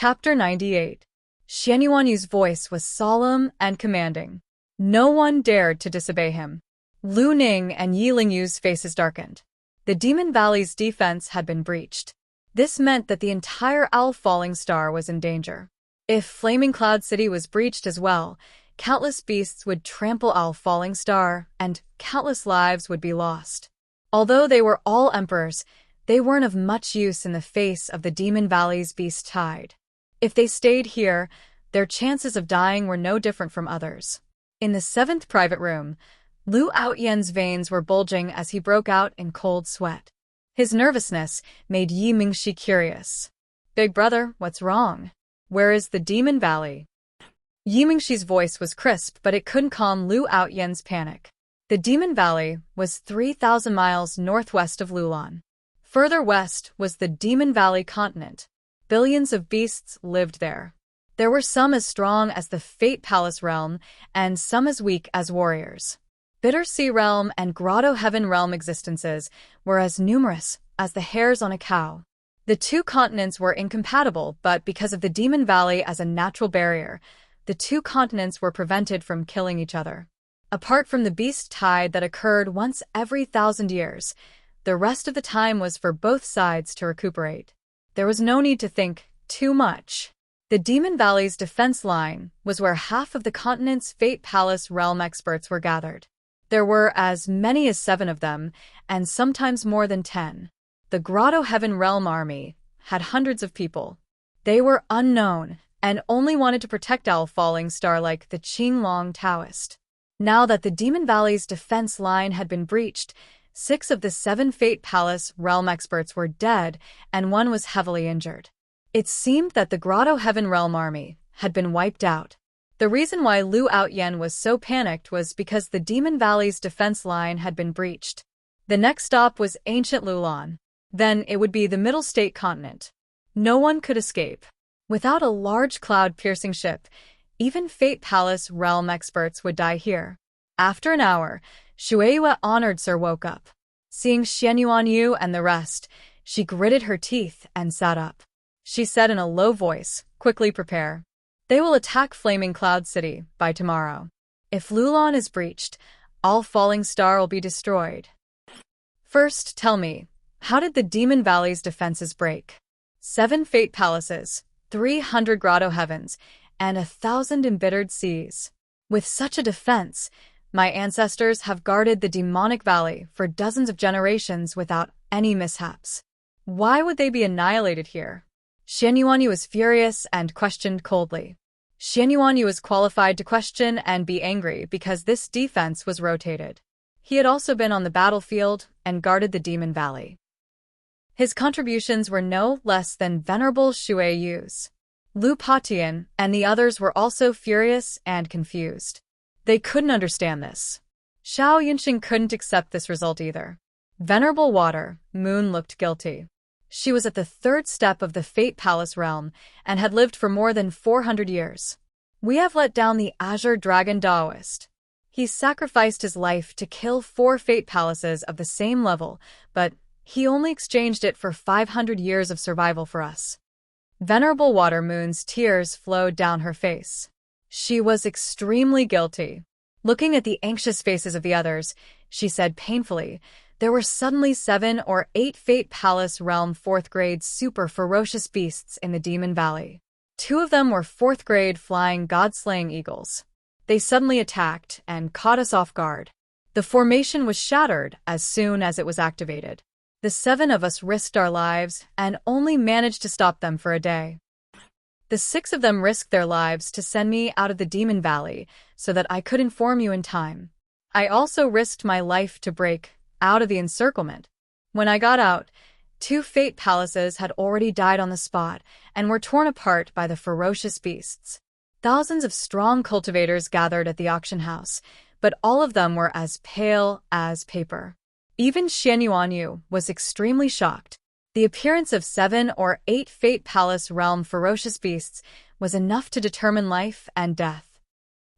Chapter 98. Xianyuanyu's voice was solemn and commanding. No one dared to disobey him. Lu Ning and Yi Lingyu's faces darkened. The Demon Valley's defense had been breached. This meant that the entire Owl Falling Star was in danger. If Flaming Cloud City was breached as well, countless beasts would trample Owl Falling Star, and countless lives would be lost. Although they were all emperors, they weren't of much use in the face of the Demon Valley's beast tide. If they stayed here, their chances of dying were no different from others. In the 7th private room, Lu Outyen's veins were bulging as he broke out in cold sweat. His nervousness made Yi Mingxi curious. "Big brother, what's wrong? Where is the Demon Valley?" Yi Mingxi's voice was crisp, but it couldn't calm Lu Outyen's panic. The Demon Valley was 3,000 miles northwest of Lulan. Further west was the Demon Valley continent. Billions of beasts lived there. There were some as strong as the Fate Palace realm, and some as weak as warriors. Bitter Sea Realm and Grotto Heaven Realm existences were as numerous as the hairs on a cow. The two continents were incompatible, but because of the Demon Valley as a natural barrier, the two continents were prevented from killing each other. Apart from the beast tide that occurred once every 1,000 years, the rest of the time was for both sides to recuperate. There was no need to think too much. The Demon Valley's defense line was where half of the continent's Fate Palace realm experts were gathered. There were as many as 7 of them, and sometimes more than 10. The Grotto Heaven Realm army had hundreds of people. They were unknown, and only wanted to protect Owl Falling Star like the Qinglong Taoist. Now that the Demon Valley's defense line had been breached, 6 of the 7 Fate Palace realm experts were dead, and 1 was heavily injured. It seemed that the Grotto Heaven Realm army had been wiped out. The reason why Lu Outyen was so panicked was because the Demon Valley's defense line had been breached. The next stop was ancient Lulan. Then it would be the Middle State continent. No one could escape. Without a large cloud-piercing ship, even Fate Palace realm experts would die here. After an hour, Shueiyue Honored Sir woke up. Seeing Xianyuanyu and the rest, she gritted her teeth and sat up. She said in a low voice, "Quickly prepare. They will attack Flaming Cloud City by tomorrow. If Lulan is breached, All Falling Star will be destroyed. First, tell me, how did the Demon Valley's defenses break? 7 Fate Palaces, 300 Grotto Heavens, and 1,000 embittered seas. With such a defense, my ancestors have guarded the demonic valley for dozens of generations without any mishaps. Why would they be annihilated here?" Xianyuanyu was furious and questioned coldly. Xianyuanyu was qualified to question and be angry because this defense was rotated. He had also been on the battlefield and guarded the Demon Valley. His contributions were no less than Venerable Shueiyu's. Lu Patian and the others were also furious and confused. They couldn't understand this. Xiao Yinxing couldn't accept this result either. Venerable Water Moon looked guilty. She was at the 3rd step of the Fate Palace realm and had lived for more than 400 years. "We have let down the Azure Dragon Daoist. He sacrificed his life to kill 4 Fate Palaces of the same level, but he only exchanged it for 500 years of survival for us." Venerable Water Moon's tears flowed down her face. She was extremely guilty. Looking at the anxious faces of the others, she said painfully, "There were suddenly 7 or 8 Fate Palace Realm 4th grade super ferocious beasts in the Demon Valley. 2 of them were 4th grade flying god-slaying eagles. They suddenly attacked and caught us off guard. The formation was shattered as soon as it was activated. The 7 of us risked our lives and only managed to stop them for a day. The 6 of them risked their lives to send me out of the Demon Valley so that I could inform you in time. I also risked my life to break out of the encirclement. When I got out, 2 Fate Palaces had already died on the spot and were torn apart by the ferocious beasts. Thousands of strong cultivators gathered at the auction house, but all of them were as pale as paper. Even Xianyuanyu was extremely shocked. The appearance of 7 or 8 Fate Palace realm ferocious beasts was enough to determine life and death.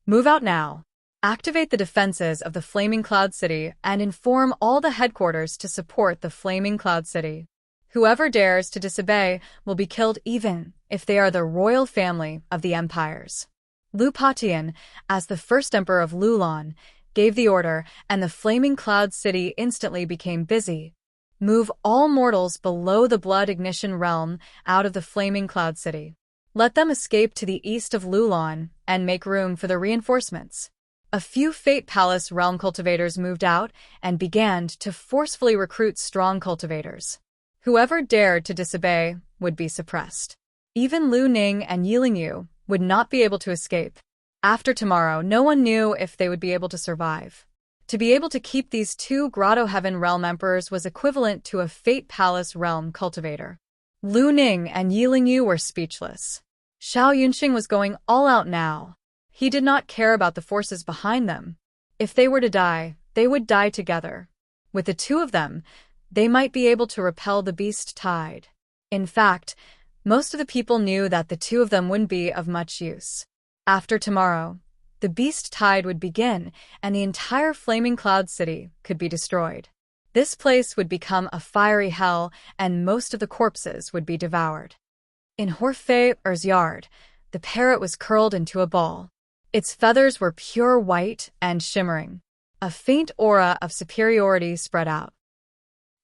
"Move out now. Activate the defenses of the Flaming Cloud City and inform all the headquarters to support the Flaming Cloud City. Whoever dares to disobey will be killed even if they are the royal family of the empires. Lu Patian, as the first emperor of Lulan, gave the order, and the flaming cloud city instantly became busy. Move all mortals below the blood ignition realm out of the flaming cloud city. Let them escape to the east of Lulan and make room for the reinforcements. A few Fate Palace realm cultivators moved out and began to forcefully recruit strong cultivators. Whoever dared to disobey would be suppressed. Even Lu Ning and Yiling Yu would not be able to escape. After tomorrow, no one knew if they would be able to survive. To be able to keep these two Grotto Heaven realm emperors was equivalent to a Fate Palace realm cultivator. Lu Ning and Yiling Yu were speechless. Xiao Yunxing was going all out now. He did not care about the forces behind them. If they were to die, they would die together. With the two of them, they might be able to repel the beast tide. In fact, most of the people knew that the two of them wouldn't be of much use. After tomorrow, the beast tide would begin, and the entire flaming cloud city could be destroyed. This place would become a fiery hell, and most of the corpses would be devoured. In Horfei-er's yard, the parrot was curled into a ball. Its feathers were pure white and shimmering. A faint aura of superiority spread out.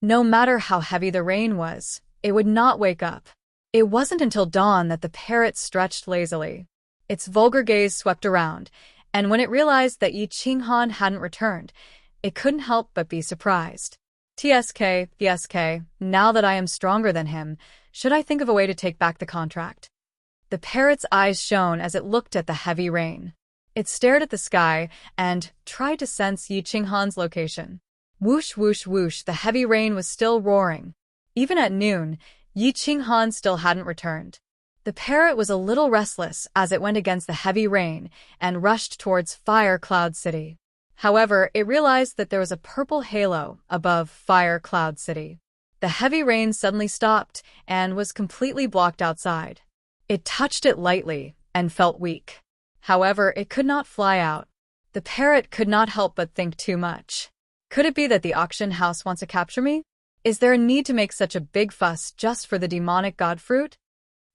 No matter how heavy the rain was, it would not wake up. It wasn't until dawn that the parrot stretched lazily. Its vulgar gaze swept around, and when it realized that Yi Qinghan hadn't returned, it couldn't help but be surprised. TSK, now that I am stronger than him, should I think of a way to take back the contract? The parrot's eyes shone as it looked at the heavy rain. It stared at the sky and tried to sense Yi Qinghan's location. Whoosh, whoosh, whoosh, the heavy rain was still roaring. Even at noon, Yi Qinghan still hadn't returned. The parrot was a little restless as it went against the heavy rain and rushed towards Fire Cloud City. However, it realized that there was a purple halo above Fire Cloud City. The heavy rain suddenly stopped and was completely blocked outside. It touched it lightly and felt weak. However, it could not fly out. The parrot could not help but think too much. Could it be that the auction house wants to capture me? Is there a need to make such a big fuss just for the demonic god fruit?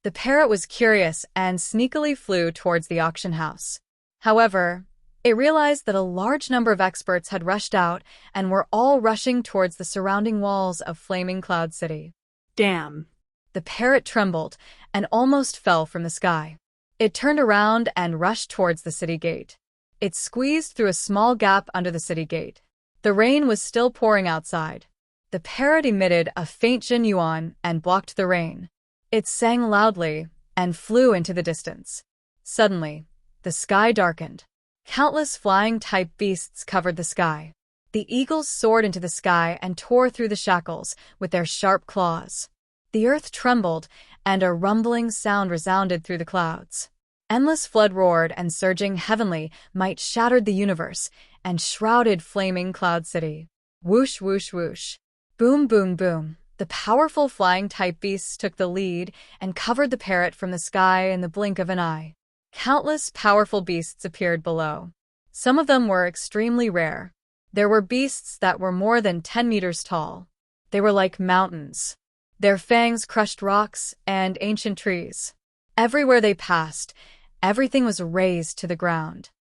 The parrot was curious and sneakily flew towards the auction house. However, it realized that a large number of experts had rushed out and were all rushing towards the surrounding walls of Flaming Cloud City. Damn. The parrot trembled and almost fell from the sky. It turned around and rushed towards the city gate. It squeezed through a small gap under the city gate. The rain was still pouring outside. The parrot emitted a faint jinyuan and blocked the rain. It sang loudly and flew into the distance. Suddenly, the sky darkened. Countless flying-type beasts covered the sky. The eagles soared into the sky and tore through the shackles with their sharp claws. The earth trembled, and a rumbling sound resounded through the clouds. Endless flood roared, and surging heavenly might shattered the universe and shrouded Flaming Cloud City. Whoosh, whoosh, whoosh. Boom, boom, boom. The powerful flying-type beasts took the lead and covered the parrot from the sky in the blink of an eye. Countless powerful beasts appeared below. Some of them were extremely rare. There were beasts that were more than 10 meters tall. They were like mountains. Their fangs crushed rocks and ancient trees. Everywhere they passed, everything was razed to the ground.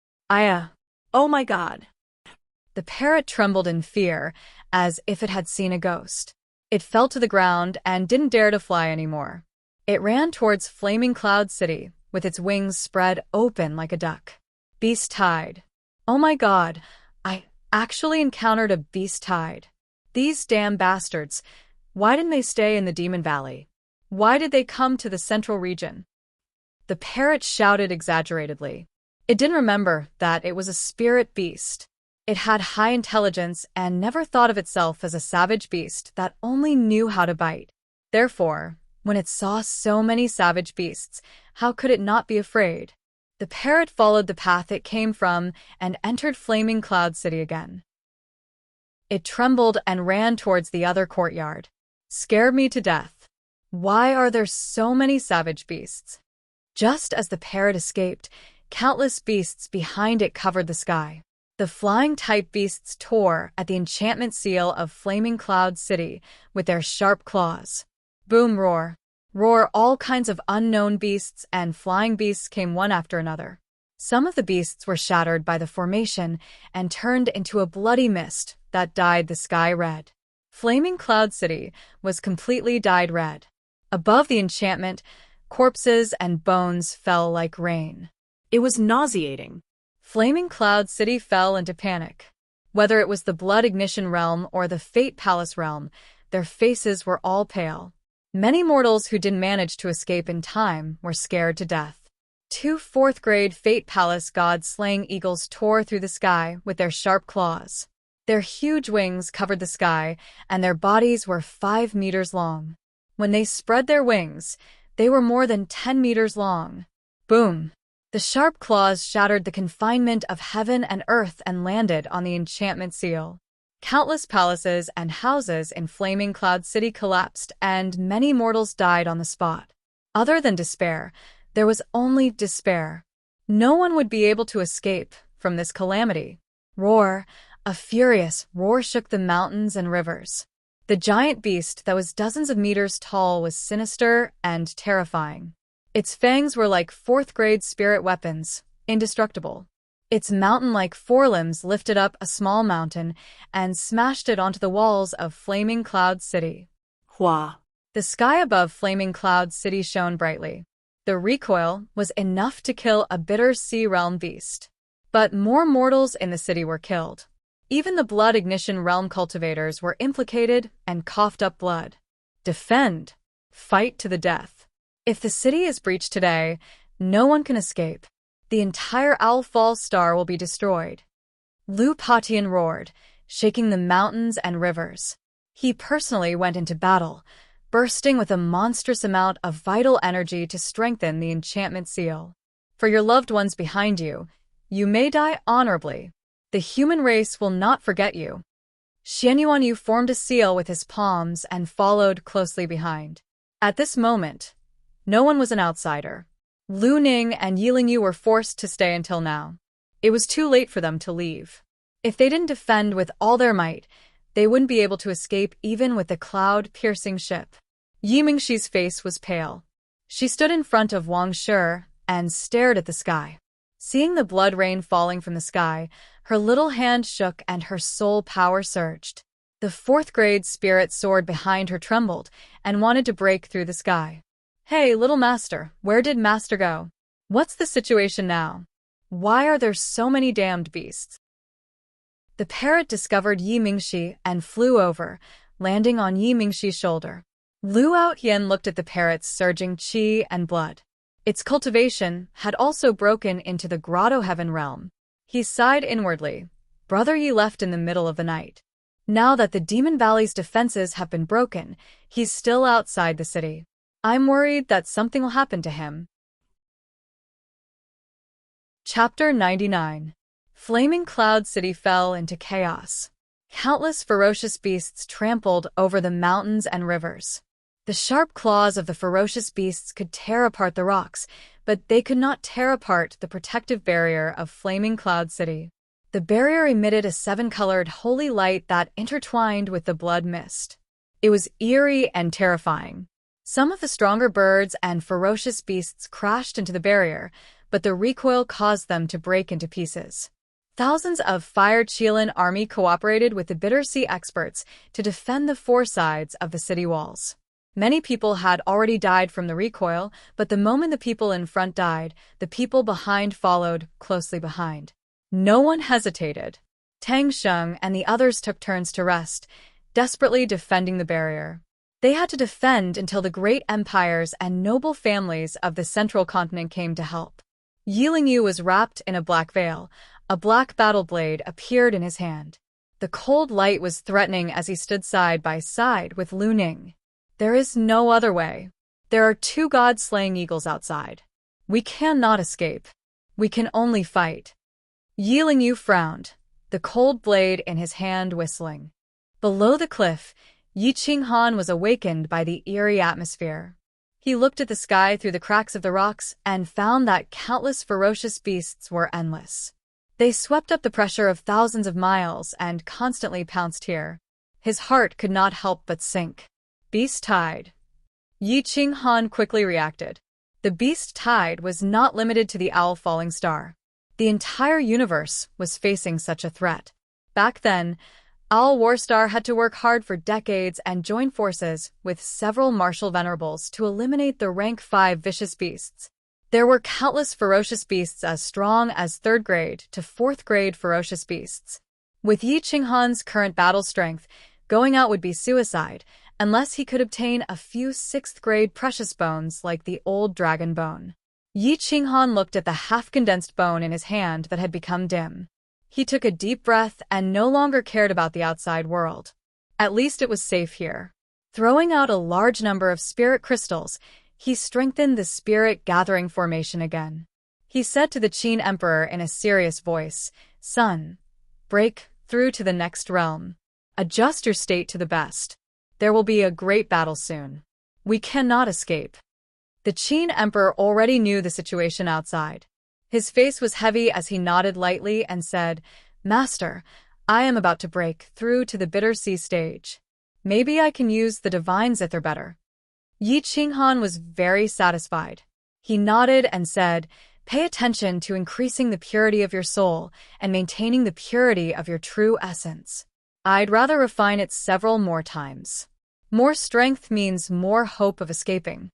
Oh my God. The parrot trembled in fear, as if it had seen a ghost. It fell to the ground and didn't dare to fly anymore. It ran towards Flaming Cloud City, with its wings spread open like a duck. Beast tide. Oh my God, I actually encountered a beast tide. These damn bastards. Why didn't they stay in the Demon Valley? Why did they come to the central region? The parrot shouted exaggeratedly. It didn't remember that it was a spirit beast. It had high intelligence and never thought of itself as a savage beast that only knew how to bite. Therefore, when it saw so many savage beasts, how could it not be afraid? The parrot followed the path it came from and entered Flaming Cloud City again. It trembled and ran towards the other courtyard. Scared me to death. Why are there so many savage beasts? Just as the parrot escaped, countless beasts behind it covered the sky. The flying-type beasts tore at the enchantment seal of Flaming Cloud City with their sharp claws. Boom, roar. Roar, all kinds of unknown beasts and flying beasts came one after another. Some of the beasts were shattered by the formation and turned into a bloody mist that dyed the sky red. Flaming Cloud City was completely dyed red. Above the enchantment, corpses and bones fell like rain. It was nauseating. Flaming Cloud City fell into panic. Whether it was the Blood Ignition Realm or the Fate Palace Realm, their faces were all pale. Many mortals who didn't manage to escape in time were scared to death. Two fourth-grade Fate Palace god-slaying eagles tore through the sky with their sharp claws. Their huge wings covered the sky, and their bodies were 5 meters long. When they spread their wings, they were more than 10 meters long. Boom! The sharp claws shattered the confinement of heaven and earth and landed on the enchantment seal. Countless palaces and houses in Flaming Cloud City collapsed, and many mortals died on the spot. Other than despair, there was only despair. No one would be able to escape from this calamity. Roar! A furious roar shook the mountains and rivers. The giant beast that was dozens of meters tall was sinister and terrifying. Its fangs were like fourth-grade spirit weapons, indestructible. Its mountain-like forelimbs lifted up a small mountain and smashed it onto the walls of Flaming Cloud City. Hua. The sky above Flaming Cloud City shone brightly. The recoil was enough to kill a bitter sea realm beast. But more mortals in the city were killed. Even the Blood Ignition Realm cultivators were implicated and coughed up blood. Defend. Fight to the death. If the city is breached today, no one can escape. The entire Owl Falls star will be destroyed. Lu Patian roared, shaking the mountains and rivers. He personally went into battle, bursting with a monstrous amount of vital energy to strengthen the enchantment seal. For your loved ones behind you, you may die honorably. The human race will not forget you. Xianyuan Yu formed a seal with his palms and followed closely behind. At this moment, no one was an outsider. Lu Ning and Yiling Yu were forced to stay until now. It was too late for them to leave. If they didn't defend with all their might, they wouldn't be able to escape even with the cloud-piercing ship. Yi Mingxi's face was pale. She stood in front of Wang Shi and stared at the sky. Seeing the blood rain falling from the sky, her little hand shook and her soul power surged. The fourth-grade spirit sword behind her trembled and wanted to break through the sky. Hey, little master, where did master go? What's the situation now? Why are there so many damned beasts? The parrot discovered Yi Mingxi and flew over, landing on Yi Mingxi's shoulder. Lu Outyan looked at the parrot's surging qi and blood. Its cultivation had also broken into the Grotto Heaven realm. He sighed inwardly. Brother Yi left in the middle of the night. Now that the Demon Valley's defenses have been broken, he's still outside the city. I'm worried that something will happen to him. Chapter 99. Flaming Cloud City fell into chaos. Countless ferocious beasts trampled over the mountains and rivers. The sharp claws of the ferocious beasts could tear apart the rocks, but they could not tear apart the protective barrier of Flaming Cloud City. The barrier emitted a 7-colored holy light that intertwined with the blood mist. It was eerie and terrifying. Some of the stronger birds and ferocious beasts crashed into the barrier, but the recoil caused them to break into pieces. Thousands of Fire Qilin army cooperated with the Bitter Sea experts to defend the 4 sides of the city walls. Many people had already died from the recoil, but the moment the people in front died, the people behind followed closely behind. No one hesitated. Tang Sheng and the others took turns to rest, desperately defending the barrier. They had to defend until the great empires and noble families of the central continent came to help. Yiling Yu was wrapped in a black veil. A black battle blade appeared in his hand. The cold light was threatening as he stood side by side with Lu Ning. There is no other way. There are 2 god-slaying eagles outside. We cannot escape. We can only fight. Yiling Yu frowned, the cold blade in his hand whistling. Below the cliff, Yi Qinghan was awakened by the eerie atmosphere. He looked at the sky through the cracks of the rocks and found that countless ferocious beasts were endless. They swept up the pressure of thousands of miles and constantly pounced here. His heart could not help but sink. Beast tide. Yi Qinghan quickly reacted. The beast tide was not limited to the owl falling star. The entire universe was facing such a threat. Back then, Owl Warstar had to work hard for decades and join forces with several martial venerables to eliminate the rank 5 vicious beasts. There were countless ferocious beasts as strong as 3rd grade to 4th grade ferocious beasts. With Yi Qinghan's current battle strength, going out would be suicide, unless he could obtain a few 6th grade precious bones like the old dragon bone. Yi Qinghan looked at the half-condensed bone in his hand that had become dim. He took a deep breath and no longer cared about the outside world. At least it was safe here. Throwing out a large number of spirit crystals, he strengthened the spirit-gathering formation again. He said to the Qin Emperor in a serious voice, "Son, break through to the next realm. Adjust your state to the best. There will be a great battle soon. We cannot escape." The Qin Emperor already knew the situation outside. His face was heavy as he nodded lightly and said, "Master, I am about to break through to the bitter sea stage. Maybe I can use the divine zither better." Yi Qinghan was very satisfied. He nodded and said, "Pay attention to increasing the purity of your soul and maintaining the purity of your true essence. I'd rather refine it several more times. More strength means more hope of escaping.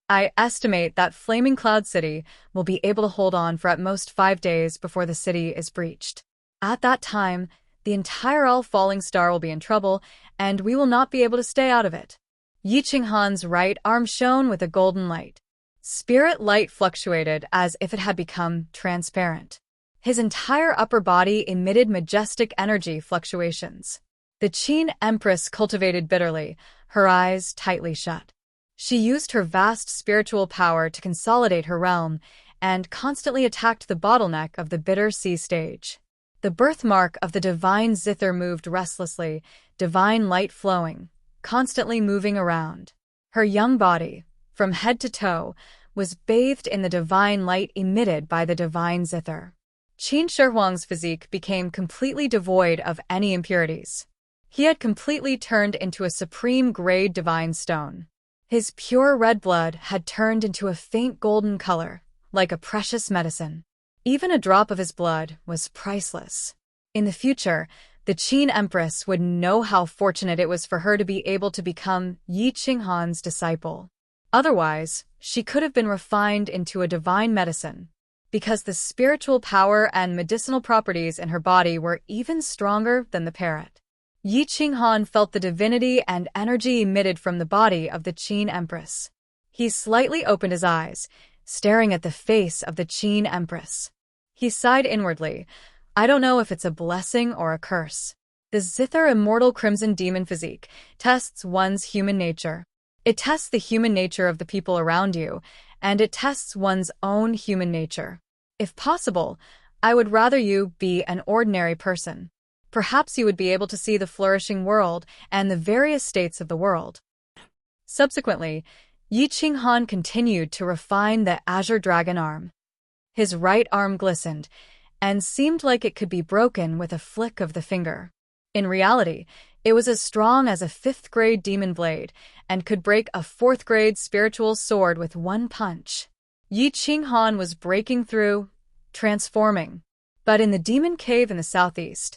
I estimate that Flaming Cloud City will be able to hold on for at most 5 days before the city is breached. At that time, the entire all-falling star will be in trouble, and we will not be able to stay out of it." Yi Qinghan's right arm shone with a golden light. Spirit light fluctuated as if it had become transparent. His entire upper body emitted majestic energy fluctuations. The Qin Empress cultivated bitterly, her eyes tightly shut. She used her vast spiritual power to consolidate her realm and constantly attacked the bottleneck of the bitter sea stage. The birthmark of the divine zither moved restlessly, divine light flowing, constantly moving around. Her young body, from head to toe, was bathed in the divine light emitted by the divine zither. Qin Shihuang's physique became completely devoid of any impurities. He had completely turned into a supreme grade divine stone. His pure red blood had turned into a faint golden color, like a precious medicine. Even a drop of his blood was priceless. In the future, the Qin Empress would know how fortunate it was for her to be able to become Yi Qinghan's disciple. Otherwise, she could have been refined into a divine medicine, because the spiritual power and medicinal properties in her body were even stronger than the parrot. Yi Qinghan felt the divinity and energy emitted from the body of the Qin Empress. He slightly opened his eyes, staring at the face of the Qin Empress. He sighed inwardly. I don't know if it's a blessing or a curse. The Zither Immortal Crimson Demon Physique tests one's human nature. It tests the human nature of the people around you, and it tests one's own human nature. If possible, I would rather you be an ordinary person. Perhaps you would be able to see the flourishing world and the various states of the world. Subsequently, Yi Qinghan continued to refine the azure dragon arm. His right arm glistened and seemed like it could be broken with a flick of the finger. In reality, it was as strong as a 5th grade demon blade and could break a 4th grade spiritual sword with one punch. Yi Qinghan was breaking through, transforming. But in the demon cave in the southeast,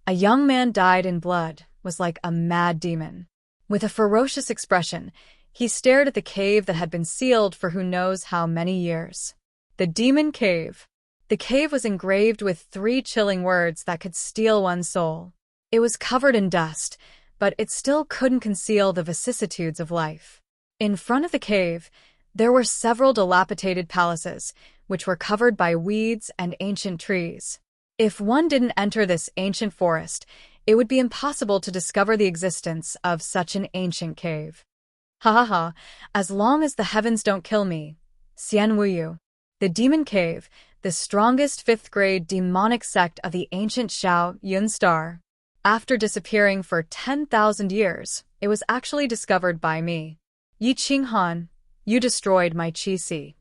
a young man dyed in blood was like a mad demon. With a ferocious expression, he stared at the cave that had been sealed for who knows how many years. The Demon Cave. The cave was engraved with 3 chilling words that could steal one's soul. It was covered in dust, but it still couldn't conceal the vicissitudes of life. In front of the cave, there were several dilapidated palaces, which were covered by weeds and ancient trees. If one didn't enter this ancient forest, it would be impossible to discover the existence of such an ancient cave. Ha ha ha, as long as the heavens don't kill me. Xian Wuyu. The Demon Cave, the strongest 5th grade demonic sect of the ancient Shao Yun star. After disappearing for 10,000 years, it was actually discovered by me. Yi Qinghan, you destroyed my qi.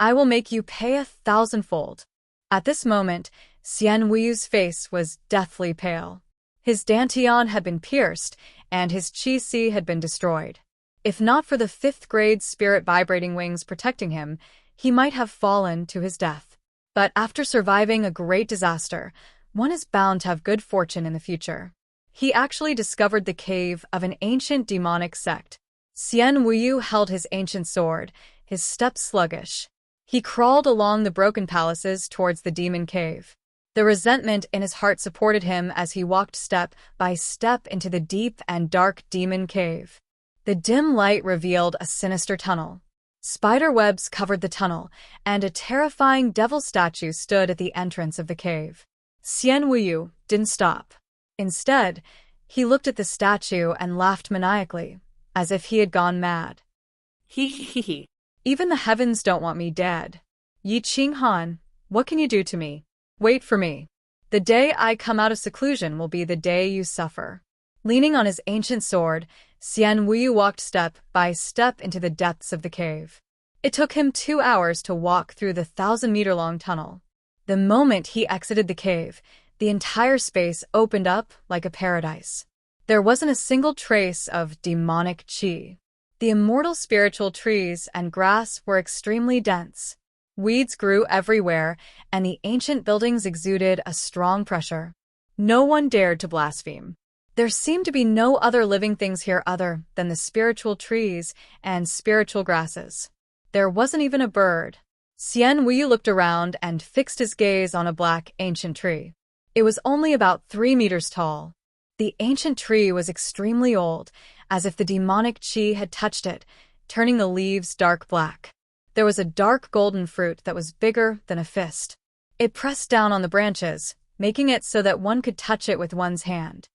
I will make you pay 1,000-fold. At this moment, Xian Wuyu's face was deathly pale. His dantian had been pierced, and his chi si had been destroyed. If not for the 5th grade spirit vibrating wings protecting him, he might have fallen to his death. But after surviving a great disaster, one is bound to have good fortune in the future. He actually discovered the cave of an ancient demonic sect. Xian Wuyu held his ancient sword, his steps sluggish. He crawled along the broken palaces towards the demon cave. The resentment in his heart supported him as he walked step by step into the deep and dark demon cave. The dim light revealed a sinister tunnel. Spider webs covered the tunnel, and a terrifying devil statue stood at the entrance of the cave. Xian Wuyu didn't stop. Instead, he looked at the statue and laughed maniacally, as if he had gone mad. He. Even the heavens don't want me dead. Yi Qinghan, what can you do to me? Wait for me. The day I come out of seclusion will be the day you suffer. Leaning on his ancient sword, Xian Wuyu walked step by step into the depths of the cave. It took him 2 hours to walk through the 1,000-meter-long tunnel. The moment he exited the cave, the entire space opened up like a paradise. There wasn't a single trace of demonic qi. The immortal spiritual trees and grass were extremely dense. Weeds grew everywhere, and the ancient buildings exuded a strong pressure. No one dared to blaspheme. There seemed to be no other living things here other than the spiritual trees and spiritual grasses. There wasn't even a bird. Xian Wuyu looked around and fixed his gaze on a black, ancient tree. It was only about 3 meters tall. The ancient tree was extremely old, as if the demonic qi had touched it, turning the leaves dark black. There was a dark golden fruit that was bigger than a fist. It pressed down on the branches, making it so that one could touch it with one's hand.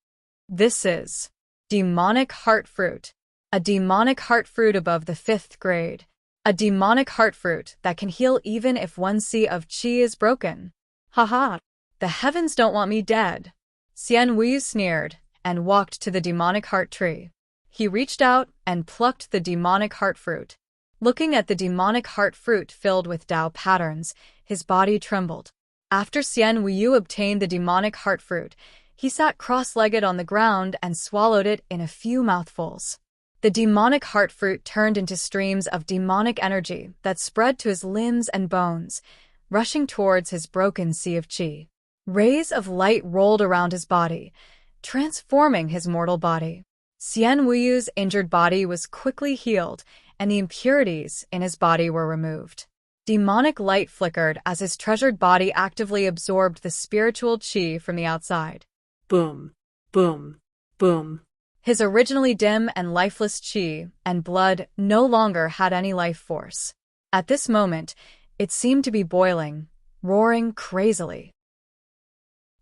This is demonic heart fruit. A demonic heart fruit above the 5th grade. A demonic heart fruit that can heal even if one's sea of qi is broken. Haha. The heavens don't want me dead. Xian Wuyu sneered and walked to the demonic heart tree. He reached out and plucked the demonic heart fruit. Looking at the demonic heart fruit filled with Tao patterns, his body trembled. After Xian Wuyu obtained the demonic heart fruit, he sat cross-legged on the ground and swallowed it in a few mouthfuls. The demonic heart fruit turned into streams of demonic energy that spread to his limbs and bones, rushing towards his broken sea of qi. Rays of light rolled around his body, transforming his mortal body. Xian Wuyu's injured body was quickly healed, and the impurities in his body were removed. Demonic light flickered as his treasured body actively absorbed the spiritual qi from the outside. Boom, boom, boom. His originally dim and lifeless qi and blood no longer had any life force. At this moment, it seemed to be boiling, roaring crazily.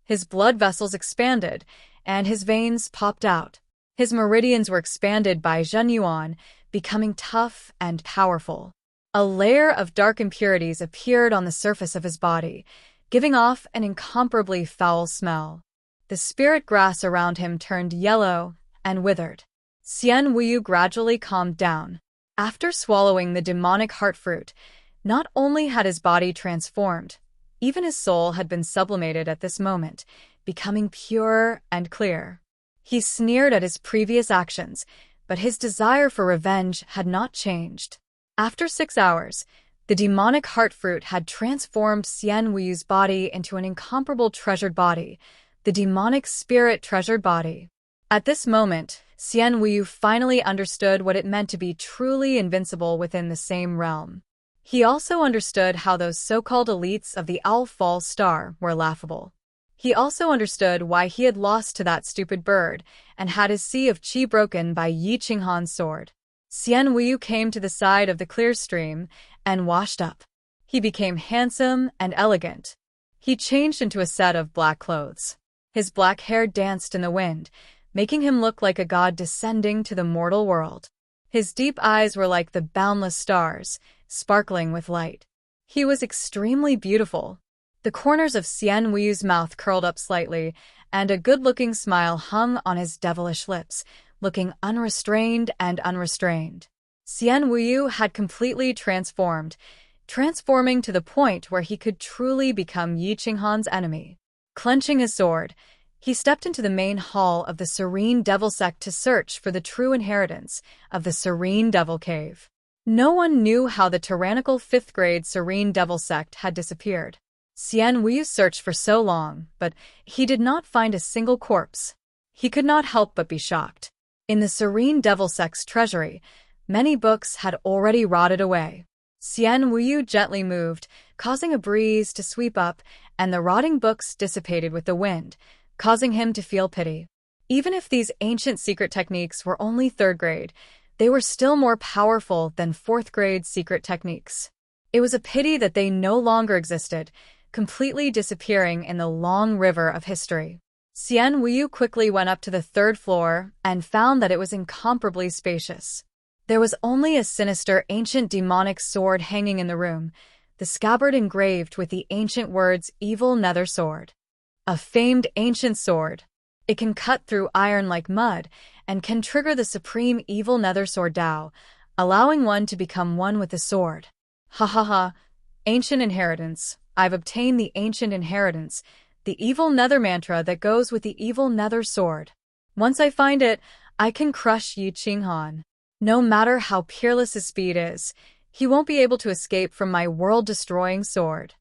His blood vessels expanded, and his veins popped out. His meridians were expanded by Zhenyuan, becoming tough and powerful. A layer of dark impurities appeared on the surface of his body, giving off an incomparably foul smell. The spirit grass around him turned yellow and withered. Xian Wuyu gradually calmed down. After swallowing the demonic heart fruit, not only had his body transformed, even his soul had been sublimated at this moment, becoming pure and clear. He sneered at his previous actions, but his desire for revenge had not changed. After 6 hours, the demonic heart fruit had transformed Xian Wuyu's body into an incomparable treasured body, the demonic spirit treasured body. At this moment, Xian Wuyu finally understood what it meant to be truly invincible within the same realm. He also understood how those so-called elites of the Owl Falls Star were laughable. He also understood why he had lost to that stupid bird and had his sea of qi broken by Yi Qinghan's sword. Xian Wuyu came to the side of the clear stream and washed up. He became handsome and elegant. He changed into a set of black clothes. His black hair danced in the wind, making him look like a god descending to the mortal world. His deep eyes were like the boundless stars, sparkling with light. He was extremely beautiful. The corners of Xian Wuyu's mouth curled up slightly, and a good-looking smile hung on his devilish lips, looking unrestrained and unrestrained. Xian Wuyu had completely transformed, transforming to the point where he could truly become Yi Qinghan's enemy. Clenching his sword, He stepped into the main hall of the Serene Devil Sect to search for the true inheritance of the Serene Devil Cave. No one knew how the tyrannical 5th-grade Serene Devil Sect had disappeared. Xian Wuyu searched for so long, but he did not find a single corpse. He could not help but be shocked. In the Serene Devil Sect's treasury, many books had already rotted away. Xian Wuyu gently moved, causing a breeze to sweep up, and the rotting books dissipated with the wind, causing him to feel pity. Even if these ancient secret techniques were only 3rd grade, they were still more powerful than 4th grade secret techniques. It was a pity that they no longer existed, completely disappearing in the long river of history. Xian Wuyu quickly went up to the 3rd floor and found that it was incomparably spacious. There was only a sinister ancient demonic sword hanging in the room, the scabbard engraved with the ancient words Evil Nether Sword. A famed ancient sword. It can cut through iron like mud and can trigger the supreme Evil Nether Sword Tao, allowing one to become one with the sword. Ha ha ha. Ancient inheritance. I've obtained the ancient inheritance, the evil nether mantra that goes with the evil nether sword. Once I find it, I can crush Yi Qinghan. No matter how peerless his speed is, he won't be able to escape from my world-destroying sword.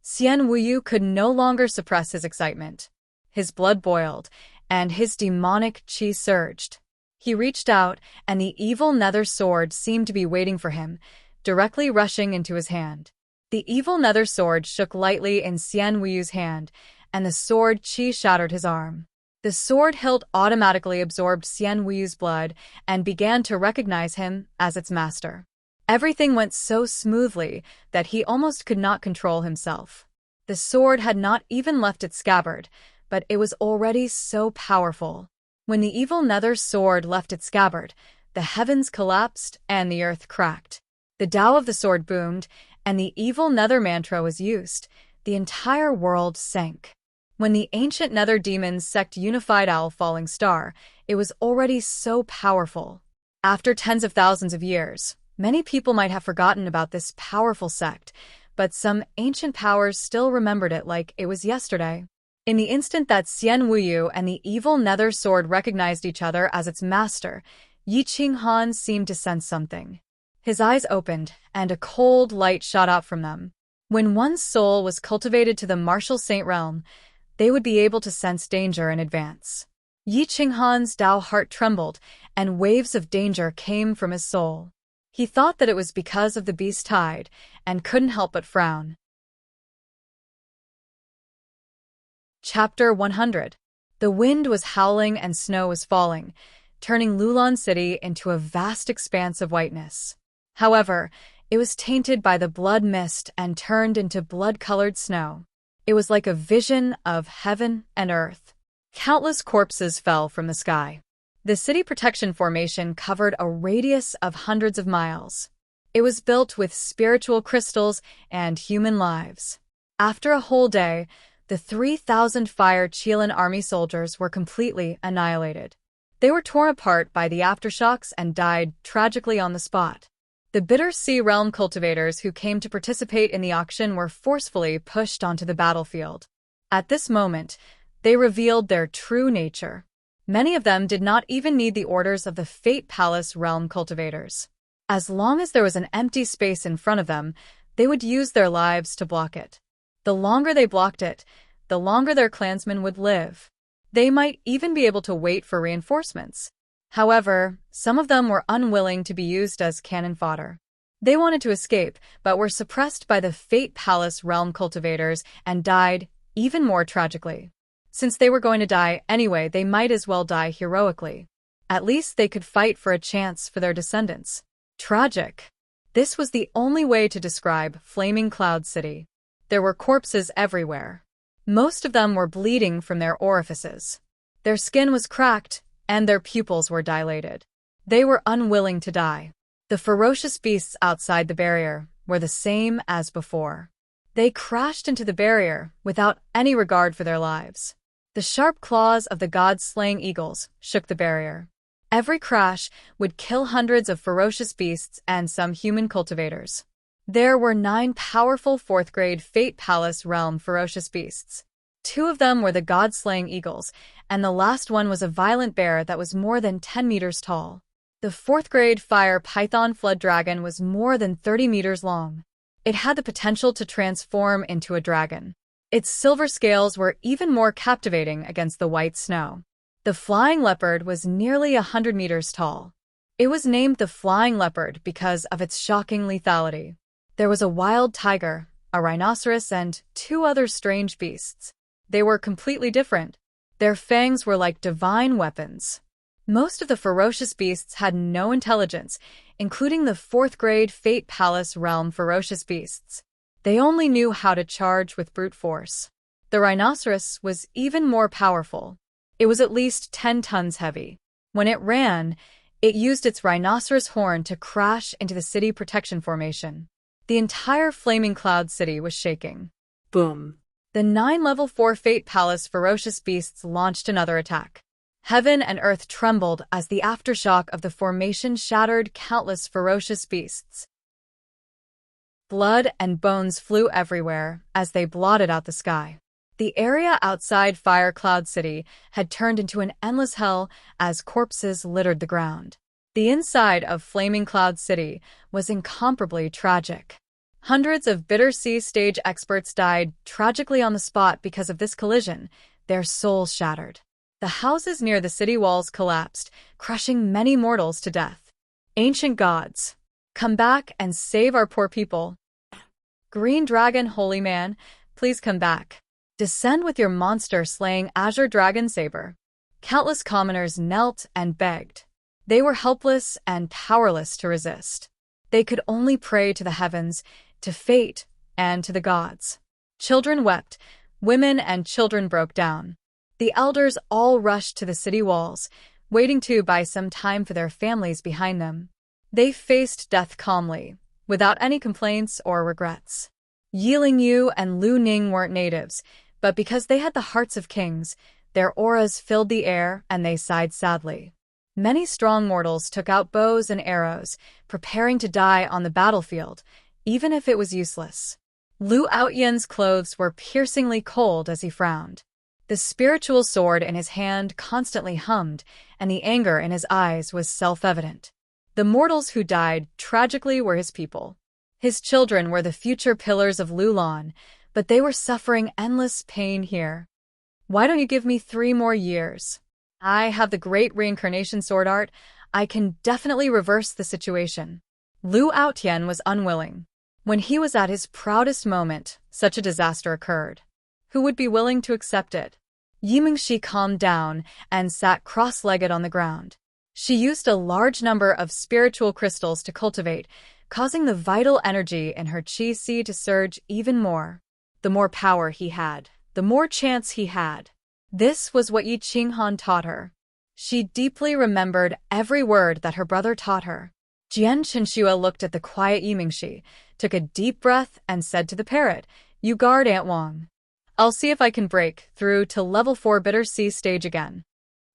Xian Wuyu could no longer suppress his excitement. His blood boiled, and his demonic qi surged. He reached out, and the evil nether sword seemed to be waiting for him, directly rushing into his hand. The evil nether sword shook lightly in Xian Wuyu's hand, and the sword qi shattered his arm. The sword hilt automatically absorbed Xian Wuyu's blood and began to recognize him as its master. Everything went so smoothly that he almost could not control himself. The sword had not even left its scabbard, but it was already so powerful. When the evil nether sword left its scabbard, the heavens collapsed and the earth cracked. The Tao of the sword boomed, and the evil nether mantra was used. The entire world sank. When the ancient nether demons sect unified Owl Falling Star, it was already so powerful. After tens of thousands of years, many people might have forgotten about this powerful sect, but some ancient powers still remembered it like it was yesterday. In the instant that Xian Wuyu and the evil nether sword recognized each other as its master, Yi Qinghan seemed to sense something. His eyes opened, and a cold light shot out from them. When one's soul was cultivated to the martial saint realm, they would be able to sense danger in advance. Yi Qinghan's Tao heart trembled, and waves of danger came from his soul. He thought that it was because of the beast tide, and couldn't help but frown. Chapter 100. The wind was howling and snow was falling, turning Lulan City into a vast expanse of whiteness. However, it was tainted by the blood mist and turned into blood-colored snow. It was like a vision of heaven and earth. Countless corpses fell from the sky. The city protection formation covered a radius of hundreds of miles. It was built with spiritual crystals and human lives. After a whole day, the 3,000 Fire Qilin army soldiers were completely annihilated. They were torn apart by the aftershocks and died tragically on the spot. The Bitter Sea Realm cultivators who came to participate in the auction were forcefully pushed onto the battlefield. At this moment, they revealed their true nature. Many of them did not even need the orders of the Fate Palace Realm cultivators. As long as there was an empty space in front of them, they would use their lives to block it. The longer they blocked it, the longer their clansmen would live. They might even be able to wait for reinforcements. However, some of them were unwilling to be used as cannon fodder. They wanted to escape, but were suppressed by the Fate Palace Realm cultivators and died even more tragically. Since they were going to die anyway, they might as well die heroically. At least they could fight for a chance for their descendants. Tragic. This was the only way to describe Flaming Cloud City. There were corpses everywhere. Most of them were bleeding from their orifices. Their skin was cracked, and their pupils were dilated. They were unwilling to die. The ferocious beasts outside the barrier were the same as before. They crashed into the barrier without any regard for their lives. The sharp claws of the god-slaying eagles shook the barrier. Every crash would kill hundreds of ferocious beasts and some human cultivators. There were 9 powerful 4th-grade Fate Palace Realm ferocious beasts. Two of them were the god-slaying eagles, and the last one was a violent bear that was more than 10 meters tall. The fourth-grade fire python flood dragon was more than 30 meters long. It had the potential to transform into a dragon. Its silver scales were even more captivating against the white snow. The flying leopard was nearly 100 meters tall. It was named the flying leopard because of its shocking lethality. There was a wild tiger, a rhinoceros, and 2 other strange beasts. They were completely different. Their fangs were like divine weapons. Most of the ferocious beasts had no intelligence, including the fourth-grade Fate Palace realm ferocious beasts. They only knew how to charge with brute force. The rhinoceros was even more powerful. It was at least 10 tons heavy. When it ran, it used its rhinoceros horn to crash into the city protection formation. The entire Flaming Cloud City was shaking. Boom. The 9 level 4 Fate Palace ferocious beasts launched another attack. Heaven and earth trembled as the aftershock of the formation shattered countless ferocious beasts. Blood and bones flew everywhere as they blotted out the sky. The area outside Fire Cloud City had turned into an endless hell as corpses littered the ground. The inside of Flaming Cloud City was incomparably tragic. Hundreds of Bitter Sea stage experts died tragically on the spot because of this collision, their souls shattered. The houses near the city walls collapsed, crushing many mortals to death. Ancient gods, come back and save our poor people. Green Dragon Holy Man, please come back. Descend with your monster-slaying Azure Dragon Saber. Countless commoners knelt and begged. They were helpless and powerless to resist. They could only pray to the heavens, to fate, and to the gods. Children wept, women and children broke down. The elders all rushed to the city walls, waiting to buy some time for their families behind them. They faced death calmly, without any complaints or regrets. Yiling Yu and Lu Ning weren't natives, but because they had the hearts of kings, their auras filled the air and they sighed sadly. Many strong mortals took out bows and arrows, preparing to die on the battlefield, even if it was useless. Lu Outyan's clothes were piercingly cold as he frowned. The spiritual sword in his hand constantly hummed, and the anger in his eyes was self-evident. The mortals who died tragically were his people. His children were the future pillars of Lulan, but they were suffering endless pain here. Why don't you give me 3 more years? I have the great reincarnation sword art. I can definitely reverse the situation. Lu Outyan was unwilling. When he was at his proudest moment, such a disaster occurred. Who would be willing to accept it? Yimingshi calmed down and sat cross-legged on the ground. She used a large number of spiritual crystals to cultivate, causing the vital energy in her chi si to surge even more. The more power he had, the more chance he had. This was what Yi Qinghan taught her. She deeply remembered every word that her brother taught her. Jian Chenxua looked at the quiet Yimingshi, took a deep breath, and said to the parrot, "You guard Aunt Wang. I'll see if I can break through to level 4 Bitter Sea stage again."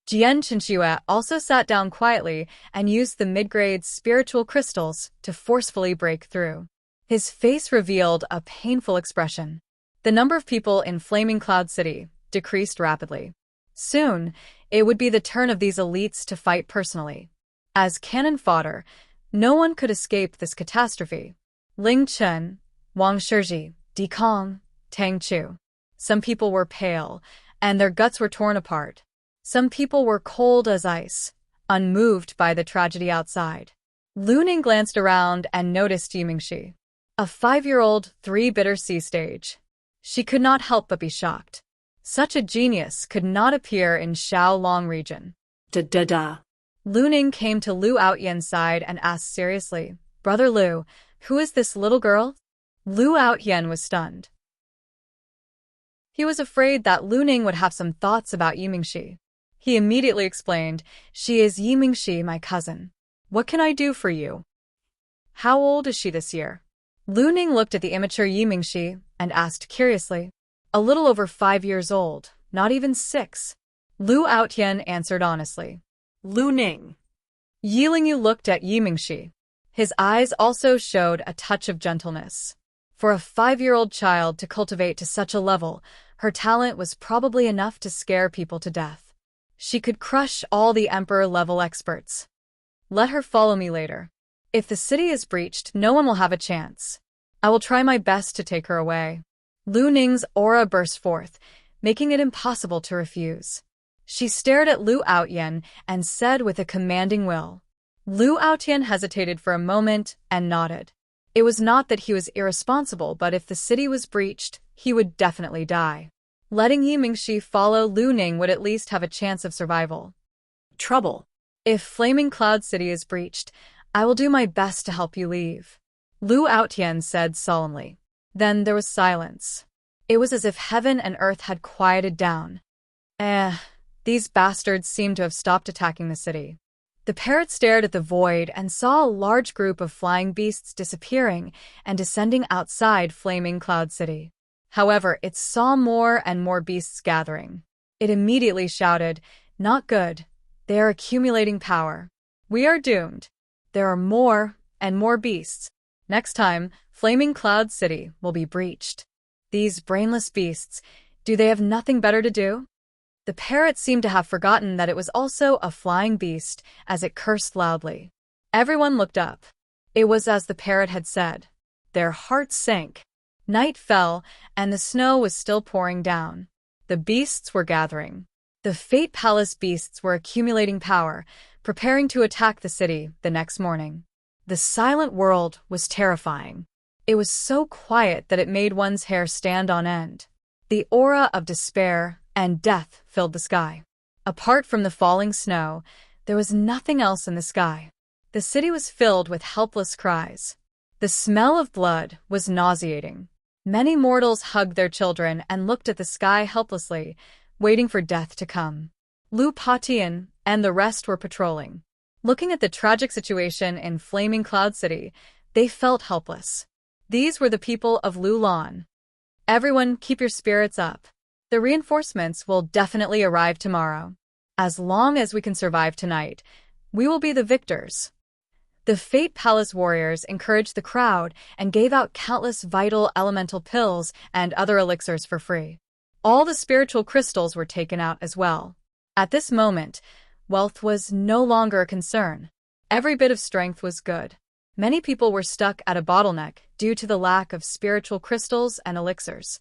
Jian Chenxua also sat down quietly and used the mid-grade spiritual crystals to forcefully break through. His face revealed a painful expression. The number of people in Flaming Cloud City decreased rapidly. Soon, it would be the turn of these elites to fight personally. As cannon fodder, no one could escape this catastrophe. Ling Chen, Wang Shizhi, Di Kong, Tang Chu. Some people were pale, and their guts were torn apart. Some people were cold as ice, unmoved by the tragedy outside. Lu Ning glanced around and noticed Yimingshi. A 5-year-old 3 Bitter Sea stage. She could not help but be shocked. Such a genius could not appear in Xiaolong region. Da-da-da. Lu Ning came to Lu Outyan's side and asked seriously, "Brother Lu, who is this little girl?" Lu Outyan was stunned. He was afraid that Lu Ning would have some thoughts about Yimingshi. He immediately explained, "She is Yimingshi, my cousin. What can I do for you?" "How old is she this year?" Lu Ning looked at the immature Yimingshi and asked curiously. "A little over 5 years old, not even 6. Lu Outyan answered honestly. Lu Ning. Yilingyu looked at Yimingshi. His eyes also showed a touch of gentleness. For a 5-year-old child to cultivate to such a level Her talent was probably enough to scare people to death. She could crush all the Emperor-level experts. Let her follow me later. If the city is breached, no one will have a chance. I will try my best to take her away. Lu Ning's aura burst forth, making it impossible to refuse. She stared at Lu Outyen and said with a commanding will. Lu Outyen hesitated for a moment and nodded. It was not that he was irresponsible, but if the city was breached, he would definitely die. Letting Yi Mingxi follow Lu Ning would at least have a chance of survival. Trouble. If Flaming Cloud City is breached, I will do my best to help you leave, Lu Outyen said solemnly. Then there was silence. It was as if heaven and earth had quieted down. These bastards seemed to have stopped attacking the city. The parrot stared at the void and saw a large group of flying beasts disappearing and descending outside Flaming Cloud City. However, it saw more and more beasts gathering. It immediately shouted, "Not good. They are accumulating power. We are doomed. There are more and more beasts. Next time, Flaming Cloud City will be breached. These brainless beasts, do they have nothing better to do?" The parrot seemed to have forgotten that it was also a flying beast as it cursed loudly. Everyone looked up. It was as the parrot had said. Their hearts sank. Night fell, and the snow was still pouring down. The beasts were gathering. The Fate Palace beasts were accumulating power, preparing to attack the city the next morning. The silent world was terrifying. It was so quiet that it made one's hair stand on end. The aura of despair and death filled the sky. Apart from the falling snow, there was nothing else in the sky. The city was filled with helpless cries. The smell of blood was nauseating. Many mortals hugged their children and looked at the sky helplessly, waiting for death to come. Lu Patian and the rest were patrolling. Looking at the tragic situation in Flaming Cloud City, they felt helpless. These were the people of Lulan. Everyone, keep your spirits up. The reinforcements will definitely arrive tomorrow. As long as we can survive tonight, we will be the victors. The Fate Palace warriors encouraged the crowd and gave out countless vital elemental pills and other elixirs for free. All the spiritual crystals were taken out as well. At this moment, wealth was no longer a concern. Every bit of strength was good. Many people were stuck at a bottleneck due to the lack of spiritual crystals and elixirs.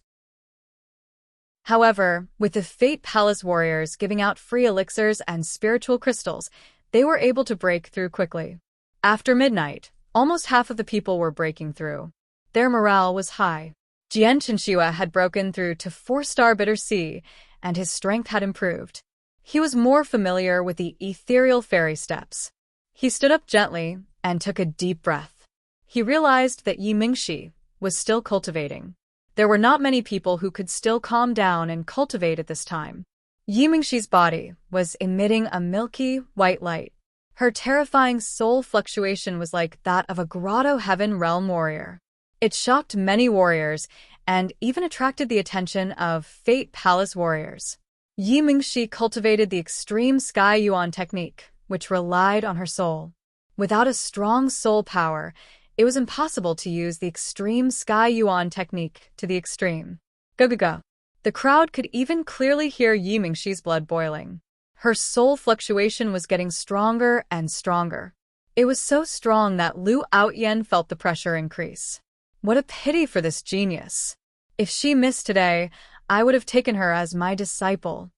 However, with the Fate Palace warriors giving out free elixirs and spiritual crystals, they were able to break through quickly. After midnight, almost half of the people were breaking through. Their morale was high. Jian Chenxua had broken through to 4-star Bitter Sea, and his strength had improved. He was more familiar with the ethereal fairy steps. He stood up gently and took a deep breath. He realized that Yi Mingxi was still cultivating. There were not many people who could still calm down and cultivate at this time. Yi Mingxi's body was emitting a milky, white light. Her terrifying soul fluctuation was like that of a Grotto Heaven Realm warrior. It shocked many warriors and even attracted the attention of Fate Palace warriors. Yi Mingxi cultivated the extreme Sky Yuan technique, which relied on her soul. Without a strong soul power, it was impossible to use the extreme Sky Yuan technique to the extreme. Go. The crowd could even clearly hear Yi Mingxi's blood boiling. Her soul fluctuation was getting stronger and stronger. It was so strong that Lu Outyen felt the pressure increase. What a pity for this genius. If she missed today, I would have taken her as my disciple.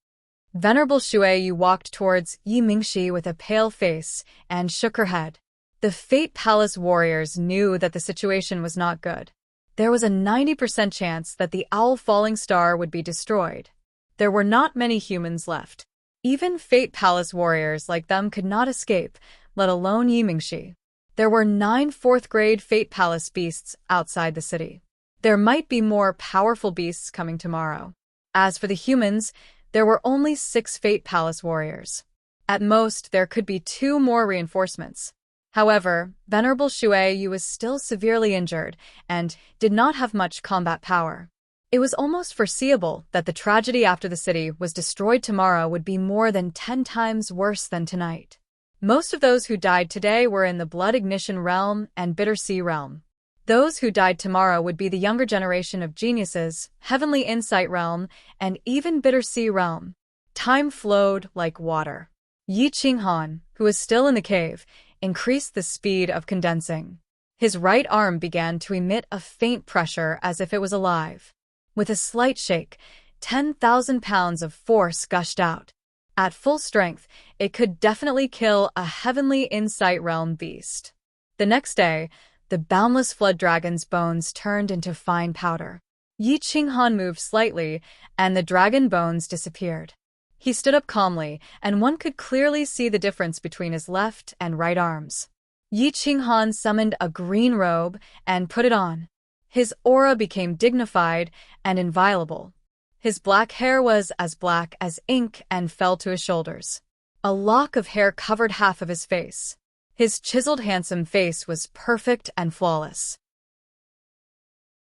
Venerable Shueyu walked towards Yi Mingxi with a pale face and shook her head. The Fate Palace warriors knew that the situation was not good. There was a 90% chance that the Owl Falling Star would be destroyed. There were not many humans left. Even Fate Palace warriors like them could not escape, let alone Yi Mingxi. There were 9 4th-grade Fate Palace beasts outside the city. There might be more powerful beasts coming tomorrow. As for the humans, there were only 6 Fate Palace warriors. At most, there could be 2 more reinforcements. However, Venerable Shueyu was still severely injured and did not have much combat power. It was almost foreseeable that the tragedy after the city was destroyed tomorrow would be more than 10 times worse than tonight. Most of those who died today were in the Blood Ignition realm and Bitter Sea realm. Those who died tomorrow would be the younger generation of geniuses, heavenly insight realm, and even bitter sea realm. Time flowed like water. Yi Qinghan, who was still in the cave, increased the speed of condensing. His right arm began to emit a faint pressure as if it was alive. With a slight shake, 10,000 pounds of force gushed out. At full strength, it could definitely kill a heavenly insight realm beast. The next day, the boundless flood dragon's bones turned into fine powder. Yi Qinghan moved slightly, and the dragon bones disappeared. He stood up calmly, and one could clearly see the difference between his left and right arms. Yi Qinghan summoned a green robe and put it on. His aura became dignified and inviolable. His black hair was as black as ink and fell to his shoulders. A lock of hair covered half of his face. His chiseled, handsome face was perfect and flawless.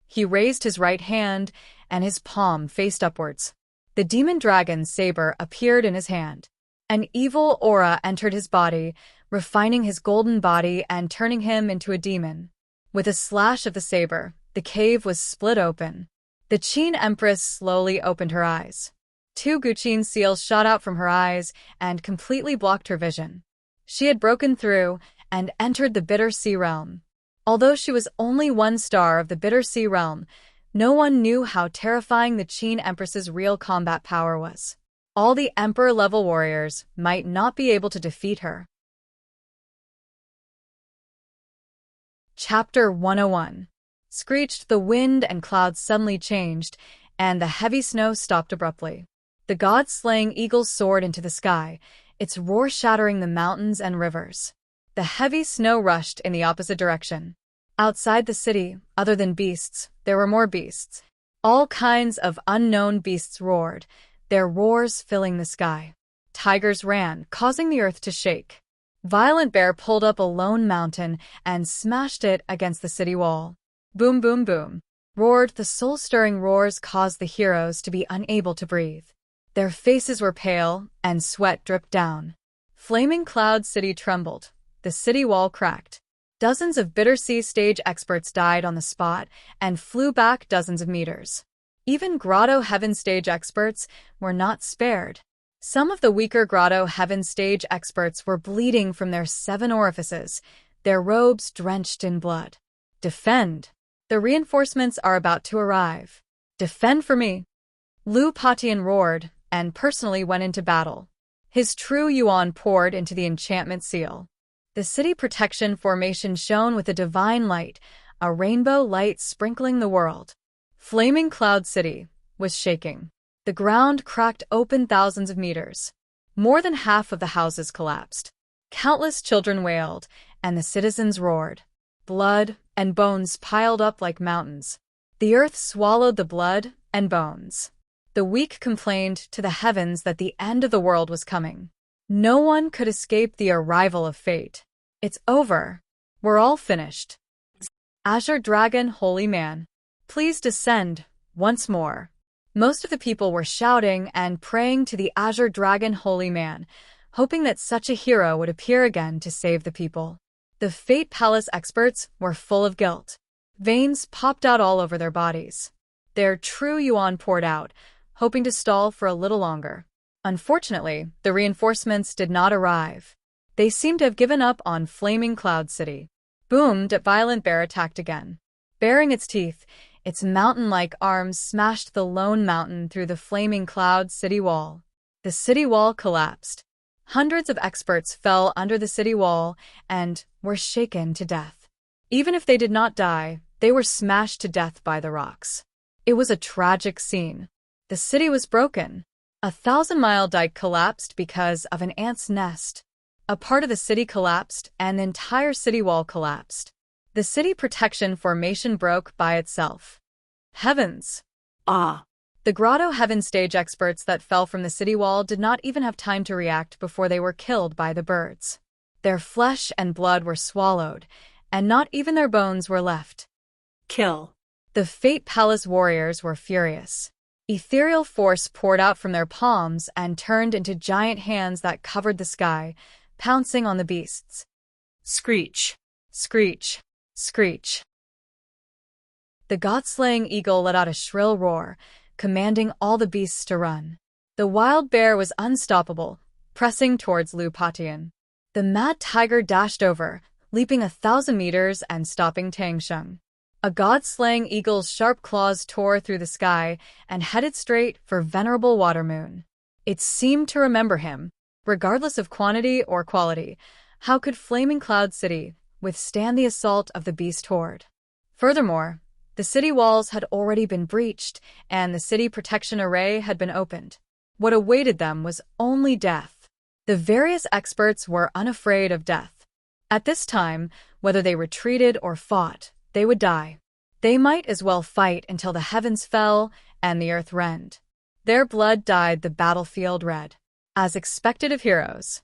He raised his right hand, and his palm faced upwards. The demon dragon's saber appeared in his hand. An evil aura entered his body, refining his golden body and turning him into a demon. With a slash of the saber, the cave was split open. The Qin Empress slowly opened her eyes. 2 Guqin seals shot out from her eyes and completely blocked her vision. She had broken through and entered the Bitter Sea realm. Although she was only 1 star of the Bitter Sea realm, no one knew how terrifying the Qin Empress's real combat power was. All the Emperor-level warriors might not be able to defeat her. Chapter 101. Screeched, the wind and clouds suddenly changed, and the heavy snow stopped abruptly. The god-slaying eagle soared into the sky, its roar shattering the mountains and rivers. The heavy snow rushed in the opposite direction. Outside the city, other than beasts, there were more beasts. All kinds of unknown beasts roared, their roars filling the sky. Tigers ran, causing the earth to shake. Violent Bear pulled up a lone mountain and smashed it against the city wall. Boom, boom, boom. Roared, the soul-stirring roars caused the heroes to be unable to breathe. Their faces were pale, and sweat dripped down. Flaming Cloud City trembled. The city wall cracked. Dozens of Bitter Sea stage experts died on the spot and flew back dozens of meters. Even Grotto Heaven stage experts were not spared. Some of the weaker Grotto Heaven stage experts were bleeding from their 7 orifices, their robes drenched in blood. Defend! The reinforcements are about to arrive. Defend for me! Lu Patian roared and personally went into battle. His true yuan poured into the enchantment seal. The city protection formation shone with a divine light, a rainbow light sprinkling the world. Flaming Cloud City was shaking. The ground cracked open thousands of meters. More than half of the houses collapsed. Countless children wailed, and the citizens roared. Blood and bones piled up like mountains. The earth swallowed the blood and bones. The weak complained to the heavens that the end of the world was coming. No one could escape the arrival of fate. It's over. We're all finished. Azure Dragon, Holy Man, please descend once more. Most of the people were shouting and praying to the Azure Dragon, Holy Man, hoping that such a hero would appear again to save the people. The Fate Palace experts were full of guilt. Veins popped out all over their bodies. Their true yuan poured out, hoping to stall for a little longer. Unfortunately, the reinforcements did not arrive. They seemed to have given up on Flaming Cloud City. Boomed, a violent bear attacked again. Baring its teeth, its mountain-like arms smashed the lone mountain through the Flaming Cloud City wall. The city wall collapsed. Hundreds of experts fell under the city wall and were shaken to death. Even if they did not die, they were smashed to death by the rocks. It was a tragic scene. The city was broken. A 1,000-mile dike collapsed because of an ant's nest. A part of the city collapsed, and the entire city wall collapsed. The city protection formation broke by itself. Heavens! Ah! The Grotto Heaven stage experts that fell from the city wall did not even have time to react before they were killed by the birds. Their flesh and blood were swallowed, and not even their bones were left. Kill. The Fate Palace warriors were furious. Ethereal force poured out from their palms and turned into giant hands that covered the sky, pouncing on the beasts. Screech. Screech. Screech. The god-slaying eagle let out a shrill roar, commanding all the beasts to run. The wild bear was unstoppable, pressing towards Lu Patian. The mad tiger dashed over, leaping 1,000 meters and stopping Tang Sheng. A god-slaying eagle's sharp claws tore through the sky and headed straight for venerable Watermoon. It seemed to remember him. Regardless of quantity or quality, how could Flaming Cloud City withstand the assault of the beast horde? Furthermore, the city walls had already been breached, and the city protection array had been opened. What awaited them was only death. The various experts were unafraid of death. At this time, whether they retreated or fought, they would die. They might as well fight until the heavens fell and the earth rent. Their blood dyed the battlefield red. As expected of heroes.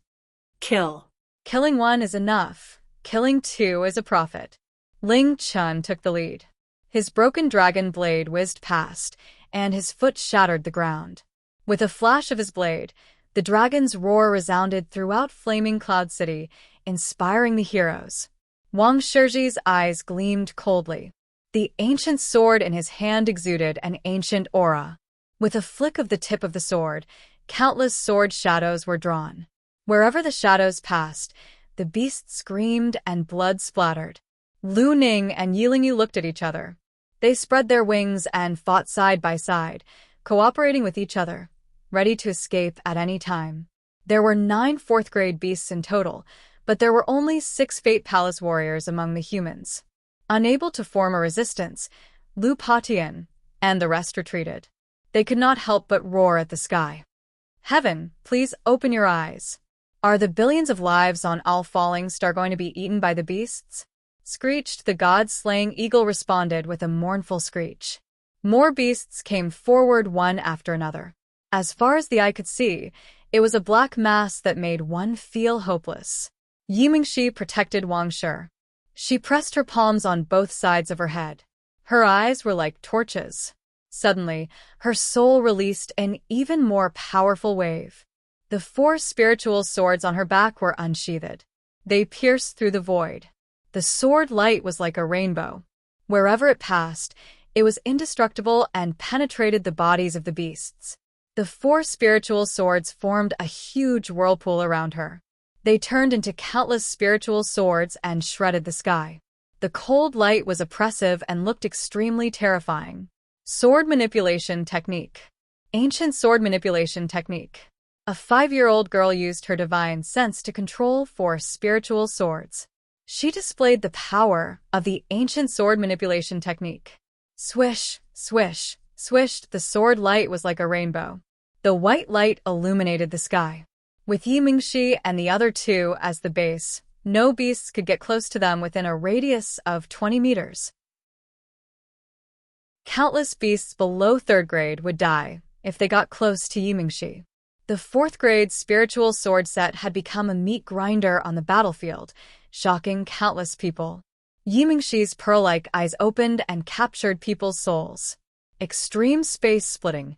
Kill. Killing one is enough. Killing two is a profit. Ling Chun took the lead. His broken dragon blade whizzed past, and his foot shattered the ground. With a flash of his blade, the dragon's roar resounded throughout Flaming Cloud City, inspiring the heroes. Wang Shiji's eyes gleamed coldly. The ancient sword in his hand exuded an ancient aura. With a flick of the tip of the sword, countless sword shadows were drawn. Wherever the shadows passed, the beasts screamed and blood splattered. Lu Ning and Yilingyu looked at each other. They spread their wings and fought side by side, cooperating with each other, ready to escape at any time. There were 9 fourth-grade beasts in total, but there were only 6 Fate Palace warriors among the humans. Unable to form a resistance, Lu Patian and the rest retreated. They could not help but roar at the sky. Heaven, please open your eyes. Are the billions of lives on Al Falling Star going to be eaten by the beasts? Screeched the god-slaying eagle responded with a mournful screech. More beasts came forward one after another. As far as the eye could see, it was a black mass that made one feel hopeless. Yimingshi protected Wang Shi. She pressed her palms on both sides of her head. Her eyes were like torches. Suddenly, her soul released an even more powerful wave. The 4 spiritual swords on her back were unsheathed. They pierced through the void. The sword light was like a rainbow. Wherever it passed, it was indestructible and penetrated the bodies of the beasts. The 4 spiritual swords formed a huge whirlpool around her. They turned into countless spiritual swords and shredded the sky. The cold light was oppressive and looked extremely terrifying. Sword manipulation technique. Ancient sword manipulation technique. A 5-year-old girl used her divine sense to control 4 spiritual swords. She displayed the power of the ancient sword manipulation technique. Swish, swish, swished, the sword light was like a rainbow. The white light illuminated the sky. With Yimingshi and the other 2 as the base, no beasts could get close to them within a radius of 20 meters. Countless beasts below 3rd grade would die if they got close to Yimingshi. The 4th grade spiritual sword set had become a meat grinder on the battlefield, shocking countless people. Yimingshi's pearl-like eyes opened and captured people's souls. Extreme space splitting.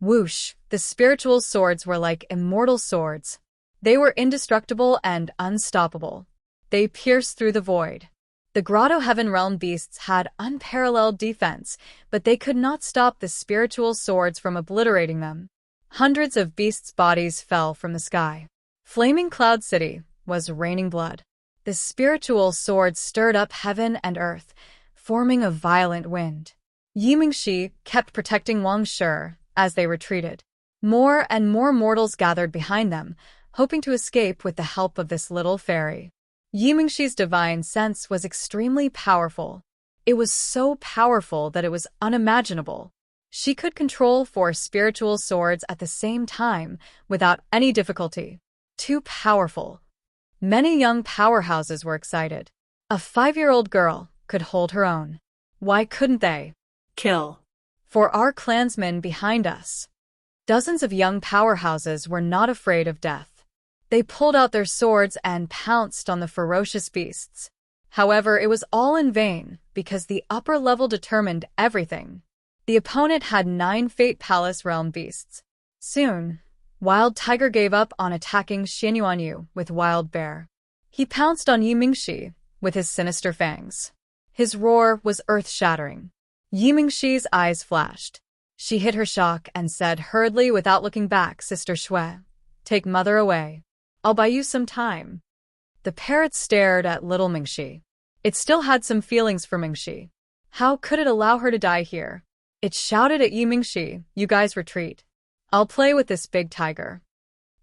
Whoosh, the spiritual swords were like immortal swords. They were indestructible and unstoppable. They pierced through the void. The Grotto Heaven Realm beasts had unparalleled defense, but they could not stop the spiritual swords from obliterating them. Hundreds of beasts' bodies fell from the sky. Flaming Cloud City was raining blood. The spiritual swords stirred up heaven and earth, forming a violent wind. Yimingshi kept protecting Wang Shi as they retreated. More and more mortals gathered behind them, hoping to escape with the help of this little fairy. Yimingshi's divine sense was extremely powerful. It was so powerful that it was unimaginable. She could control 4 spiritual swords at the same time without any difficulty. Too powerful. Many young powerhouses were excited. A 5-year-old girl could hold her own. Why couldn't they? Kill. For our clansmen behind us. Dozens of young powerhouses were not afraid of death. They pulled out their swords and pounced on the ferocious beasts. However, it was all in vain, because the upper level determined everything. The opponent had 9 Fate Palace Realm beasts. Soon, Wild Tiger gave up on attacking Xianyuanyu with Wild Bear. He pounced on Yimingshi with his sinister fangs. His roar was earth-shattering. Yimingxi's eyes flashed. She hid her shock and said hurriedly without looking back, Sister Shui, take mother away. I'll buy you some time. The parrot stared at little Mingxi. It still had some feelings for Mingxi. How could it allow her to die here? It shouted at Yimingxi, you guys retreat. I'll play with this big tiger.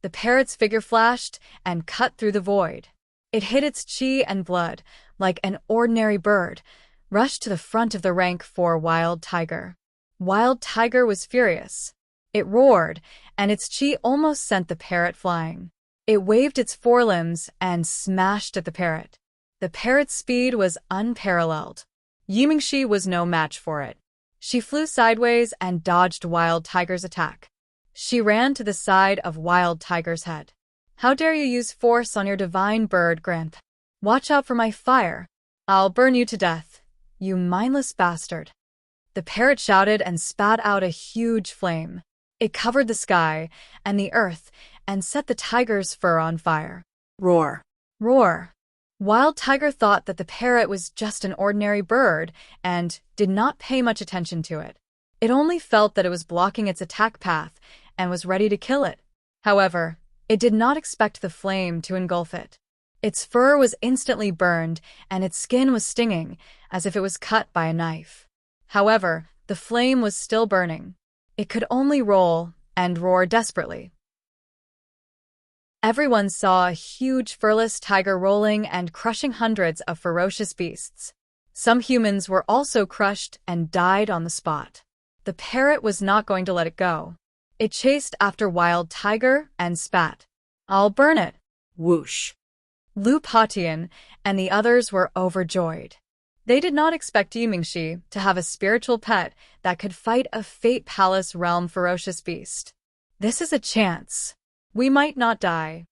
The parrot's figure flashed and cut through the void. It hid its chi and blood, like an ordinary bird, rushed to the front of the rank for Wild Tiger. Wild Tiger was furious. It roared, and its chi almost sent the parrot flying. It waved its forelimbs and smashed at the parrot. The parrot's speed was unparalleled. Yimingxi was no match for it. She flew sideways and dodged Wild Tiger's attack. She ran to the side of Wild Tiger's head. How dare you use force on your divine bird, Grandpa? Watch out for my fire. I'll burn you to death, you mindless bastard. The parrot shouted and spat out a huge flame. It covered the sky and the earth and set the tiger's fur on fire. Roar. Roar. Wild Tiger thought that the parrot was just an ordinary bird and did not pay much attention to it. It only felt that it was blocking its attack path and was ready to kill it. However, it did not expect the flame to engulf it. Its fur was instantly burned and its skin was stinging as if it was cut by a knife. However, the flame was still burning. It could only roll and roar desperately. Everyone saw a huge furless tiger rolling and crushing hundreds of ferocious beasts. Some humans were also crushed and died on the spot. The parrot was not going to let it go. It chased after Wild Tiger and spat. I'll burn it. Whoosh. Lu Patian and the others were overjoyed. They did not expect Yimingxi to have a spiritual pet that could fight a Fate Palace realm ferocious beast. This is a chance. We might not die.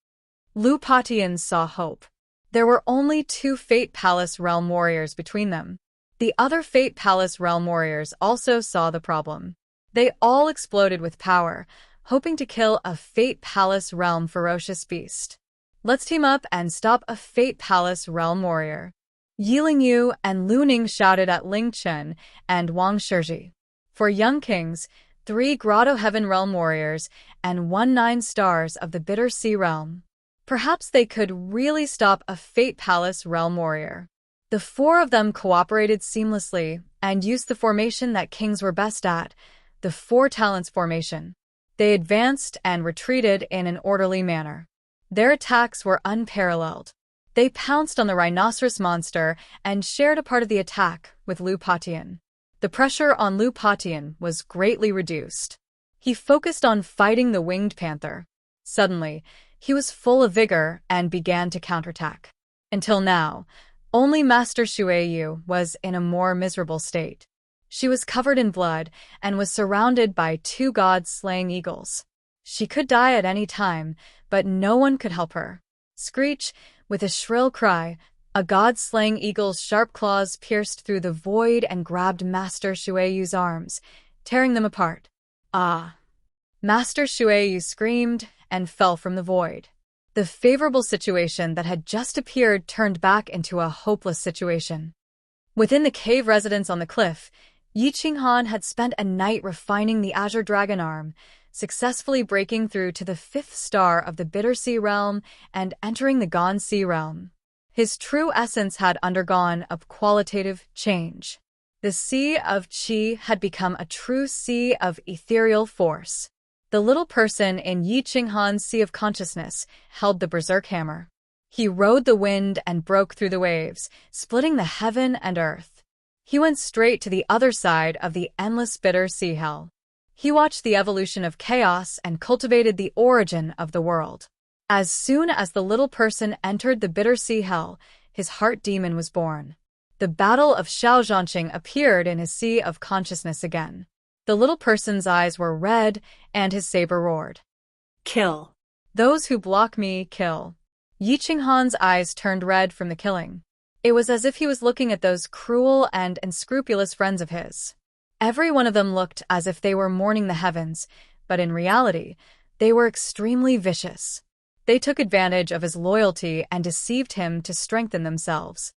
Lu Patian saw hope. There were only 2 Fate Palace realm warriors between them. The other Fate Palace realm warriors also saw the problem. They all exploded with power, hoping to kill a Fate Palace realm ferocious beast. Let's team up and stop a Fate Palace realm warrior. Yiling Yu and Lu Ning shouted at Ling Chen and Wang Shizhi. For young kings, 3 Grotto Heaven realm warriors, and 1 9 stars of the Bitter Sea realm. Perhaps they could really stop a Fate Palace realm warrior. The 4 of them cooperated seamlessly and used the formation that kings were best at, the 4 talents formation. They advanced and retreated in an orderly manner. Their attacks were unparalleled. They pounced on the rhinoceros monster and shared a part of the attack with Lu Patian. The pressure on Lu Patian was greatly reduced. He focused on fighting the winged panther. Suddenly, he was full of vigor and began to counterattack. Until now, only Master Shui Yu was in a more miserable state. She was covered in blood and was surrounded by 2 god-slaying eagles. She could die at any time, but no one could help her. Screech, with a shrill cry, a god-slaying eagle's sharp claws pierced through the void and grabbed Master Shueyu's arms, tearing them apart. Ah! Master Shueyu screamed and fell from the void. The favorable situation that had just appeared turned back into a hopeless situation. Within the cave residence on the cliff, Yi Qinghan had spent a night refining the Azure Dragon Arm, successfully breaking through to the 5th star of the Bitter Sea realm and entering the Gone Sea realm. His true essence had undergone a qualitative change. The Sea of Qi had become a true sea of ethereal force. The little person in Yi Qinghan's Sea of Consciousness held the Berserk Hammer. He rode the wind and broke through the waves, splitting the heaven and earth. He went straight to the other side of the endless bitter sea hell. He watched the evolution of chaos and cultivated the origin of the world. As soon as the little person entered the bitter sea hell, his heart demon was born. The battle of Shaozhanqing appeared in his Sea of Consciousness again. The little person's eyes were red, and his saber roared. Kill. Those who block me, kill. Yi Qinghan's eyes turned red from the killing. It was as if he was looking at those cruel and unscrupulous friends of his. Every one of them looked as if they were mourning the heavens, but in reality, they were extremely vicious. They took advantage of his loyalty and deceived him to strengthen themselves.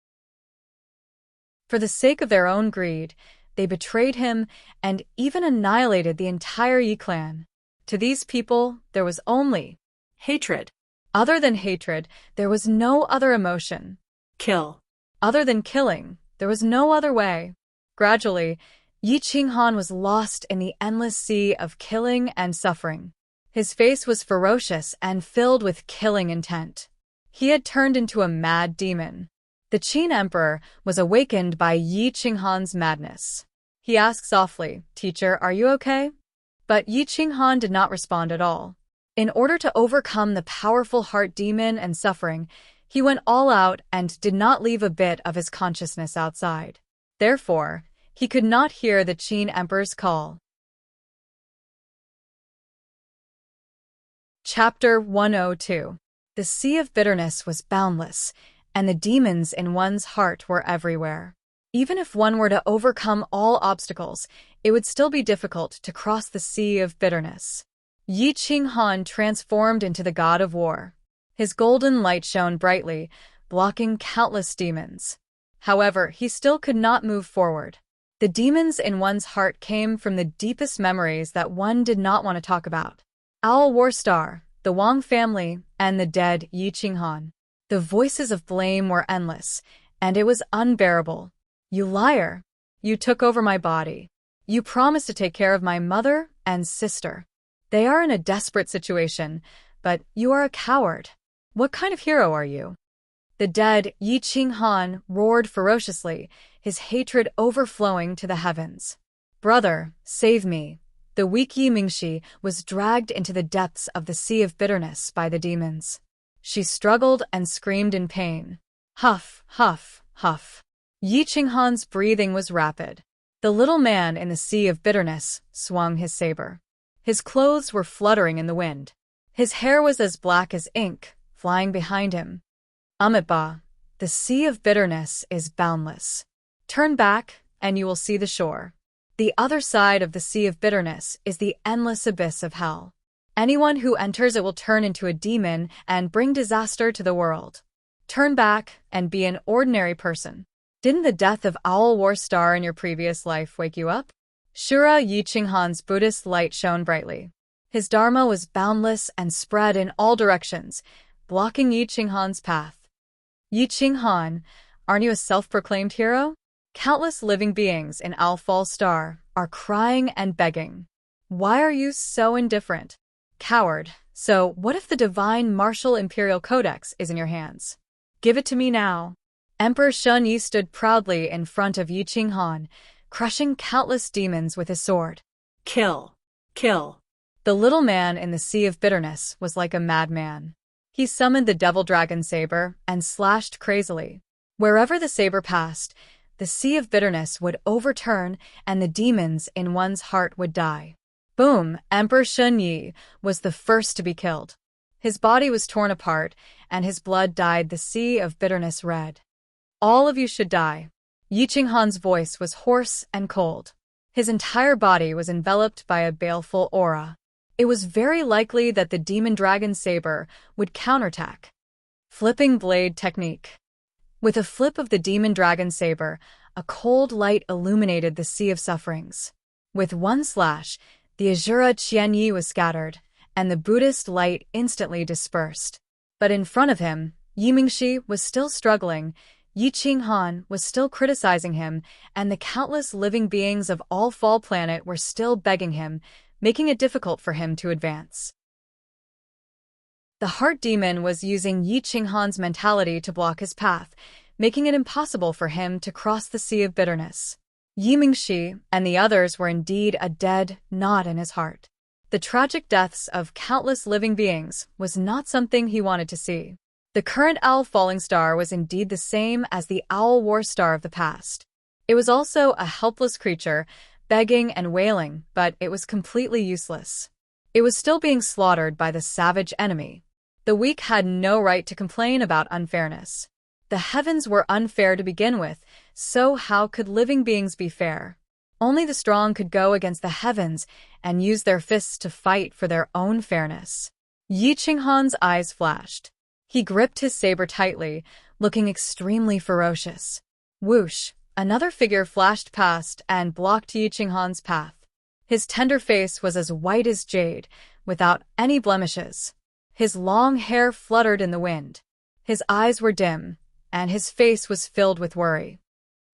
For the sake of their own greed, They betrayed him and even annihilated the entire Yi clan. To these people, there was only Hatred. other than hatred, there was no other emotion. Kill. Other than killing, there was no other way. Gradually, Yi Qinghan was lost in the endless sea of killing and suffering. His face was ferocious and filled with killing intent. He had turned into a mad demon. The Qin emperor was awakened by Yi Qinghan's madness. He asked softly, "Teacher, are you okay?" But Yi Qinghan did not respond at all. In order to overcome the powerful heart demon and suffering, he went all out and did not leave a bit of his consciousness outside. Therefore, he could not hear the Qin emperor's call. Chapter 102. The sea of bitterness was boundless, and the demons in one's heart were everywhere. Even if one were to overcome all obstacles, it would still be difficult to cross the sea of bitterness. Yi Qinghan transformed into the god of war. His golden light shone brightly, blocking countless demons. However, he still could not move forward. The demons in one's heart came from the deepest memories that one did not want to talk about. Owl War Star, the Wang family, and the dead Yi Qinghan. The voices of blame were endless, and it was unbearable. "You liar! You took over my body. You promised to take care of my mother and sister. They are in a desperate situation, but you are a coward. What kind of hero are you?" The dead Yi Qinghan roared ferociously, his hatred overflowing to the heavens. "Brother, save me." The weak Yi Mingxi was dragged into the depths of the sea of bitterness by the demons. She struggled and screamed in pain. Huff, huff, huff. Yi Qinghan's breathing was rapid. The little man in the sea of bitterness swung his saber. His clothes were fluttering in the wind. His hair was as black as ink, flying behind him. Amitabha, the sea of bitterness is boundless. Turn back, and you will see the shore. The other side of the sea of bitterness is the endless abyss of hell. Anyone who enters it will turn into a demon and bring disaster to the world. Turn back and be an ordinary person. Didn't the death of Owl War Star in your previous life wake you up? Shura Yi Qinghan's Buddhist light shone brightly. His dharma was boundless and spread in all directions, blocking Yi Qinghan's path. Yi Qinghan, aren't you a self-proclaimed hero? Countless living beings in Owl Fall Star are crying and begging. Why are you so indifferent? Coward, so what if the divine martial imperial codex is in your hands? Give it to me now. Emperor Shun Yi stood proudly in front of Yi Qinghan, crushing countless demons with his sword. Kill. Kill. The little man in the sea of bitterness was like a madman. He summoned the devil dragon saber and slashed crazily. Wherever the saber passed, the sea of bitterness would overturn and the demons in one's heart would die. Boom! Emperor Shun Yi was the first to be killed. His body was torn apart, and his blood dyed the sea of bitterness red. All of you should die. Yi Qinghan's voice was hoarse and cold. His entire body was enveloped by a baleful aura. It was very likely that the demon dragon saber would counterattack. Flipping blade technique. With a flip of the demon dragon saber, a cold light illuminated the sea of sufferings. With one slash, the Azura Qianyi was scattered, and the Buddhist light instantly dispersed. But in front of him, Yi Mingxi was still struggling, Yi Qinghan was still criticizing him, and the countless living beings of all Fall Planet were still begging him, making it difficult for him to advance. The heart demon was using Yi Qinghan's mentality to block his path, making it impossible for him to cross the sea of bitterness. Yi Mingxi and the others were indeed a dead knot in his heart. The tragic deaths of countless living beings was not something he wanted to see. The current Owl Falling Star was indeed the same as the Owl War Star of the past. It was also a helpless creature, begging and wailing, but it was completely useless. It was still being slaughtered by the savage enemy. The weak had no right to complain about unfairness. The heavens were unfair to begin with, so how could living beings be fair? Only the strong could go against the heavens and use their fists to fight for their own fairness. Yi Qinghan's eyes flashed. He gripped his saber tightly, looking extremely ferocious. Whoosh! Another figure flashed past and blocked Yi Qinghan's path. His tender face was as white as jade, without any blemishes. His long hair fluttered in the wind. His eyes were dim, and his face was filled with worry.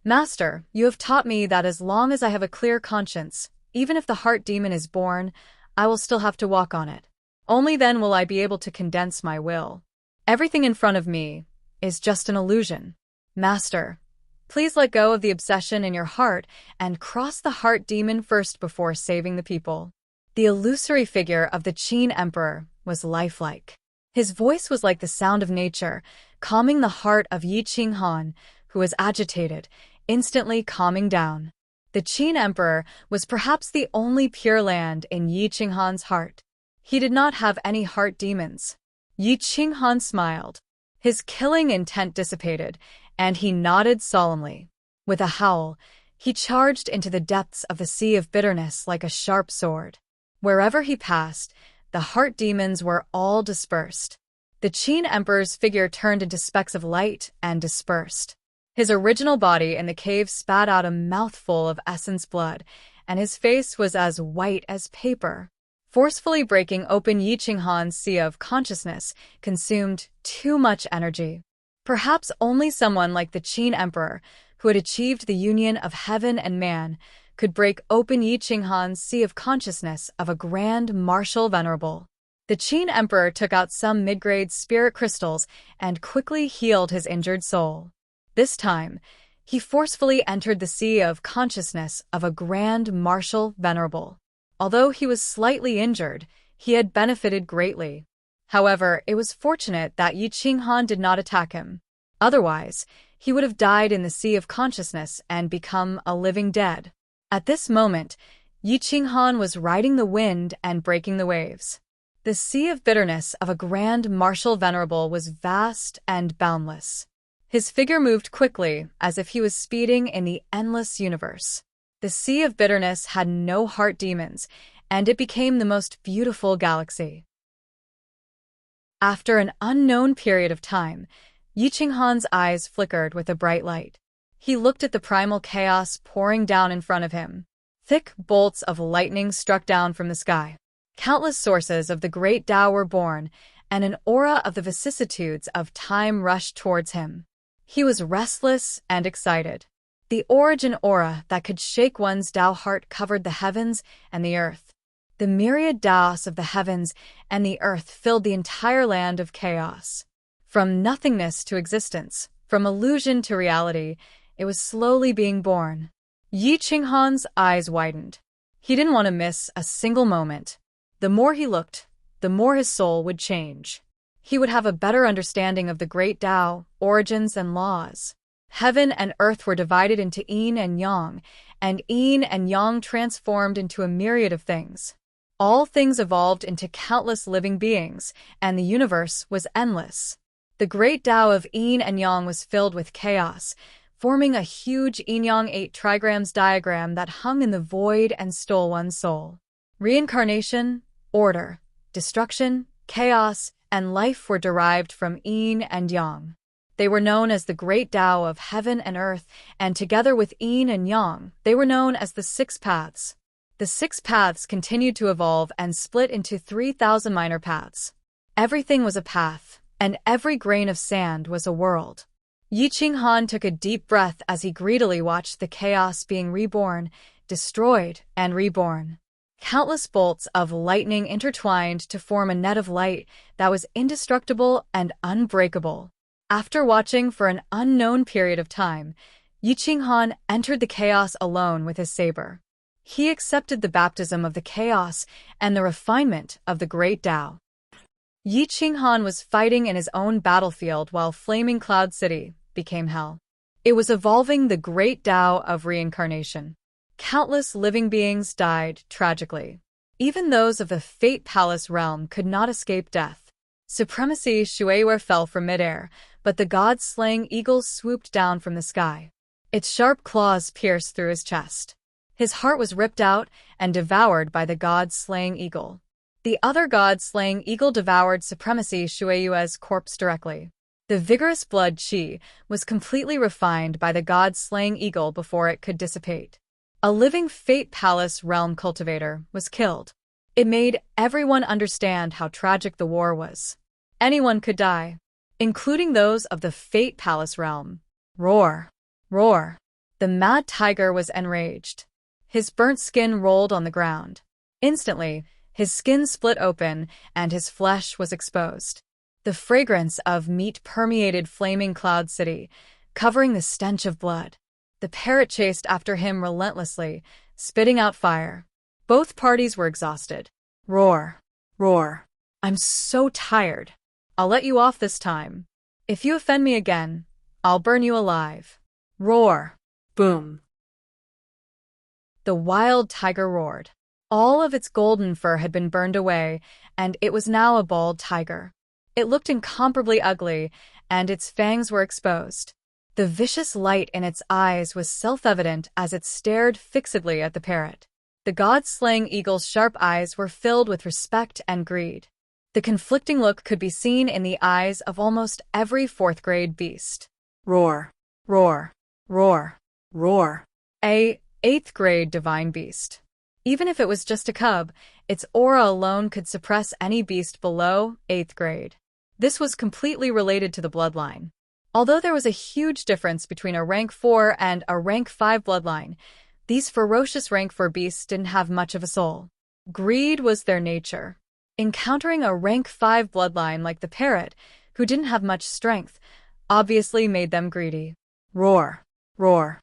Master, you have taught me that as long as I have a clear conscience, even if the heart demon is born, I will still have to walk on it. Only then will I be able to condense my will. Everything in front of me is just an illusion. Master, please let go of the obsession in your heart and cross the heart demon first before saving the people. The illusory figure of the Qin Emperor was lifelike. His voice was like the sound of nature, calming the heart of Yi Qinghan, who was agitated, instantly calming down. The Qin Emperor was perhaps the only Pure Land in Yi Qinghan's heart. He did not have any heart demons. Yi Qinghan smiled. His killing intent dissipated, and he nodded solemnly. With a howl, he charged into the depths of the sea of bitterness like a sharp sword. Wherever he passed, the heart demons were all dispersed. The Qin Emperor's figure turned into specks of light and dispersed. His original body in the cave spat out a mouthful of essence blood, and his face was as white as paper. Forcefully breaking open Yi Qinghan's sea of consciousness consumed too much energy. Perhaps only someone like the Qin Emperor, who had achieved the union of heaven and man, could break open Yi Qinghan's sea of consciousness of a grand martial venerable. The Qin Emperor took out some mid-grade spirit crystals and quickly healed his injured soul. This time, he forcefully entered the sea of consciousness of a grand martial venerable. Although he was slightly injured, he had benefited greatly. However, it was fortunate that Yi Qinghan did not attack him. Otherwise, he would have died in the sea of consciousness and become a living dead. At this moment, Yi Qinghan was riding the wind and breaking the waves. The sea of bitterness of a grand martial venerable was vast and boundless. His figure moved quickly, as if he was speeding in the endless universe. The sea of bitterness had no heart demons, and it became the most beautiful galaxy. After an unknown period of time, Yi Qinghan's eyes flickered with a bright light. He looked at the primal chaos pouring down in front of him. Thick bolts of lightning struck down from the sky. Countless sources of the great Tao were born, and an aura of the vicissitudes of time rushed towards him. He was restless and excited. The origin aura that could shake one's Tao heart covered the heavens and the earth. The myriad Taos of the heavens and the earth filled the entire land of chaos. From nothingness to existence, from illusion to reality, it was slowly being born. Yi Qinghan's eyes widened. He didn't want to miss a single moment. The more he looked, the more his soul would change. He would have a better understanding of the great Tao, origins, and laws. Heaven and earth were divided into yin and yang transformed into a myriad of things. All things evolved into countless living beings, and the universe was endless. The great Tao of yin and yang was filled with chaos, forming a huge yin-yang 8 trigrams diagram that hung in the void and stole one's soul. Reincarnation, order, destruction, chaos, and life were derived from yin and yang. They were known as the great Tao of heaven and earth, and together with yin and yang, they were known as the 6 paths. The 6 paths continued to evolve and split into 3,000 minor paths. Everything was a path, and every grain of sand was a world. Yi Qinghan took a deep breath as he greedily watched the chaos being reborn, destroyed, and reborn. Countless bolts of lightning intertwined to form a net of light that was indestructible and unbreakable. After watching for an unknown period of time, Yi Qinghan entered the chaos alone with his saber. He accepted the baptism of the chaos and the refinement of the great Tao. Yi Qinghan was fighting in his own battlefield while Flaming Cloud City became hell. It was evolving the great Tao of reincarnation. Countless living beings died tragically. Even those of the Fate Palace realm could not escape death. Supremacy Shueyu fell from midair, but the god-slaying eagle swooped down from the sky. Its sharp claws pierced through his chest. His heart was ripped out and devoured by the god-slaying eagle. The other god-slaying eagle devoured Supremacy Shueyu's corpse directly. The vigorous blood chi was completely refined by the god-slaying eagle before it could dissipate. A living Fate Palace realm cultivator was killed. It made everyone understand how tragic the war was. Anyone could die, including those of the Fate Palace realm. Roar! Roar! The mad tiger was enraged. His burnt skin rolled on the ground. Instantly, his skin split open and his flesh was exposed. The fragrance of meat permeated Flaming Cloud City, covering the stench of blood. The parrot chased after him relentlessly, spitting out fire. Both parties were exhausted. Roar! Roar! I'm so tired. I'll let you off this time. If you offend me again, I'll burn you alive. Roar! Boom. The wild tiger roared. All of its golden fur had been burned away, and it was now a bald tiger. It looked incomparably ugly, and its fangs were exposed. The vicious light in its eyes was self-evident as it stared fixedly at the parrot. The god-slaying eagle's sharp eyes were filled with respect and greed. The conflicting look could be seen in the eyes of almost every fourth-grade beast. Roar! Roar! Roar! Roar! A eighth-grade divine beast. Even if it was just a cub, its aura alone could suppress any beast below 8th grade. This was completely related to the bloodline. Although there was a huge difference between a rank 4 and a rank 5 bloodline, these ferocious rank 4 beasts didn't have much of a soul. Greed was their nature. Encountering a rank 5 bloodline like the parrot, who didn't have much strength, obviously made them greedy. Roar! Roar!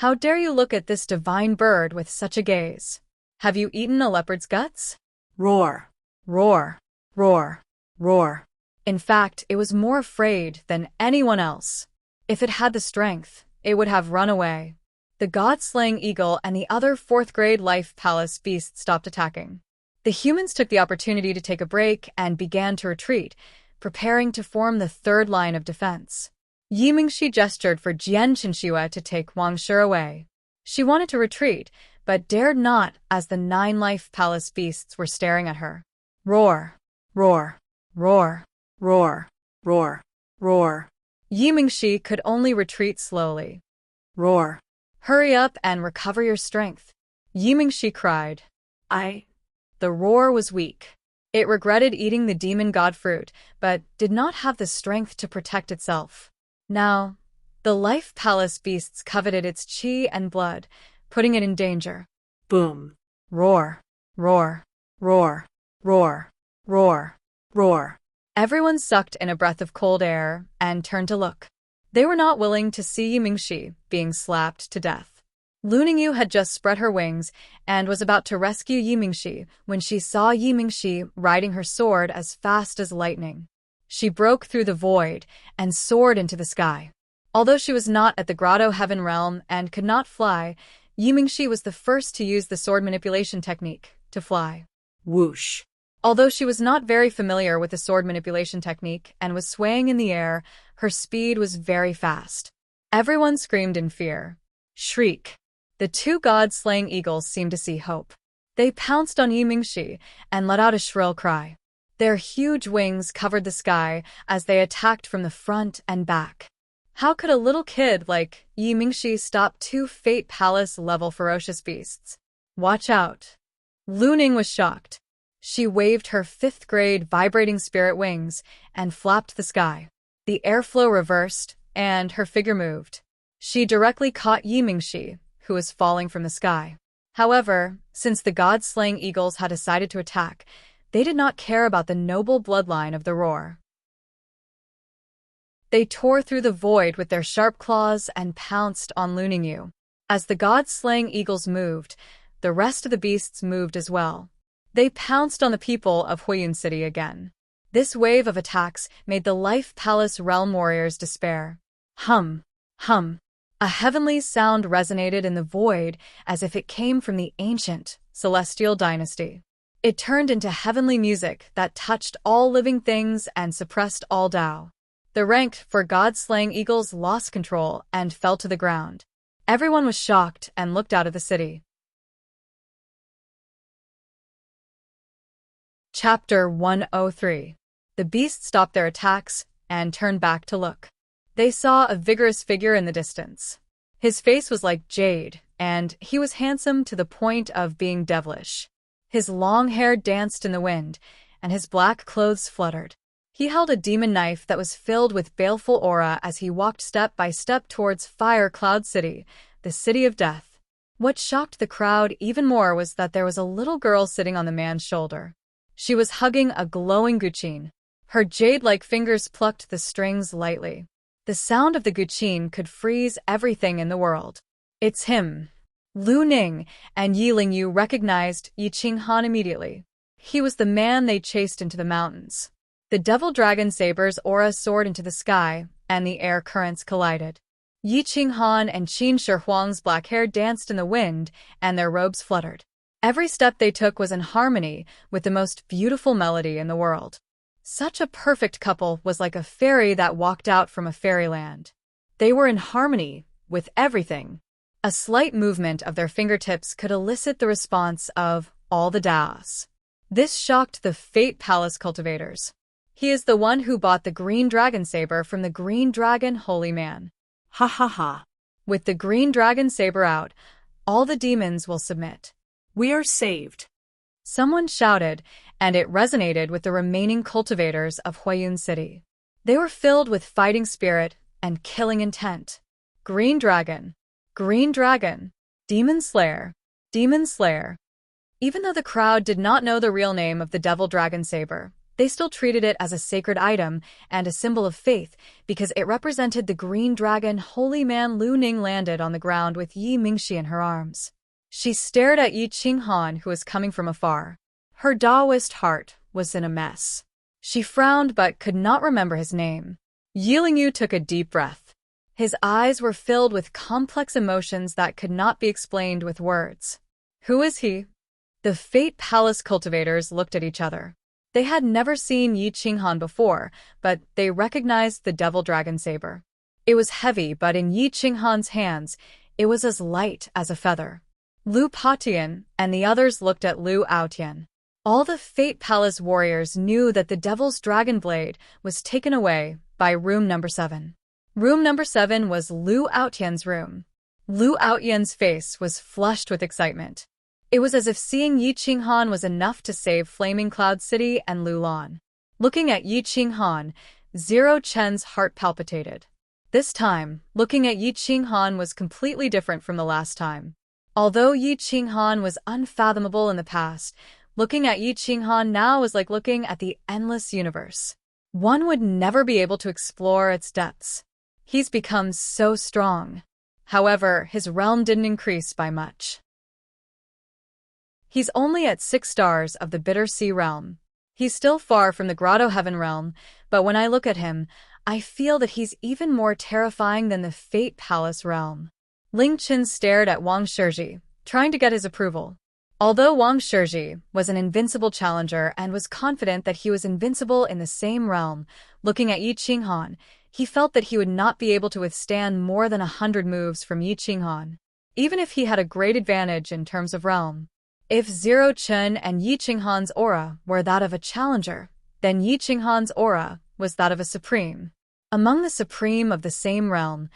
How dare you look at this divine bird with such a gaze? Have you eaten a leopard's guts? Roar! Roar! Roar! Roar! In fact, it was more afraid than anyone else. If it had the strength, it would have run away. The god-slaying eagle and the other 4th-grade life palace beasts stopped attacking. The humans took the opportunity to take a break and began to retreat, preparing to form the 3rd line of defense. Yi Mingxi gestured for Jian Qinxue to take Wang Shi away. She wanted to retreat, but dared not as the 9 life palace beasts were staring at her. Roar! Roar! Roar! Roar! Roar! Roar! Yi Mingxi could only retreat slowly. Roar! Hurry up and recover your strength. Yi Mingxi cried. The roar was weak. It regretted eating the demon god fruit, but did not have the strength to protect itself. Now, the life palace beasts coveted its chi and blood, putting it in danger. Boom. Roar! Roar! Roar! Roar! Roar! Roar! Everyone sucked in a breath of cold air and turned to look. They were not willing to see Yi Mingxi being slapped to death. Lu Ningyu had just spread her wings and was about to rescue Yi Mingxi when she saw Yi Mingxi riding her sword as fast as lightning. She broke through the void and soared into the sky. Although she was not at the Grotto Heaven realm and could not fly, Yi Mingxi was the first to use the sword manipulation technique to fly. Whoosh. Although she was not very familiar with the sword manipulation technique and was swaying in the air, her speed was very fast. Everyone screamed in fear. Shriek. The 2 god-slaying eagles seemed to see hope. They pounced on Yi Mingxi and let out a shrill cry. Their huge wings covered the sky as they attacked from the front and back. How could a little kid like Yi Mingxi stop 2 Fate Palace-level ferocious beasts? Watch out. Lu Ning was shocked. She waved her 5th-grade vibrating spirit wings and flapped the sky. The airflow reversed, and her figure moved. She directly caught Yi Mingxi, who was falling from the sky. However, since the god-slaying eagles had decided to attack, they did not care about the noble bloodline of the roar. They tore through the void with their sharp claws and pounced on Lu Ningyu. As the god-slaying eagles moved, the rest of the beasts moved as well. They pounced on the people of Huiyun City again. This wave of attacks made the Life Palace realm warriors despair. Hum, hum. A heavenly sound resonated in the void as if it came from the ancient, celestial dynasty. It turned into heavenly music that touched all living things and suppressed all Tao. The ranked for god-slaying eagles lost control and fell to the ground. Everyone was shocked and looked out of the city. Chapter 103. The beasts stopped their attacks and turned back to look. They saw a vigorous figure in the distance. His face was like jade, and he was handsome to the point of being devilish. His long hair danced in the wind, and his black clothes fluttered. He held a demon knife that was filled with baleful aura as he walked step by step towards Fire Cloud City, the city of death. What shocked the crowd even more was that there was a little girl sitting on the man's shoulder. She was hugging a glowing guqin. Her jade-like fingers plucked the strings lightly. The sound of the guqin could freeze everything in the world. It's him. Lu Ning and Yi Lingyu recognized Yi Qinghan immediately. He was the man they chased into the mountains. The devil dragon saber's aura soared into the sky, and the air currents collided. Yi Qinghan and Qin Shi Huang's black hair danced in the wind, and their robes fluttered. Every step they took was in harmony with the most beautiful melody in the world. Such a perfect couple was like a fairy that walked out from a fairyland. They were in harmony with everything. A slight movement of their fingertips could elicit the response of all the Daos. This shocked the Fate Palace cultivators. He is the one who bought the green dragon saber from the green dragon holy man. Ha ha ha. With the green dragon saber out, all the demons will submit. We are saved. Someone shouted, and it resonated with the remaining cultivators of Huayun City. They were filled with fighting spirit and killing intent. Green dragon. Green dragon. Demon slayer. Demon slayer. Even though the crowd did not know the real name of the devil dragon saber, they still treated it as a sacred item and a symbol of faith because it represented the green dragon holy man. Lu Ning landed on the ground with Yi Mingxi in her arms. She stared at Yi Qinghan, who was coming from afar. Her Taoist heart was in a mess. She frowned but could not remember his name. Yi Lingyu took a deep breath. His eyes were filled with complex emotions that could not be explained with words. Who is he? The Fate Palace cultivators looked at each other. They had never seen Yi Qinghan before, but they recognized the devil dragon saber. It was heavy, but in Yi Qinghan's hands, it was as light as a feather. Lu Patian and the others looked at Lu Aotian. All the Fate Palace warriors knew that the Devil's Dragon Blade was taken away by room number 7. Room number 7 was Lu Aotian's room. Lu Aotian's face was flushed with excitement. It was as if seeing Yi Qinghan was enough to save Flaming Cloud City and Lulan. Looking at Yi Qinghan, Zero Chen's heart palpitated. This time, looking at Yi Qinghan was completely different from the last time. Although Yi Qinghan was unfathomable in the past, looking at Yi Qinghan now was like looking at the endless universe. One would never be able to explore its depths. He's become so strong. However, his realm didn't increase by much. He's only at 6 stars of the Bitter Sea realm. He's still far from the Grotto Heaven realm, but when I look at him, I feel that he's even more terrifying than the Fate Palace realm. Ling Qin stared at Wang Shizhi, trying to get his approval. Although Wang Shizhi was an invincible challenger and was confident that he was invincible in the same realm, looking at Yi Qinghan, he felt that he would not be able to withstand more than 100 moves from Yi Qinghan, even if he had a great advantage in terms of realm. If Zero Chen and Yi Qinghan's aura were that of a challenger, then Yi Qinghan's aura was that of a supreme. Among the supreme of the same realm,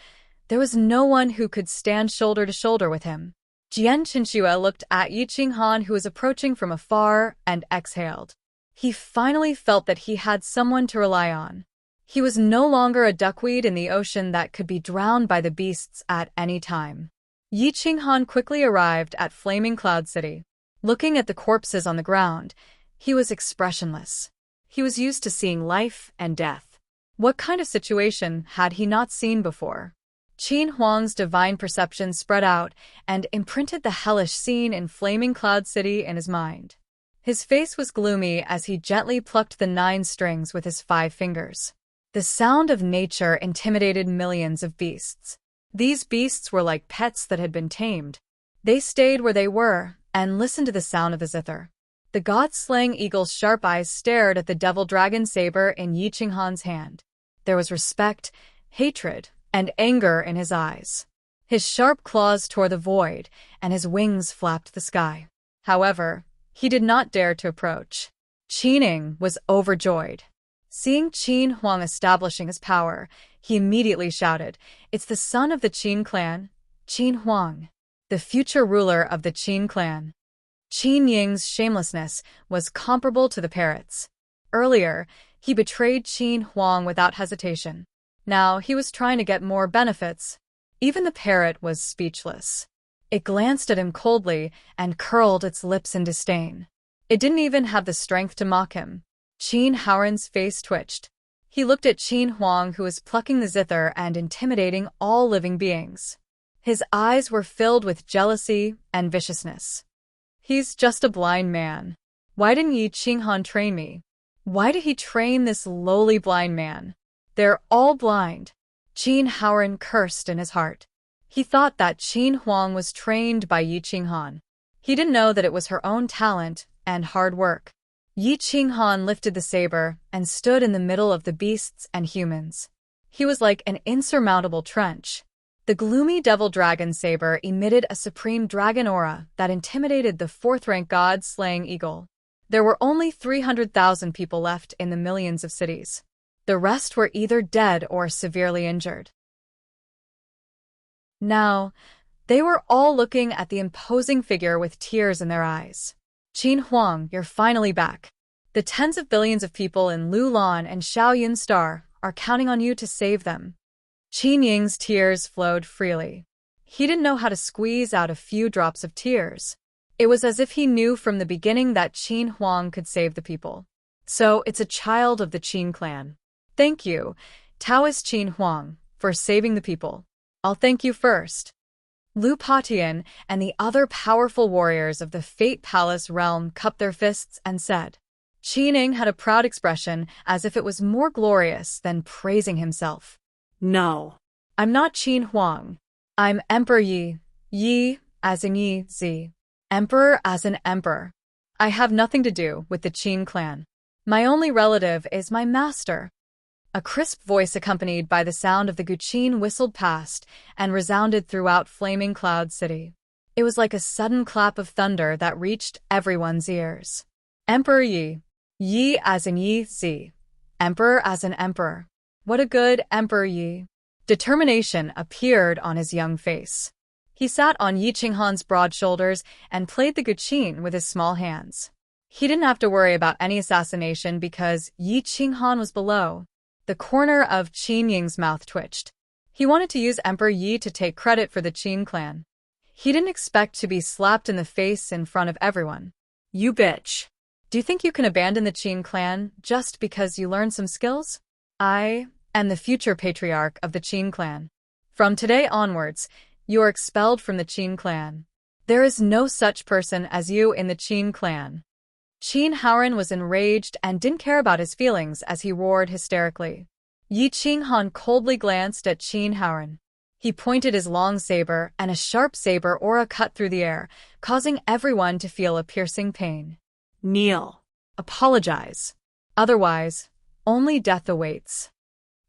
there was no one who could stand shoulder to shoulder with him. Jian Qinxue looked at Yi Qinghan, who was approaching from afar, and exhaled. He finally felt that he had someone to rely on. He was no longer a duckweed in the ocean that could be drowned by the beasts at any time. Yi Qinghan quickly arrived at Flaming Cloud City. Looking at the corpses on the ground, he was expressionless. He was used to seeing life and death. What kind of situation had he not seen before? Qin Huang's divine perception spread out and imprinted the hellish scene in Flaming Cloud City in his mind. His face was gloomy as he gently plucked the 9 strings with his 5 fingers. The sound of nature intimidated millions of beasts. These beasts were like pets that had been tamed. They stayed where they were and listened to the sound of the zither. The god-slaying eagle's sharp eyes stared at the devil dragon saber in Yi Qinghan's hand. There was respect, hatred, and anger in his eyes. His sharp claws tore the void, and his wings flapped the sky. However, he did not dare to approach. Qining was overjoyed. Seeing Qin Huang establishing his power, he immediately shouted, "It's the son of the Qin clan, Qin Huang, the future ruler of the Qin clan." Qin Ying's shamelessness was comparable to the parrot's. Earlier, he betrayed Qin Huang without hesitation. Now he was trying to get more benefits. Even the parrot was speechless. It glanced at him coldly and curled its lips in disdain. It didn't even have the strength to mock him. Qin Haoran's face twitched. He looked at Qin Huang, who was plucking the zither and intimidating all living beings. His eyes were filled with jealousy and viciousness. "He's just a blind man. Why didn't Yi Qinghan train me? Why did he train this lowly blind man? They're all blind." Qin Haoran cursed in his heart. He thought that Qin Huang was trained by Yi Qinghan. He didn't know that it was her own talent and hard work. Yi Qinghan lifted the saber and stood in the middle of the beasts and humans. He was like an insurmountable trench. The gloomy devil dragon saber emitted a supreme dragon aura that intimidated the fourth-rank god-slaying eagle. There were only 300,000 people left in the millions of cities. The rest were either dead or severely injured. Now, they were all looking at the imposing figure with tears in their eyes. "Qin Huang, you're finally back. The tens of billions of people in Lulan and Shaoyun Star are counting on you to save them." Qin Ying's tears flowed freely. He didn't know how to squeeze out a few drops of tears. It was as if he knew from the beginning that Qin Huang could save the people. "So it's a child of the Qin clan. Thank you, Taoist Qin Huang, for saving the people. I'll thank you first." Lu Patian and the other powerful warriors of the Fate Palace realm cupped their fists and said. Qin Ying had a proud expression, as if it was more glorious than praising himself. "No. I'm not Qin Huang. I'm Emperor Yi. Yi, as in Yi, Zi. Emperor as in emperor. I have nothing to do with the Qin clan. My only relative is my master." A crisp voice accompanied by the sound of the guqin whistled past and resounded throughout Flaming Cloud City. It was like a sudden clap of thunder that reached everyone's ears. Emperor Yi. Yi as in Yi, Zi. Emperor as in emperor. What a good Emperor Yi. Determination appeared on his young face. He sat on Yi Qinghan's broad shoulders and played the guqin with his small hands. He didn't have to worry about any assassination because Yi Qinghan was below. The corner of Qin Ying's mouth twitched. He wanted to use Emperor Yi to take credit for the Qin clan. He didn't expect to be slapped in the face in front of everyone. "You bitch. Do you think you can abandon the Qin clan just because you learned some skills? I am the future patriarch of the Qin clan. From today onwards, you are expelled from the Qin clan. There is no such person as you in the Qin clan." Qin Haoran was enraged and didn't care about his feelings as he roared hysterically. Yi Qinghan coldly glanced at Qin Haoran. He pointed his long saber, and a sharp saber aura cut through the air, causing everyone to feel a piercing pain. "Kneel. Apologize. Otherwise, only death awaits."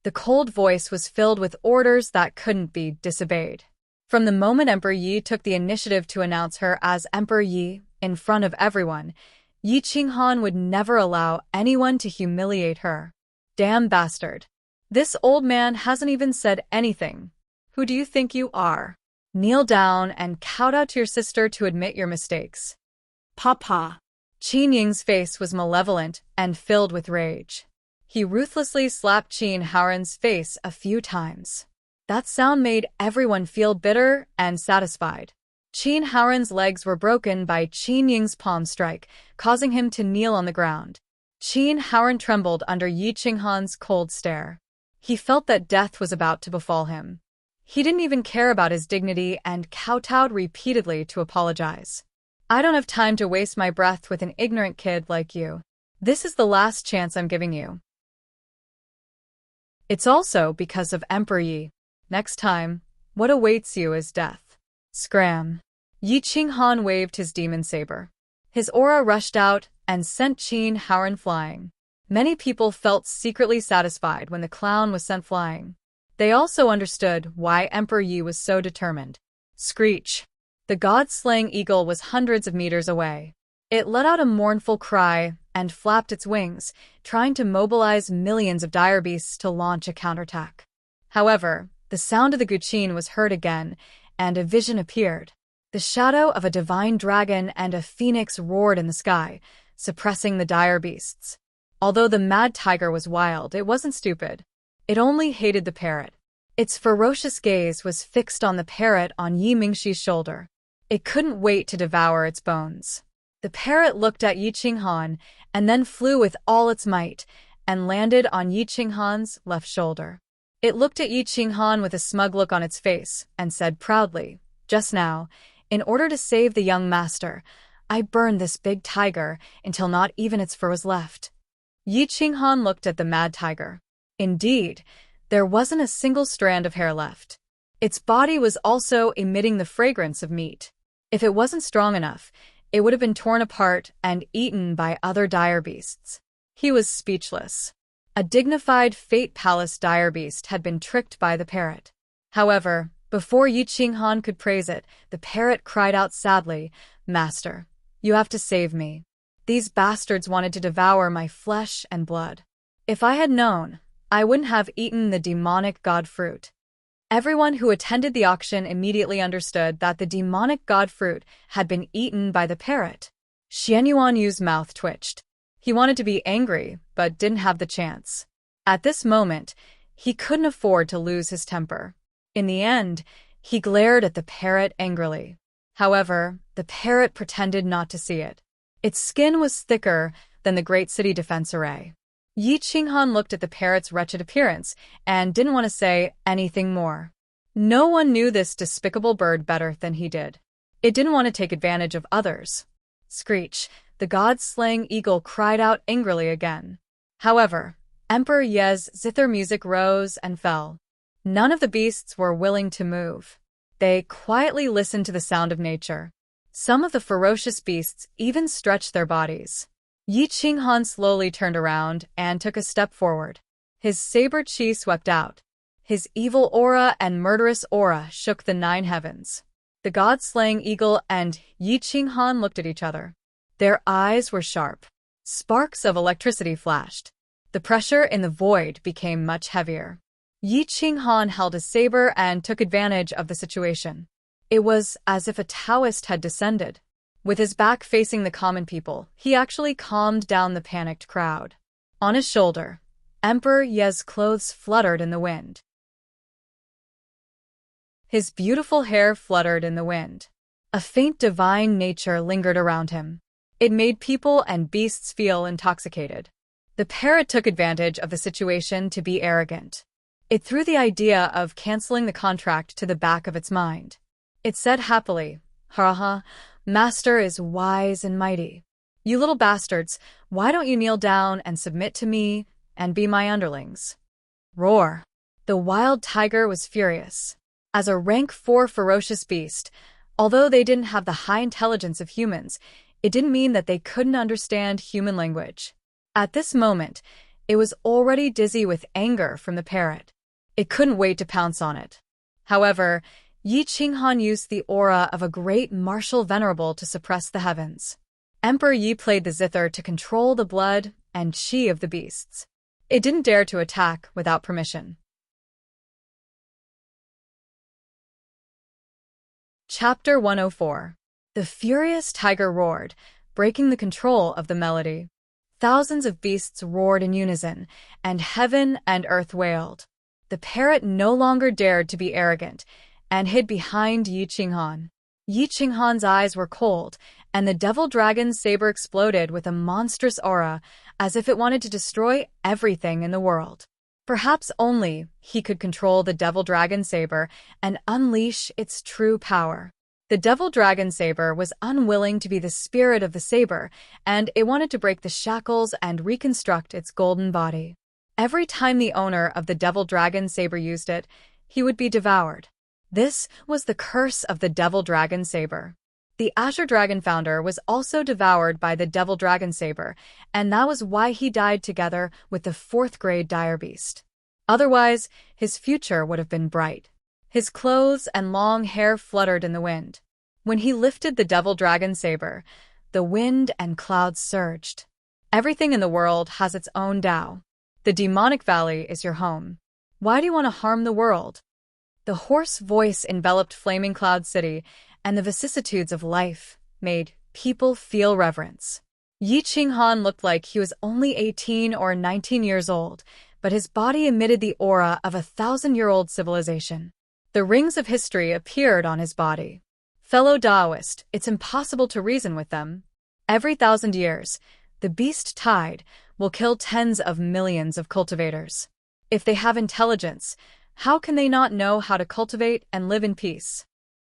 The cold voice was filled with orders that couldn't be disobeyed. From the moment Emperor Yi took the initiative to announce her as Emperor Yi in front of everyone, Yi Qinghan would never allow anyone to humiliate her. Damn bastard. This old man hasn't even said anything. Who do you think you are? Kneel down and kowtow to your sister to admit your mistakes. Papa. Qin Ying's face was malevolent and filled with rage. He ruthlessly slapped Qin Haoran's face a few times. That sound made everyone feel bitter and satisfied. Qin Haoran's legs were broken by Qin Ying's palm strike, causing him to kneel on the ground. Qin Haoran trembled under Yi Qinghan's cold stare. He felt that death was about to befall him. He didn't even care about his dignity and kowtowed repeatedly to apologize. "I don't have time to waste my breath with an ignorant kid like you. This is the last chance I'm giving you." It's also because of Emperor Yi. Next time, what awaits you is death. Scram. Yi Qinghan waved his demon saber. His aura rushed out and sent Qin Haoran flying. Many people felt secretly satisfied when the clown was sent flying. They also understood why Emperor Yi was so determined. Screech. The god-slaying eagle was hundreds of meters away. It let out a mournful cry and flapped its wings, trying to mobilize millions of dire beasts to launch a counterattack. However, the sound of the guqin was heard again, and a vision appeared. The shadow of a divine dragon and a phoenix roared in the sky, suppressing the dire beasts. Although the mad tiger was wild, it wasn't stupid. It only hated the parrot. Its ferocious gaze was fixed on the parrot on Yi Mingxi's shoulder. It couldn't wait to devour its bones. The parrot looked at Yi Qinghan and then flew with all its might and landed on Yi Qinghan's left shoulder. It looked at Yi Qinghan with a smug look on its face and said proudly, "Just now, in order to save the young master, I burned this big tiger until not even its fur was left." Yi Qinghan looked at the mad tiger. Indeed, there wasn't a single strand of hair left. Its body was also emitting the fragrance of meat. If it wasn't strong enough, it would have been torn apart and eaten by other dire beasts. He was speechless. A dignified Fate Palace dire beast had been tricked by the parrot. However, before Yi Qinghan could praise it, the parrot cried out sadly, "Master, you have to save me. These bastards wanted to devour my flesh and blood. If I had known, I wouldn't have eaten the demonic god fruit." Everyone who attended the auction immediately understood that the demonic god fruit had been eaten by the parrot. Xian Yuanyu's mouth twitched. He wanted to be angry, but didn't have the chance. At this moment, he couldn't afford to lose his temper. In the end, he glared at the parrot angrily. However, the parrot pretended not to see it. Its skin was thicker than the Great City Defense Array. Yi Qinghan looked at the parrot's wretched appearance and didn't want to say anything more. No one knew this despicable bird better than he did. It didn't want to take advantage of others. Screech, the god-slaying eagle, cried out angrily again. However, Emperor Ye's zither music rose and fell. None of the beasts were willing to move. They quietly listened to the sound of nature. Some of the ferocious beasts even stretched their bodies. Yi Qinghan slowly turned around and took a step forward. His saber chi swept out. His evil aura and murderous aura shook the 9 heavens. The god-slaying eagle and Yi Qinghan looked at each other. Their eyes were sharp. Sparks of electricity flashed. The pressure in the void became much heavier. Yi Qinghan held his saber and took advantage of the situation. It was as if a Taoist had descended. With his back facing the common people, he actually calmed down the panicked crowd. On his shoulder, Emperor Ye's clothes fluttered in the wind. His beautiful hair fluttered in the wind. A faint divine nature lingered around him. It made people and beasts feel intoxicated. The parrot took advantage of the situation to be arrogant. It threw the idea of canceling the contract to the back of its mind. It said happily, "Ha, Master is wise and mighty. You little bastards, why don't you kneel down and submit to me and be my underlings?" Roar! The wild tiger was furious. As a rank 4 ferocious beast, although they didn't have the high intelligence of humans, it didn't mean that they couldn't understand human language. At this moment, it was already dizzy with anger from the parrot. It couldn't wait to pounce on it. However, Yi Qinghan used the aura of a great martial venerable to suppress the heavens. Emperor Yi played the zither to control the blood and chi of the beasts. It didn't dare to attack without permission. Chapter 104. The furious tiger roared, breaking the control of the melody. Thousands of beasts roared in unison, and heaven and earth wailed. The parrot no longer dared to be arrogant, and hid behind Yi Qinghan. Yi Qinghan's eyes were cold, and the devil dragon's saber exploded with a monstrous aura, as if it wanted to destroy everything in the world. Perhaps only he could control the devil dragon saber and unleash its true power. The devil dragon saber was unwilling to be the spirit of the saber, and it wanted to break the shackles and reconstruct its golden body. Every time the owner of the devil dragon saber used it, he would be devoured. This was the curse of the devil dragon saber. The Azure Dragon founder was also devoured by the devil dragon saber, and that was why he died together with the 4th grade dire beast. Otherwise, his future would have been bright. His clothes and long hair fluttered in the wind. When he lifted the devil dragon saber, the wind and clouds surged. Everything in the world has its own Tao. The demonic valley is your home. Why do you want to harm the world? The hoarse voice enveloped Flaming Cloud City, and the vicissitudes of life made people feel reverence. Yi Qinghan looked like he was only 18 or 19 years old, but his body emitted the aura of a 1,000-year-old civilization. The rings of history appeared on his body. Fellow Taoist, it's impossible to reason with them. Every 1,000 years, the beast tide will kill tens of millions of cultivators. If they have intelligence, how can they not know how to cultivate and live in peace?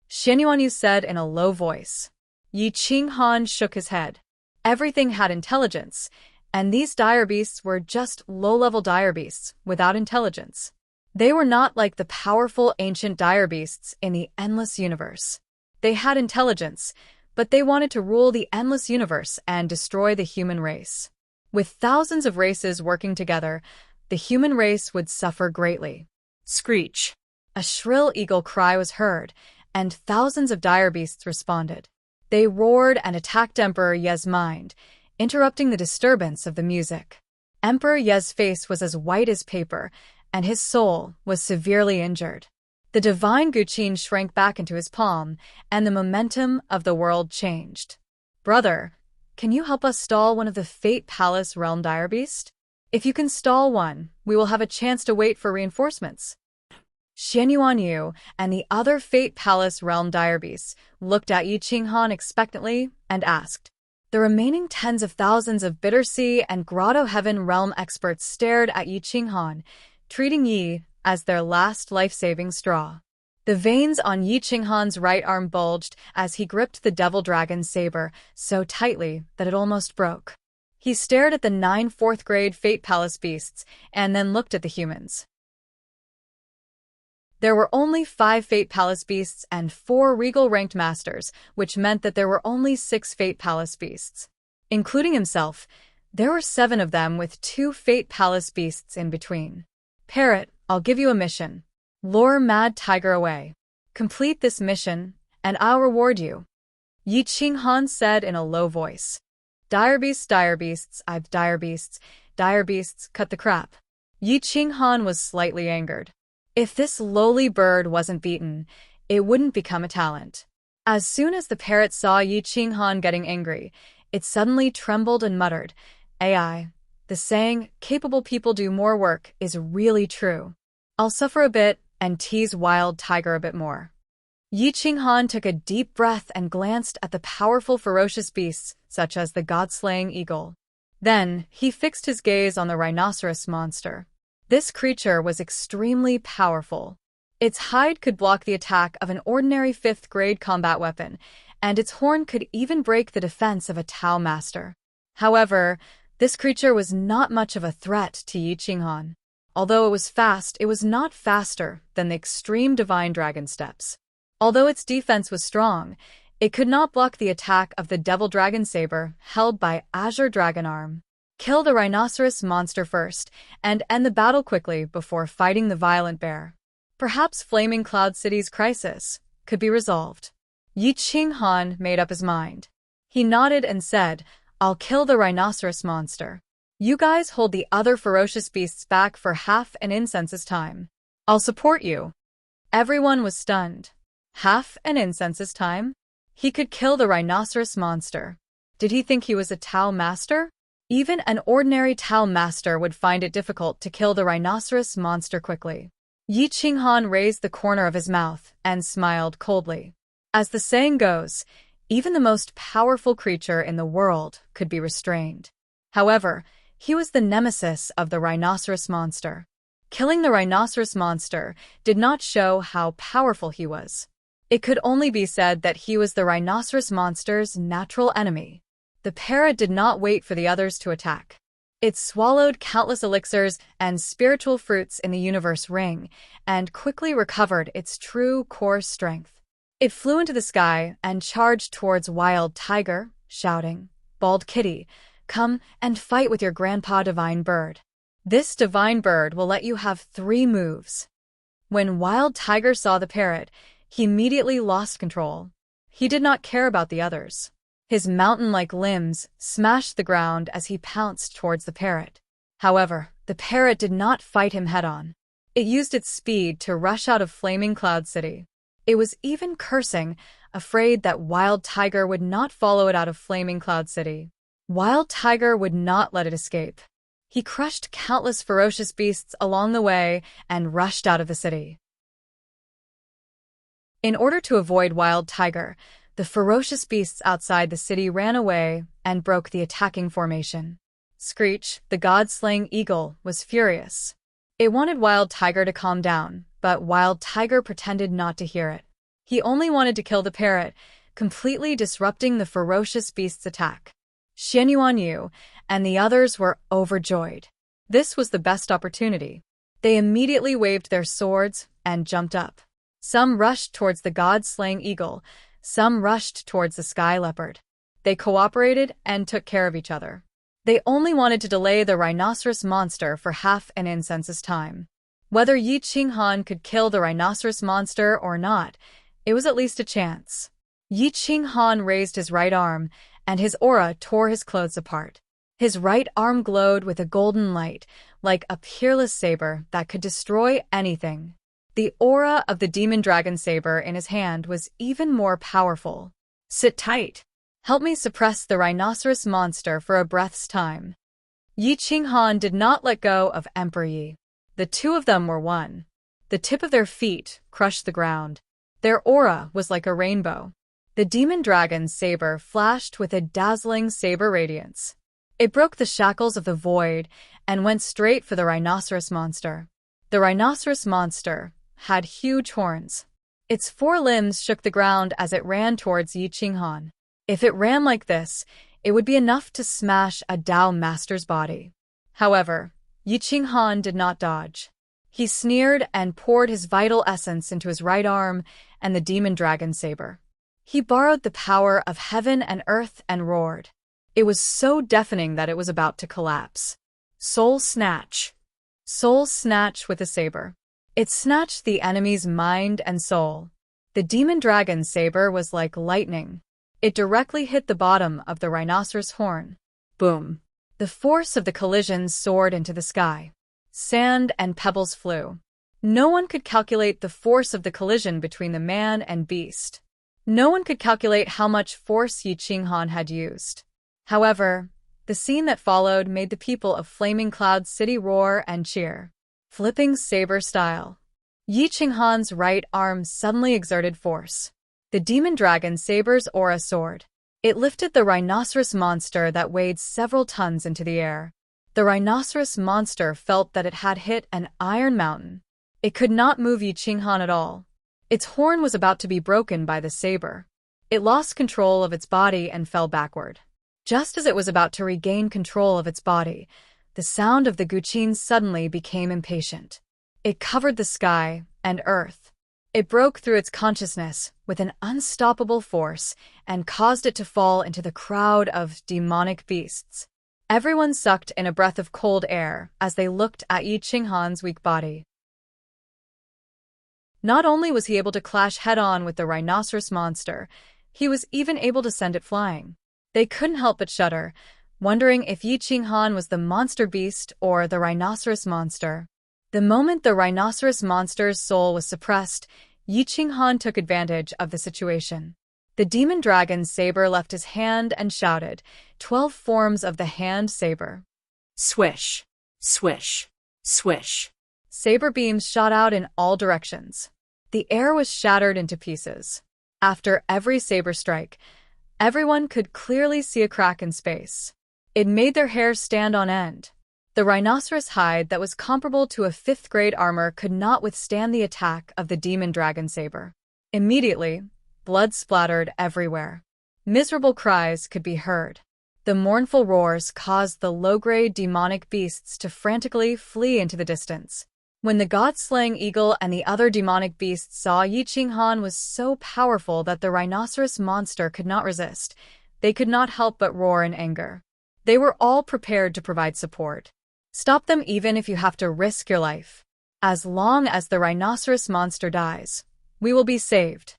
Xianyuanyu said in a low voice. Yi Qinghan shook his head. Everything had intelligence, and these dire beasts were just low-level dire beasts without intelligence. They were not like the powerful ancient dire beasts in the endless universe. They had intelligence, but they wanted to rule the endless universe and destroy the human race. With thousands of races working together, the human race would suffer greatly. Screech. A shrill eagle cry was heard, and thousands of dire beasts responded. They roared and attacked Emperor Ye's mind, interrupting the disturbance of the music. Emperor Ye's face was as white as paper, and his soul was severely injured. The divine Guqin shrank back into his palm, and the momentum of the world changed. Brother, can you help us stall one of the Fate Palace Realm Dire Beast? If you can stall one, we will have a chance to wait for reinforcements. Xianyuanyu and the other Fate Palace Realm Dire Beasts looked at Yi Qinghan expectantly and asked. The remaining tens of thousands of Bittersea and Grotto Heaven Realm experts stared at Yi Qinghan, treating Yi as their last life-saving straw. The veins on Yi Qinghan's right arm bulged as he gripped the Devil Dragon saber so tightly that it almost broke. He stared at the 9 fourth-grade Fate Palace beasts and then looked at the humans. There were only 5 Fate Palace beasts and 4 regal-ranked masters, which meant that there were only 6 Fate Palace beasts. Including himself, there were 7 of them with 2 Fate Palace beasts in between. Parrot, I'll give you a mission. Lure Mad Tiger away. Complete this mission, and I'll reward you. Yi Qinghan said in a low voice. Dire beasts, I've dire beasts, cut the crap. Yi Qinghan was slightly angered. If this lowly bird wasn't beaten, it wouldn't become a talent. As soon as the parrot saw Yi Qinghan getting angry, it suddenly trembled and muttered, AI, the saying, capable people do more work, is really true. I'll suffer a bit and tease Wild Tiger a bit more. Yi Qinghan took a deep breath and glanced at the powerful ferocious beasts, such as the god-slaying eagle. Then, he fixed his gaze on the rhinoceros monster. This creature was extremely powerful. Its hide could block the attack of an ordinary 5th-grade combat weapon, and its horn could even break the defense of a Tao master. However, this creature was not much of a threat to Yi Qinghan. Although it was fast, it was not faster than the extreme divine dragon steps. Although its defense was strong, it could not block the attack of the Devil Dragon Saber held by Azure Dragon Arm. Kill the rhinoceros monster first, and end the battle quickly before fighting the violent bear. Perhaps Flaming Cloud City's crisis could be resolved. Yi Qinghan made up his mind. He nodded and said, I'll kill the rhinoceros monster. You guys hold the other ferocious beasts back for half an incense's time. I'll support you. Everyone was stunned. Half an incense's time? He could kill the rhinoceros monster. Did he think he was a Tao master? Even an ordinary Tao master would find it difficult to kill the rhinoceros monster quickly. Yi Qinghan raised the corner of his mouth and smiled coldly. As the saying goes, even the most powerful creature in the world could be restrained. However, he was the nemesis of the rhinoceros monster. Killing the rhinoceros monster did not show how powerful he was. It could only be said that he was the rhinoceros monster's natural enemy. The parrot did not wait for the others to attack. It swallowed countless elixirs and spiritual fruits in the universe ring, and quickly recovered its true core strength. It flew into the sky and charged towards Wild Tiger, shouting, Bald Kitty, come and fight with your grandpa Divine Bird. This Divine Bird will let you have 3 moves. When Wild Tiger saw the parrot, he immediately lost control. He did not care about the others. His mountain-like limbs smashed the ground as he pounced towards the parrot. However, the parrot did not fight him head-on. It used its speed to rush out of Flaming Cloud City. It was even cursing, afraid that Wild Tiger would not follow it out of Flaming Cloud City. Wild Tiger would not let it escape. He crushed countless ferocious beasts along the way and rushed out of the city. In order to avoid Wild Tiger, the ferocious beasts outside the city ran away and broke the attacking formation. Screech, the god-slaying eagle, was furious. It wanted Wild Tiger to calm down, but Wild Tiger pretended not to hear it. He only wanted to kill the parrot, completely disrupting the ferocious beast's attack. Xianyuan Yu and the others were overjoyed. This was the best opportunity. They immediately waved their swords and jumped up. Some rushed towards the god-slaying eagle, some rushed towards the sky leopard. They cooperated and took care of each other. They only wanted to delay the rhinoceros monster for half an incense's time. Whether Yi Qinghan could kill the rhinoceros monster or not, it was at least a chance. Yi Qinghan raised his right arm, and his aura tore his clothes apart. His right arm glowed with a golden light, like a peerless saber that could destroy anything. The aura of the demon dragon saber in his hand was even more powerful. Sit tight. Help me suppress the rhinoceros monster for a breath's time. Yi Qinghan did not let go of Emperor Yi. The two of them were one. The tip of their feet crushed the ground. Their aura was like a rainbow. The demon dragon's saber flashed with a dazzling saber radiance. It broke the shackles of the void and went straight for the rhinoceros monster. The rhinoceros monster had huge horns. Its four limbs shook the ground as it ran towards Yi Qinghan. If it ran like this, it would be enough to smash a Dao master's body. However, Yi Qinghan did not dodge. He sneered and poured his vital essence into his right arm and the demon dragon saber. He borrowed the power of heaven and earth and roared. It was so deafening that it was about to collapse. Soul Snatch. Soul Snatch with a saber. It snatched the enemy's mind and soul. The demon dragon saber was like lightning. It directly hit the bottom of the rhinoceros horn. Boom. The force of the collision soared into the sky. Sand and pebbles flew. No one could calculate the force of the collision between the man and beast. No one could calculate how much force Yi Qinghan had used. However, the scene that followed made the people of Flaming Cloud City roar and cheer. Flipping saber style. Yi Qinghan's right arm suddenly exerted force. The demon dragon saber's aura soared. It lifted the rhinoceros monster that weighed several tons into the air. The rhinoceros monster felt that it had hit an iron mountain. It could not move Yi Qinghan at all. Its horn was about to be broken by the saber. It lost control of its body and fell backward. Just as it was about to regain control of its body, the sound of the guqin suddenly became impatient. It covered the sky and earth. It broke through its consciousness with an unstoppable force and caused it to fall into the crowd of demonic beasts. Everyone sucked in a breath of cold air as they looked at Yi Qinghan's weak body. Not only was he able to clash head-on with the rhinoceros monster, he was even able to send it flying. They couldn't help but shudder, wondering if Yi Qinghan was the monster beast or the rhinoceros monster. The moment the rhinoceros monster's soul was suppressed, Yi Qinghan took advantage of the situation. The demon dragon's saber left his hand and shouted, 12 forms of the hand saber. Swish, swish, swish. Saber beams shot out in all directions. The air was shattered into pieces. After every saber strike, everyone could clearly see a crack in space. It made their hair stand on end. The rhinoceros hide that was comparable to a 5th-grade armor could not withstand the attack of the demon dragon saber. Immediately, blood splattered everywhere. Miserable cries could be heard. The mournful roars caused the low-grade demonic beasts to frantically flee into the distance. When the god-slaying eagle and the other demonic beasts saw Yi Qinghan was so powerful that the rhinoceros monster could not resist, they could not help but roar in anger. They were all prepared to provide support. Stop them even if you have to risk your life. As long as the rhinoceros monster dies, we will be saved.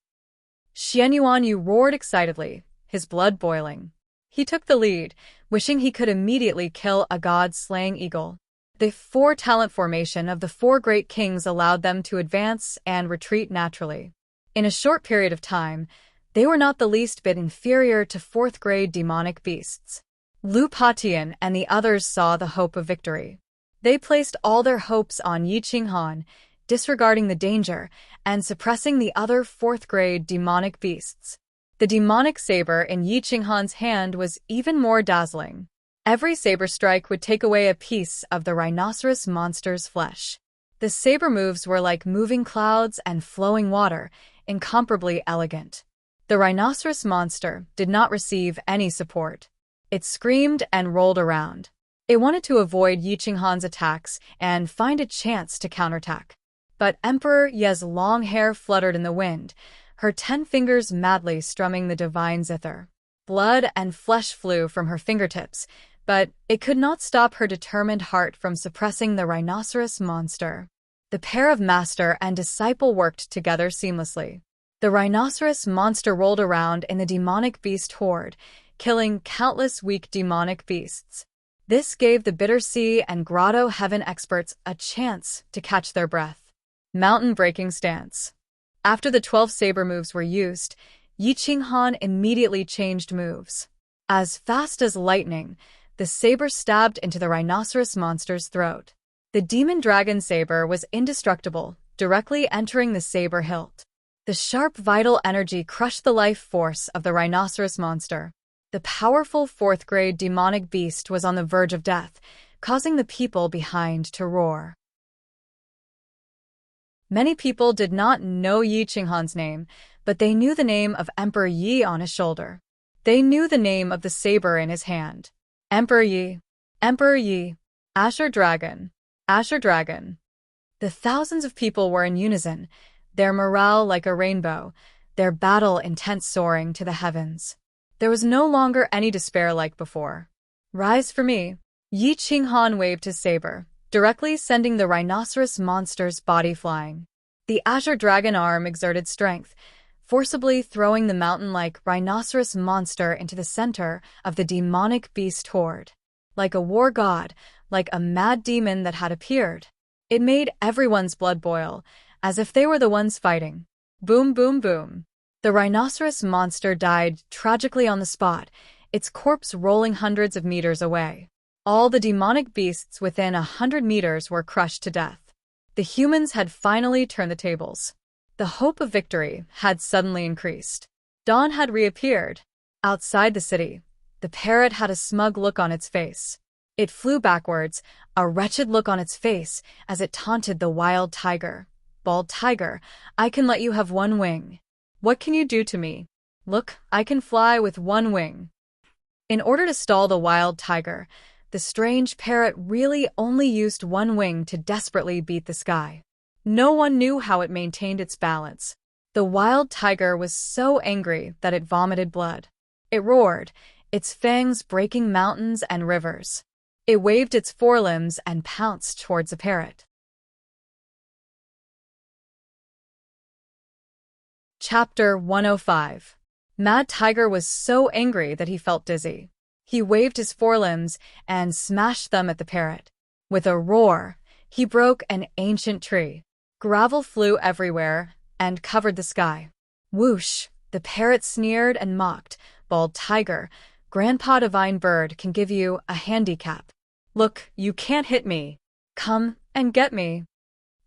Xianyuan Yu roared excitedly, his blood boiling. He took the lead, wishing he could immediately kill a god-slaying eagle. The four-talent formation of the four great kings allowed them to advance and retreat naturally. In a short period of time, they were not the least bit inferior to fourth-grade demonic beasts. Lu Patian and the others saw the hope of victory. They placed all their hopes on Yi Qinghan, disregarding the danger and suppressing the other fourth-grade demonic beasts. The demonic saber in Yi Qinghan's hand was even more dazzling. Every saber strike would take away a piece of the rhinoceros monster's flesh. The saber moves were like moving clouds and flowing water, incomparably elegant. The rhinoceros monster did not receive any support. It screamed and rolled around. It wanted to avoid Yi Qinghan's attacks and find a chance to counterattack. But Emperor Ye's long hair fluttered in the wind, her 10 fingers madly strumming the divine zither. Blood and flesh flew from her fingertips, but it could not stop her determined heart from suppressing the rhinoceros monster. The pair of master and disciple worked together seamlessly. The rhinoceros monster rolled around in the demonic beast horde, killing countless weak demonic beasts. This gave the Bitter Sea and Grotto Heaven experts a chance to catch their breath. Mountain-breaking stance. After the 12 saber moves were used, Yi Qinghan immediately changed moves. As fast as lightning, the saber stabbed into the rhinoceros monster's throat. The demon dragon saber was indestructible, directly entering the saber hilt. The sharp vital energy crushed the life force of the rhinoceros monster. The powerful fourth-grade demonic beast was on the verge of death, causing the people behind to roar. Many people did not know Yi Qinghan's name, but they knew the name of Emperor Yi on his shoulder. They knew the name of the saber in his hand. Emperor Yi. Emperor Yi. Azure Dragon. Azure Dragon. The thousands of people were in unison, their morale like a rainbow, their battle intent soaring to the heavens. There was no longer any despair like before. Rise for me. Yi Qinghan waved his saber, directly sending the rhinoceros monster's body flying. The Azure Dragon arm exerted strength, forcibly throwing the mountain-like rhinoceros monster into the center of the demonic beast horde. Like a war god, like a mad demon that had appeared. It made everyone's blood boil, as if they were the ones fighting. Boom, boom, boom. The rhinoceros monster died tragically on the spot, its corpse rolling hundreds of meters away. All the demonic beasts within 100 meters were crushed to death. The humans had finally turned the tables. The hope of victory had suddenly increased. Dawn had reappeared. Outside the city, the parrot had a smug look on its face. It flew backwards, a wretched look on its face, as it taunted the wild tiger. Bald tiger, I can let you have one wing. What can you do to me? Look, I can fly with one wing. In order to stall the wild tiger, the strange parrot really only used one wing to desperately beat the sky. No one knew how it maintained its balance. The wild tiger was so angry that it vomited blood. It roared, its fangs breaking mountains and rivers. It waved its forelimbs and pounced towards the parrot. Chapter 105. Mad Tiger was so angry that he felt dizzy. He waved his forelimbs and smashed them at the parrot. With a roar, he broke an ancient tree. Gravel flew everywhere and covered the sky. Whoosh! The parrot sneered and mocked. Bald tiger, Grandpa Divine Bird can give you a handicap. Look, you can't hit me. Come and get me.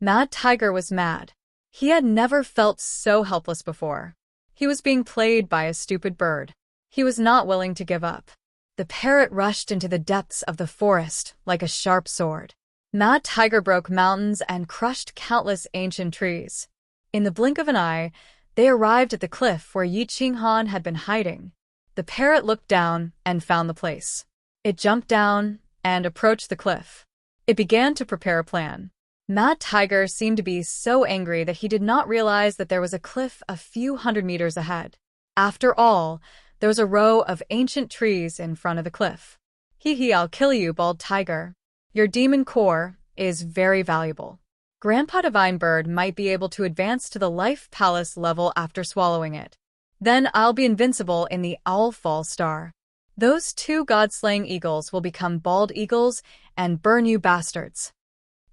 Mad Tiger was mad. He had never felt so helpless before. He was being played by a stupid bird. He was not willing to give up. The parrot rushed into the depths of the forest like a sharp sword. Mad Tiger broke mountains and crushed countless ancient trees. In the blink of an eye, they arrived at the cliff where Yi Qinghan had been hiding. The parrot looked down and found the place. It jumped down and approached the cliff. It began to prepare a plan. Mad Tiger seemed to be so angry that he did not realize that there was a cliff a few hundred meters ahead. After all, there was a row of ancient trees in front of the cliff. Hee, I'll kill you, Bald Tiger. Your demon core is very valuable. Grandpa Divine Bird might be able to advance to the Life Palace level after swallowing it. Then I'll be invincible in the owl fall star. Those two god-slaying eagles will become bald eagles and burn you bastards."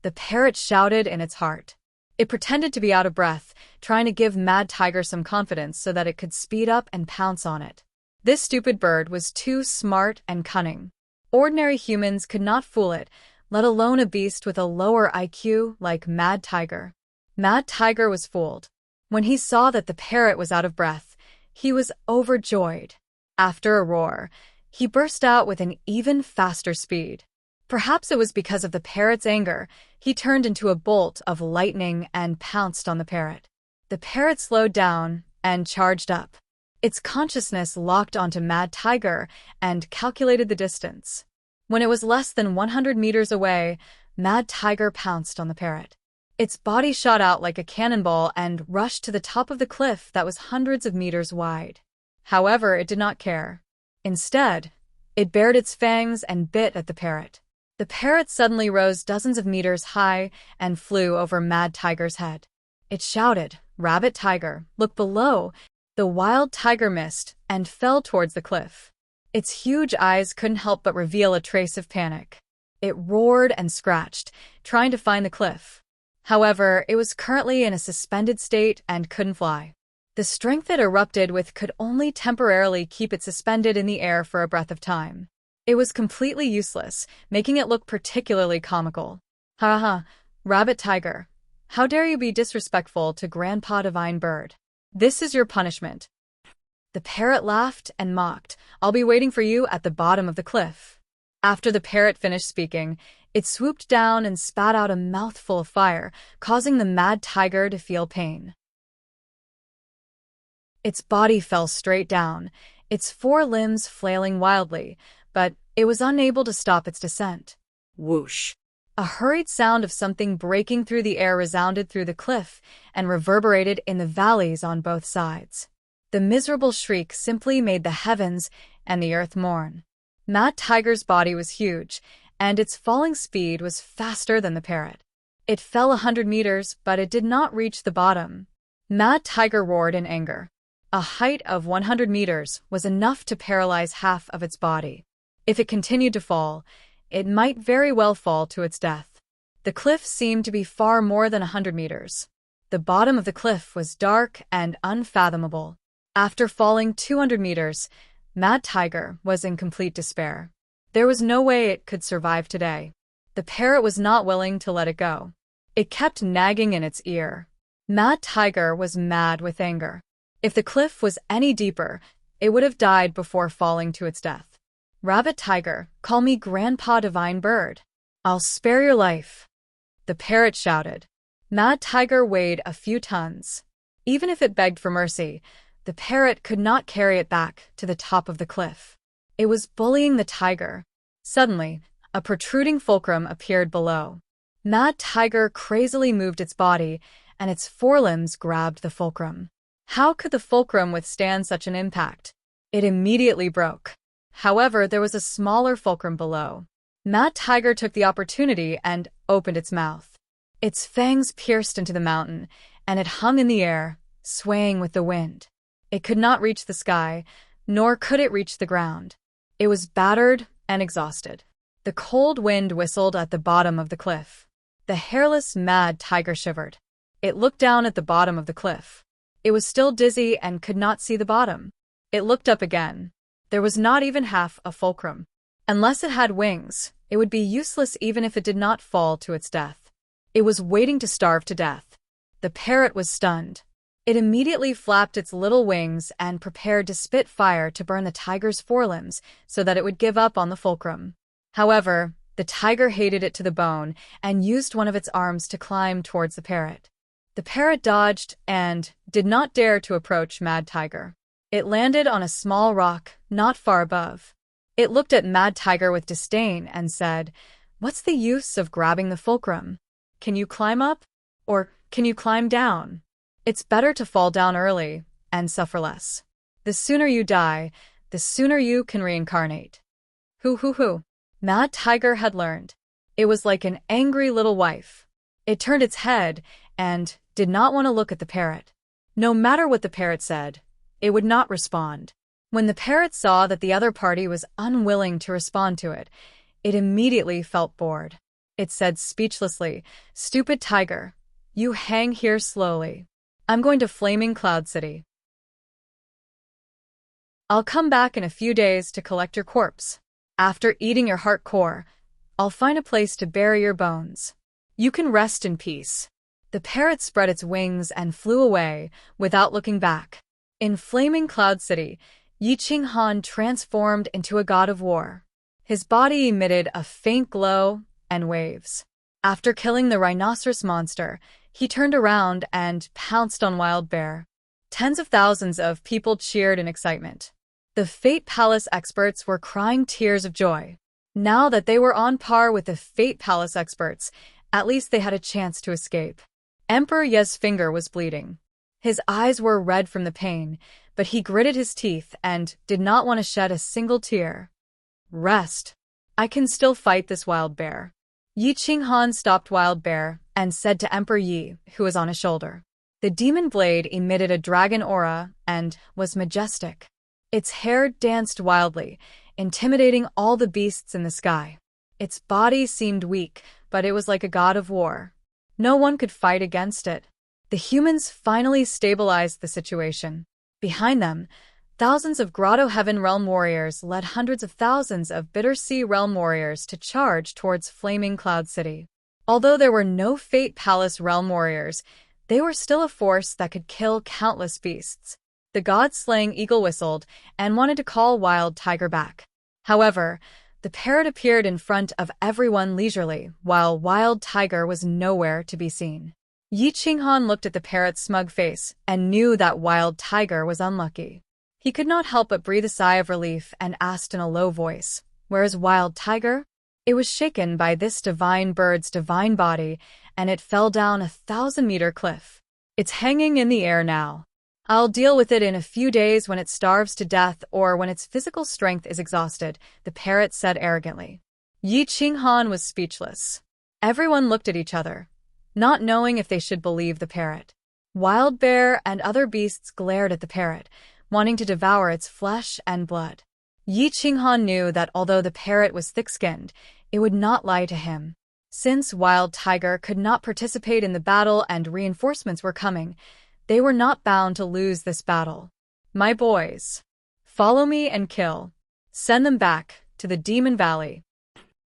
The parrot shouted in its heart. It pretended to be out of breath, trying to give Mad Tiger some confidence so that it could speed up and pounce on it. This stupid bird was too smart and cunning. Ordinary humans could not fool it, let alone a beast with a lower IQ like Mad Tiger. Mad Tiger was fooled. When he saw that the parrot was out of breath, he was overjoyed. After a roar, he burst out with an even faster speed. Perhaps it was because of the parrot's anger, he turned into a bolt of lightning and pounced on the parrot. The parrot slowed down and charged up. Its consciousness locked onto Mad Tiger and calculated the distance. When it was less than 100 meters away, Mad Tiger pounced on the parrot. Its body shot out like a cannonball and rushed to the top of the cliff that was hundreds of meters wide. However, it did not care. Instead, it bared its fangs and bit at the parrot. The parrot suddenly rose dozens of meters high and flew over Mad Tiger's head. It shouted, "Rabbit Tiger, look below!" The wild tiger missed and fell towards the cliff. Its huge eyes couldn't help but reveal a trace of panic. It roared and scratched, trying to find the cliff. However, it was currently in a suspended state and couldn't fly. The strength it erupted with could only temporarily keep it suspended in the air for a breath of time. It was completely useless, making it look particularly comical. "Ha ha, Rabbit Tiger. How dare you be disrespectful to Grandpa Divine Bird? This is your punishment." The parrot laughed and mocked, "I'll be waiting for you at the bottom of the cliff." After the parrot finished speaking, it swooped down and spat out a mouthful of fire, causing the Mad Tiger to feel pain. Its body fell straight down, its four limbs flailing wildly, but it was unable to stop its descent. Whoosh! A hurried sound of something breaking through the air resounded through the cliff and reverberated in the valleys on both sides. The miserable shriek simply made the heavens and the earth mourn. Mad Tiger's body was huge, and its falling speed was faster than the parrot. It fell 100 meters, but it did not reach the bottom. Mad Tiger roared in anger. A height of 100 meters was enough to paralyze half of its body. If it continued to fall, it might very well fall to its death. The cliff seemed to be far more than 100 meters. The bottom of the cliff was dark and unfathomable. After falling 200 meters, Mad Tiger was in complete despair. There was no way it could survive today. The parrot was not willing to let it go. It kept nagging in its ear. Mad Tiger was mad with anger. If the cliff was any deeper, it would have died before falling to its death. "Rabbit Tiger, call me Grandpa Divine Bird. I'll spare your life," the parrot shouted. Mad Tiger weighed a few tons. Even if it begged for mercy, the parrot could not carry it back to the top of the cliff. It was bullying the tiger. Suddenly, a protruding fulcrum appeared below. Mad Tiger crazily moved its body, and its forelimbs grabbed the fulcrum. How could the fulcrum withstand such an impact? It immediately broke. However, there was a smaller fulcrum below. Mad Tiger took the opportunity and opened its mouth. Its fangs pierced into the mountain, and it hung in the air, swaying with the wind. It could not reach the sky, nor could it reach the ground. It was battered and exhausted. The cold wind whistled at the bottom of the cliff. The hairless Mad Tiger shivered. It looked down at the bottom of the cliff. It was still dizzy and could not see the bottom. It looked up again. There was not even half a fulcrum. Unless it had wings, it would be useless even if it did not fall to its death. It was waiting to starve to death. The parrot was stunned. It immediately flapped its little wings and prepared to spit fire to burn the tiger's forelimbs so that it would give up on the fulcrum. However, the tiger hated it to the bone and used one of its arms to climb towards the parrot. The parrot dodged and did not dare to approach Mad Tiger. It landed on a small rock not far above. It looked at Mad Tiger with disdain and said, "What's the use of grabbing the fulcrum? Can you climb up? Or can you climb down? It's better to fall down early and suffer less. The sooner you die, the sooner you can reincarnate." Hoo. Mad Tiger had learned. It was like an angry little wife. It turned its head and did not want to look at the parrot. No matter what the parrot said, it would not respond. When the parrot saw that the other party was unwilling to respond to it, it immediately felt bored. It said speechlessly, "Stupid tiger, you hang here slowly. I'm going to Flaming Cloud City. I'll come back in a few days to collect your corpse. After eating your heart core, I'll find a place to bury your bones. You can rest in peace." The parrot spread its wings and flew away without looking back. In Flaming Cloud City, Yi Qinghan transformed into a god of war. His body emitted a faint glow and waves. After killing the rhinoceros monster, he turned around and pounced on Wild Bear. Tens of thousands of people cheered in excitement. The Fate Palace experts were crying tears of joy. Now that they were on par with the Fate Palace experts, at least they had a chance to escape. Emperor Ye's finger was bleeding. His eyes were red from the pain, but he gritted his teeth and did not want to shed a single tear. "Rest. I can still fight this Wild Bear." Yi Qinghan stopped Wild Bear and said to Emperor Yi, who was on his shoulder. The demon blade emitted a dragon aura and was majestic. Its hair danced wildly, intimidating all the beasts in the sky. Its body seemed weak, but it was like a god of war. No one could fight against it. The humans finally stabilized the situation. Behind them, thousands of Grotto Heaven Realm warriors led hundreds of thousands of Bitter Sea Realm warriors to charge towards Flaming Cloud City. Although there were no Fate Palace Realm warriors, they were still a force that could kill countless beasts. The god-slaying eagle whistled and wanted to call Wild Tiger back. However, the parrot appeared in front of everyone leisurely, while Wild Tiger was nowhere to be seen. Yi Qinghan looked at the parrot's smug face and knew that Wild Tiger was unlucky. He could not help but breathe a sigh of relief and asked in a low voice, "Where is Wild Tiger?" It was shaken by this divine bird's divine body, and it fell down a 1,000-meter cliff. "It's hanging in the air now. I'll deal with it in a few days when it starves to death or when its physical strength is exhausted," the parrot said arrogantly. Yi Qinghan was speechless. Everyone looked at each other, not knowing if they should believe the parrot. Wild Bear and other beasts glared at the parrot, wanting to devour its flesh and blood. Yi Qinghan knew that although the parrot was thick-skinned, it would not lie to him. Since Wild Tiger could not participate in the battle and reinforcements were coming, they were not bound to lose this battle. "My boys, follow me and kill. Send them back to the Demon Valley."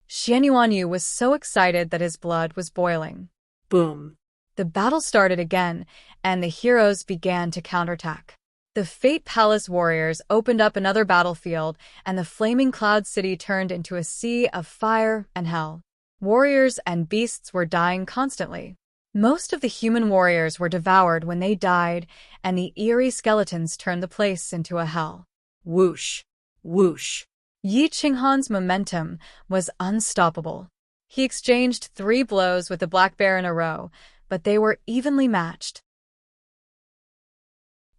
Xianyuanyu was so excited that his blood was boiling. Boom. The battle started again, and the heroes began to counterattack. The Fate Palace warriors opened up another battlefield, and the Flaming Cloud City turned into a sea of fire and hell. Warriors and beasts were dying constantly. Most of the human warriors were devoured when they died, and the eerie skeletons turned the place into a hell. Whoosh. Whoosh. Yi Qinghan's momentum was unstoppable. He exchanged 3 blows with the black bear in a row, but they were evenly matched.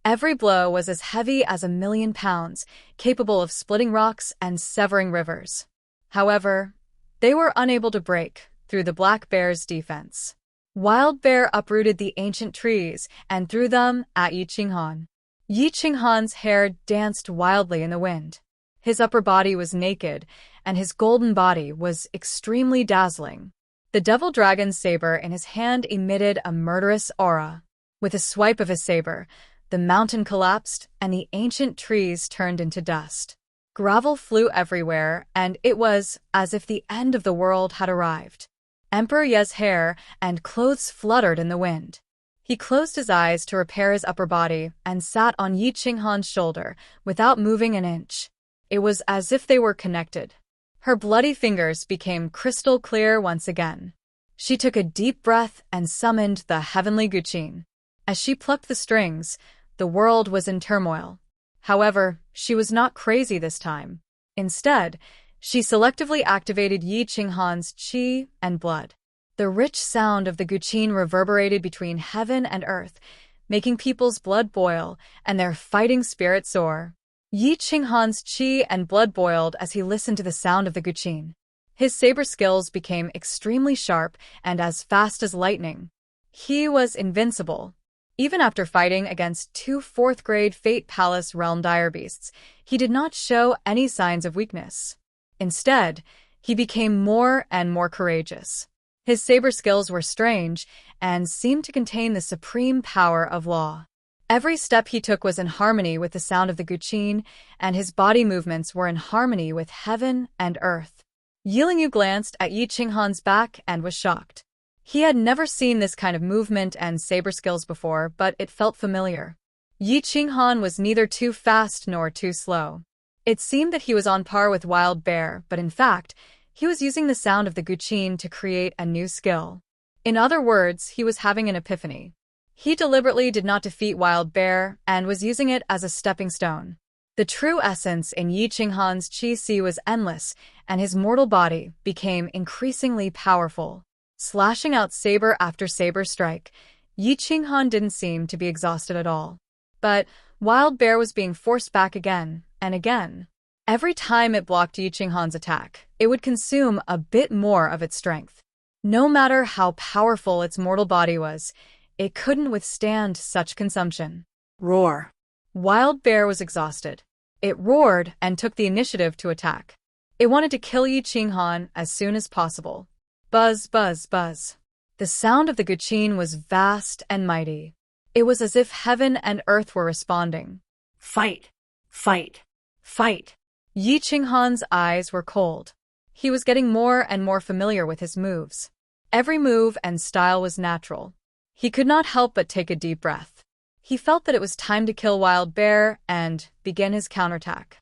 Every blow was as heavy as 1,000,000 pounds, capable of splitting rocks and severing rivers. However, they were unable to break through the black bear's defense. Wild Bear uprooted the ancient trees and threw them at Yi Qinghan. Yi Qinghan's hair danced wildly in the wind. His upper body was naked, and his golden body was extremely dazzling. The devil dragon's saber in his hand emitted a murderous aura. With a swipe of his saber, the mountain collapsed and the ancient trees turned into dust. Gravel flew everywhere, and it was as if the end of the world had arrived. Emperor Ye's hair and clothes fluttered in the wind. He closed his eyes to repair his upper body and sat on Yi Qinghan's shoulder without moving an inch. It was as if they were connected. Her bloody fingers became crystal clear once again. She took a deep breath and summoned the heavenly Guqin. As she plucked the strings, the world was in turmoil. However, she was not crazy this time. Instead, she selectively activated Yi Qinghan's qi and blood. The rich sound of the Guqin reverberated between heaven and earth, making people's blood boil and their fighting spirit soar. Yi Qinghan's qi and blood boiled as he listened to the sound of the Guqin. His saber skills became extremely sharp and as fast as lightning. He was invincible. Even after fighting against two fourth-grade Fate Palace realm dire beasts, he did not show any signs of weakness. Instead, he became more and more courageous. His saber skills were strange and seemed to contain the supreme power of law. Every step he took was in harmony with the sound of the guqin, and his body movements were in harmony with heaven and earth. Yilingyu glanced at Yi Qinghan's back and was shocked. He had never seen this kind of movement and saber skills before, but it felt familiar. Yi Qinghan was neither too fast nor too slow. It seemed that he was on par with Wild Bear, but in fact, he was using the sound of the guqin to create a new skill. In other words, he was having an epiphany. He deliberately did not defeat Wild Bear and was using it as a stepping stone. The true essence in Yi Qinghan's qi was endless, and his mortal body became increasingly powerful. Slashing out saber after saber strike, Yi Qinghan didn't seem to be exhausted at all. But Wild Bear was being forced back again and again. Every time it blocked Yi Qinghan's attack, it would consume a bit more of its strength. No matter how powerful its mortal body was, it couldn't withstand such consumption. Roar. Wild Bear was exhausted. It roared and took the initiative to attack. It wanted to kill Yi Qinghan as soon as possible. Buzz, buzz, buzz. The sound of the guqin was vast and mighty. It was as if heaven and earth were responding. Fight. Fight. Fight. Yi Qinghan's eyes were cold. He was getting more and more familiar with his moves. Every move and style was natural. He could not help but take a deep breath. He felt that it was time to kill Wild Bear and begin his counterattack.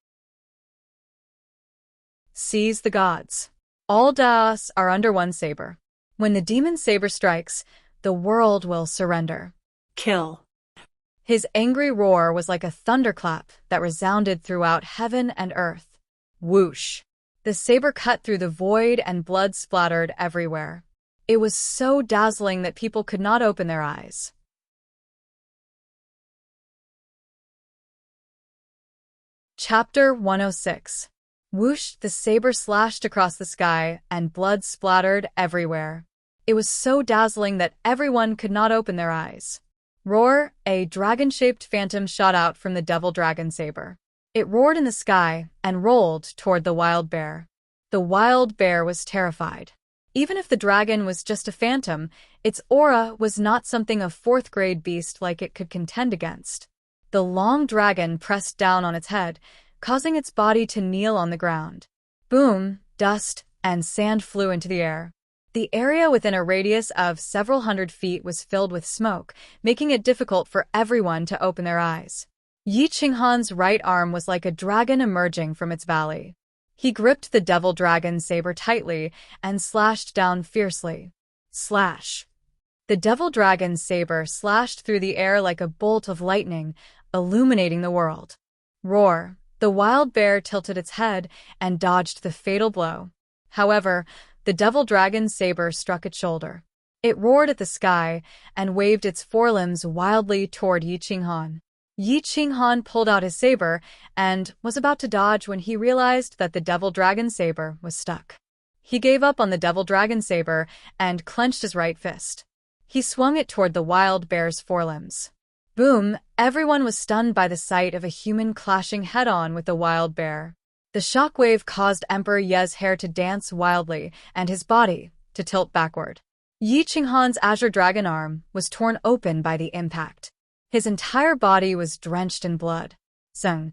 Seize the gods. All Daos are under one saber. When the demon saber strikes, the world will surrender. Kill. His angry roar was like a thunderclap that resounded throughout heaven and earth. Whoosh! The saber cut through the void and blood splattered everywhere. It was so dazzling that people could not open their eyes. Chapter 106. Whoosh! The saber slashed across the sky, and blood splattered everywhere. It was so dazzling that everyone could not open their eyes. Roar! A dragon-shaped phantom shot out from the devil dragon saber. It roared in the sky and rolled toward the Wild Bear. The Wild Bear was terrified. Even if the dragon was just a phantom, its aura was not something a fourth-grade beast like it could contend against. The long dragon pressed down on its head, causing its body to kneel on the ground. Boom! Dust and sand flew into the air. The area within a radius of several hundred feet was filled with smoke, making it difficult for everyone to open their eyes. Yi Qinghan's right arm was like a dragon emerging from its valley. He gripped the devil dragon saber tightly and slashed down fiercely. Slash! The devil dragon saber slashed through the air like a bolt of lightning, illuminating the world. Roar! The Wild Bear tilted its head and dodged the fatal blow. However, the devil dragon saber struck its shoulder. It roared at the sky and waved its forelimbs wildly toward Yi Qinghan. Yi Qinghan pulled out his saber and was about to dodge when he realized that the devil dragon saber was stuck. He gave up on the devil dragon saber and clenched his right fist. He swung it toward the Wild Bear's forelimbs. Boom! Everyone was stunned by the sight of a human clashing head-on with the Wild Bear. The shockwave caused Emperor Ye's hair to dance wildly and his body to tilt backward. Yi Qinghan's azure dragon arm was torn open by the impact. His entire body was drenched in blood. Zeng!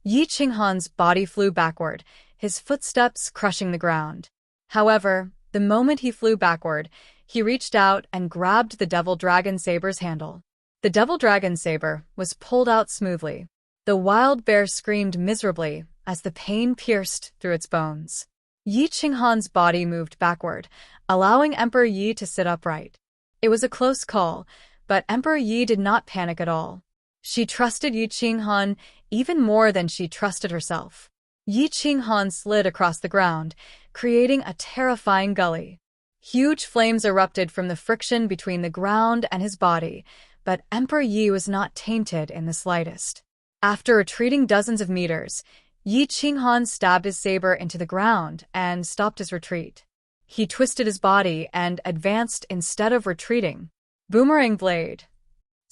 Yi Qinghan's body flew backward, his footsteps crushing the ground. However, the moment he flew backward, he reached out and grabbed the devil dragon saber's handle. The devil dragon saber was pulled out smoothly. The Wild Bear screamed miserably as the pain pierced through its bones. Yi Qinghan's body moved backward, allowing Emperor Yi to sit upright. It was a close call, but Emperor Yi did not panic at all. She trusted Yi Qinghan even more than she trusted herself. Yi Qinghan slid across the ground, creating a terrifying gully. Huge flames erupted from the friction between the ground and his body, but Emperor Yi was not tainted in the slightest. After retreating dozens of meters, Yi Qinghan stabbed his saber into the ground and stopped his retreat. He twisted his body and advanced instead of retreating. Boomerang blade.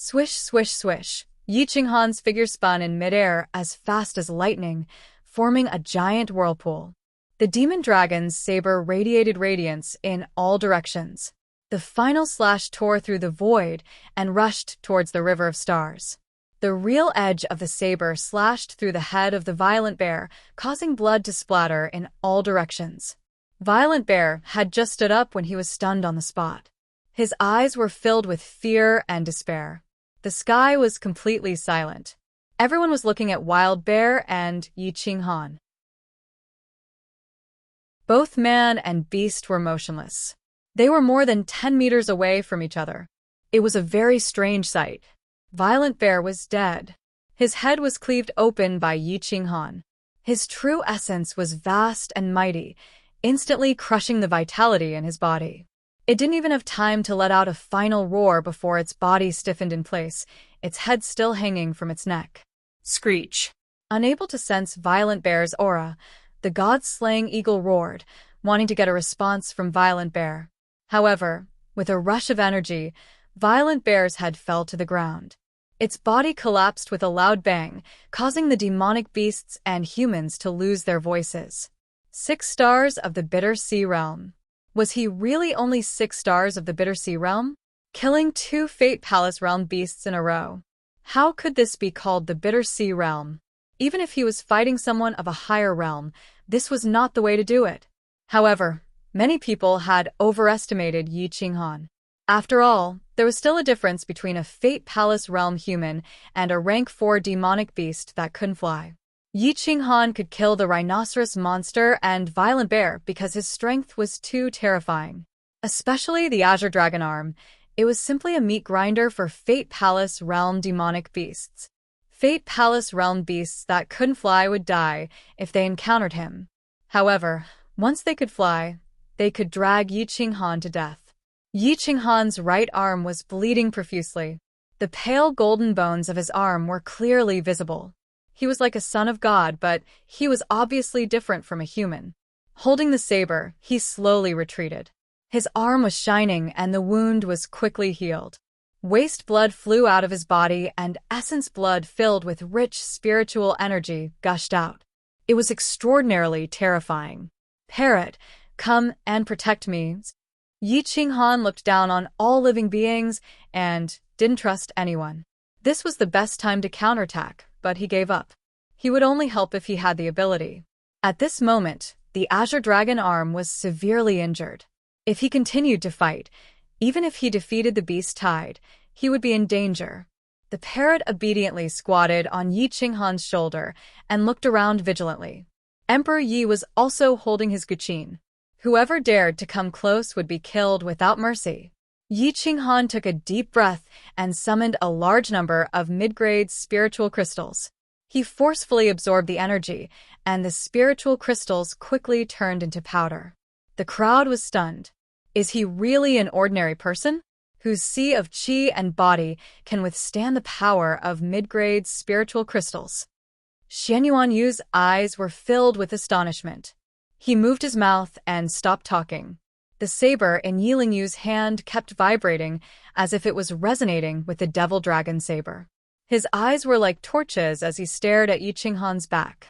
Swish, swish, swish. Yi Qinghan's figure spun in midair as fast as lightning, forming a giant whirlpool. The demon dragon's saber radiated radiance in all directions. The final slash tore through the void and rushed towards the River of Stars. The real edge of the saber slashed through the head of the Violent Bear, causing blood to splatter in all directions. Violent Bear had just stood up when he was stunned on the spot. His eyes were filled with fear and despair. The sky was completely silent. Everyone was looking at Wild Bear and Yi Qinghan. Both man and beast were motionless. They were more than 10 meters away from each other. It was a very strange sight. Violent Bear was dead. His head was cleaved open by Yi Qinghan. His true essence was vast and mighty, instantly crushing the vitality in his body. It didn't even have time to let out a final roar before its body stiffened in place, its head still hanging from its neck. Screech. Unable to sense Violent Bear's aura, the god-slaying eagle roared, wanting to get a response from Violent Bear. However, with a rush of energy, Violent Bear's head fell to the ground. Its body collapsed with a loud bang, causing the demonic beasts and humans to lose their voices. 6 stars of the Bitter Sea Realm. Was he really only 6 stars of the Bitter Sea Realm? Killing 2 Fate Palace Realm beasts in a row. How could this be called the Bitter Sea Realm? Even if he was fighting someone of a higher realm, this was not the way to do it. However, many people had overestimated Yi Qinghan. After all, there was still a difference between a Fate Palace Realm human and a rank 4 demonic beast that couldn't fly. Yi Qinghan could kill the rhinoceros monster and Violent Bear because his strength was too terrifying. Especially the Azure Dragon arm, it was simply a meat grinder for Fate Palace Realm demonic beasts. Fate Palace Realm beasts that couldn't fly would die if they encountered him. However, once they could fly, they could drag Yi Qinghan to death. Yi Qinghan's right arm was bleeding profusely. The pale golden bones of his arm were clearly visible. He was like a son of God, but he was obviously different from a human. Holding the saber, he slowly retreated. His arm was shining and the wound was quickly healed. Waste blood flew out of his body and essence blood filled with rich spiritual energy gushed out. It was extraordinarily terrifying. Parrot, come and protect me. Yi Qinghan looked down on all living beings and didn't trust anyone. This was the best time to counterattack, but he gave up. He would only help if he had the ability. At this moment, the Azure Dragon arm was severely injured. If he continued to fight, even if he defeated the beast tide, he would be in danger. The parrot obediently squatted on Yi Qinghan's shoulder and looked around vigilantly. Emperor Yi was also holding his guqin. Whoever dared to come close would be killed without mercy. Yi Qinghan took a deep breath and summoned a large number of mid-grade spiritual crystals. He forcefully absorbed the energy, and the spiritual crystals quickly turned into powder. The crowd was stunned. Is he really an ordinary person, whose sea of qi and body can withstand the power of mid-grade spiritual crystals? Xianyuan Yu's eyes were filled with astonishment. He moved his mouth and stopped talking. The saber in Yiling Yu's hand kept vibrating as if it was resonating with the devil dragon saber. His eyes were like torches as he stared at Yi Qinghan's back.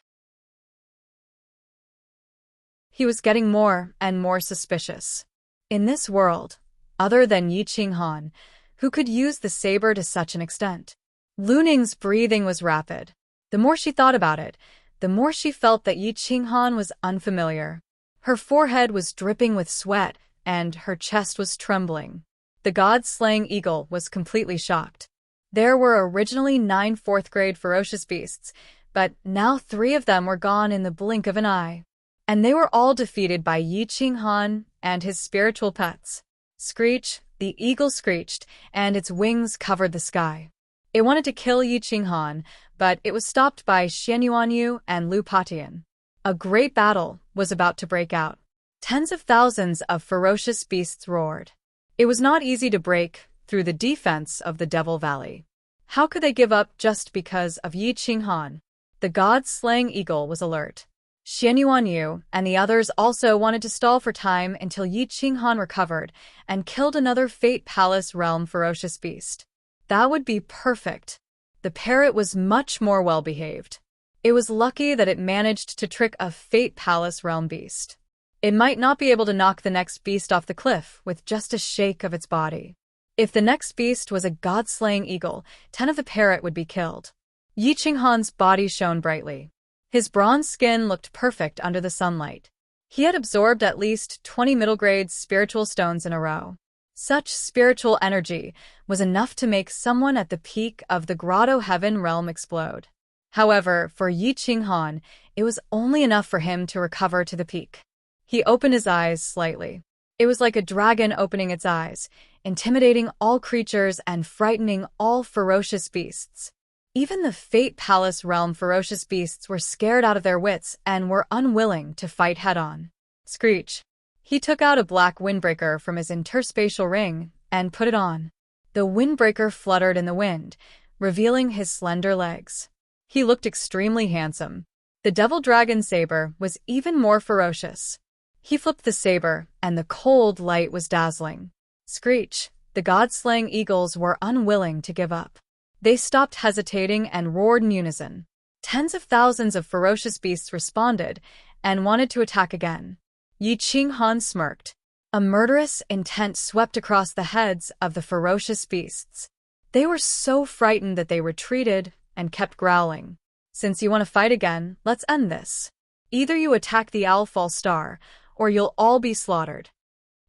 He was getting more and more suspicious. In this world, other than Yi Qinghan, who could use the saber to such an extent? Lu Ning's breathing was rapid. The more she thought about it, the more she felt that Yi Qinghan was unfamiliar. Her forehead was dripping with sweat, and her chest was trembling. The god-slaying eagle was completely shocked. There were originally 9 4th-grade ferocious beasts, but now 3 of them were gone in the blink of an eye. And they were all defeated by Yi Qinghan and his spiritual pets. Screech, the eagle screeched, and its wings covered the sky. It wanted to kill Yi Qinghan, but it was stopped by Xianyuan Yu and Lu Patian. A great battle was about to break out. Tens of thousands of ferocious beasts roared. It was not easy to break through the defense of the Devil Valley. How could they give up just because of Yi Qinghan? The god-slaying eagle was alert. Xianyuan Yu and the others also wanted to stall for time until Yi Qinghan recovered and killed another Fate Palace Realm ferocious beast. That would be perfect. The parrot was much more well-behaved. It was lucky that it managed to trick a Fate Palace realm beast. It might not be able to knock the next beast off the cliff with just a shake of its body. If the next beast was a god-slaying eagle, 10 of the parrot would be killed. Yi Qinghan's body shone brightly. His bronze skin looked perfect under the sunlight. He had absorbed at least 20 middle-grade spiritual stones in a row. Such spiritual energy was enough to make someone at the peak of the Grotto Heaven realm explode. However, for Yi Qinghan, it was only enough for him to recover to the peak. He opened his eyes slightly. It was like a dragon opening its eyes, intimidating all creatures and frightening all ferocious beasts. Even the Fate Palace realm ferocious beasts were scared out of their wits and were unwilling to fight head-on. Screech. He took out a black windbreaker from his interspatial ring and put it on. The windbreaker fluttered in the wind, revealing his slender legs. He looked extremely handsome. The devil dragon saber was even more ferocious. He flipped the saber, and the cold light was dazzling. Screech. The god-slaying eagles were unwilling to give up. They stopped hesitating and roared in unison. Tens of thousands of ferocious beasts responded and wanted to attack again. Yi Qinghan smirked. A murderous intent swept across the heads of the ferocious beasts. They were so frightened that they retreated and kept growling. Since you want to fight again, let's end this. Either you attack the Owl Fall Star, or you'll all be slaughtered.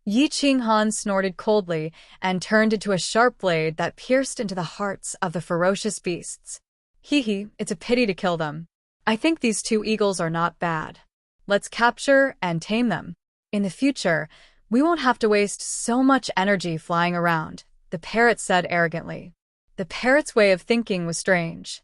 Yi Qinghan snorted coldly and turned into a sharp blade that pierced into the hearts of the ferocious beasts. Hee, it's a pity to kill them. I think these 2 eagles are not bad. Let's capture and tame them. In the future, we won't have to waste so much energy flying around, the parrot said arrogantly. The parrot's way of thinking was strange.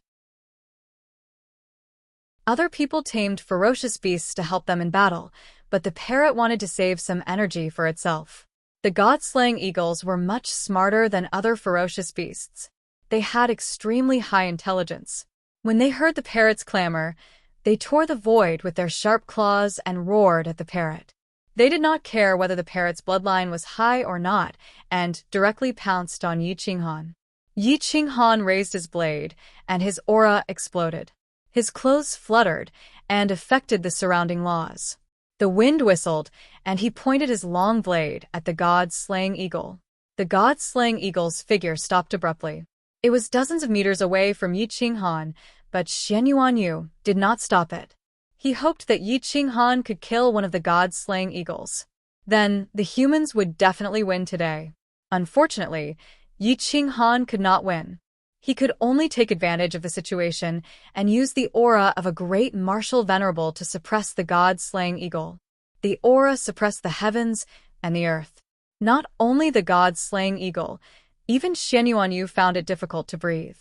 Other people tamed ferocious beasts to help them in battle, but the parrot wanted to save some energy for itself. The god-slaying eagles were much smarter than other ferocious beasts. They had extremely high intelligence. When they heard the parrot's clamor, they tore the void with their sharp claws and roared at the parrot. They did not care whether the parrot's bloodline was high or not, and directly pounced on Yi Qinghan. Yi Qinghan raised his blade, and his aura exploded. His clothes fluttered and affected the surrounding laws. The wind whistled, and he pointed his long blade at the god-slaying eagle. The god-slaying eagle's figure stopped abruptly. It was dozens of meters away from Yi Qinghan, but Xian Yuanyu did not stop it. He hoped that Yi Qinghan could kill one of the god-slaying eagles. Then, the humans would definitely win today. Unfortunately, Yi Qinghan could not win. He could only take advantage of the situation and use the aura of a great martial venerable to suppress the god-slaying eagle. The aura suppressed the heavens and the earth. Not only the god-slaying eagle, even Xian Yuanyu found it difficult to breathe.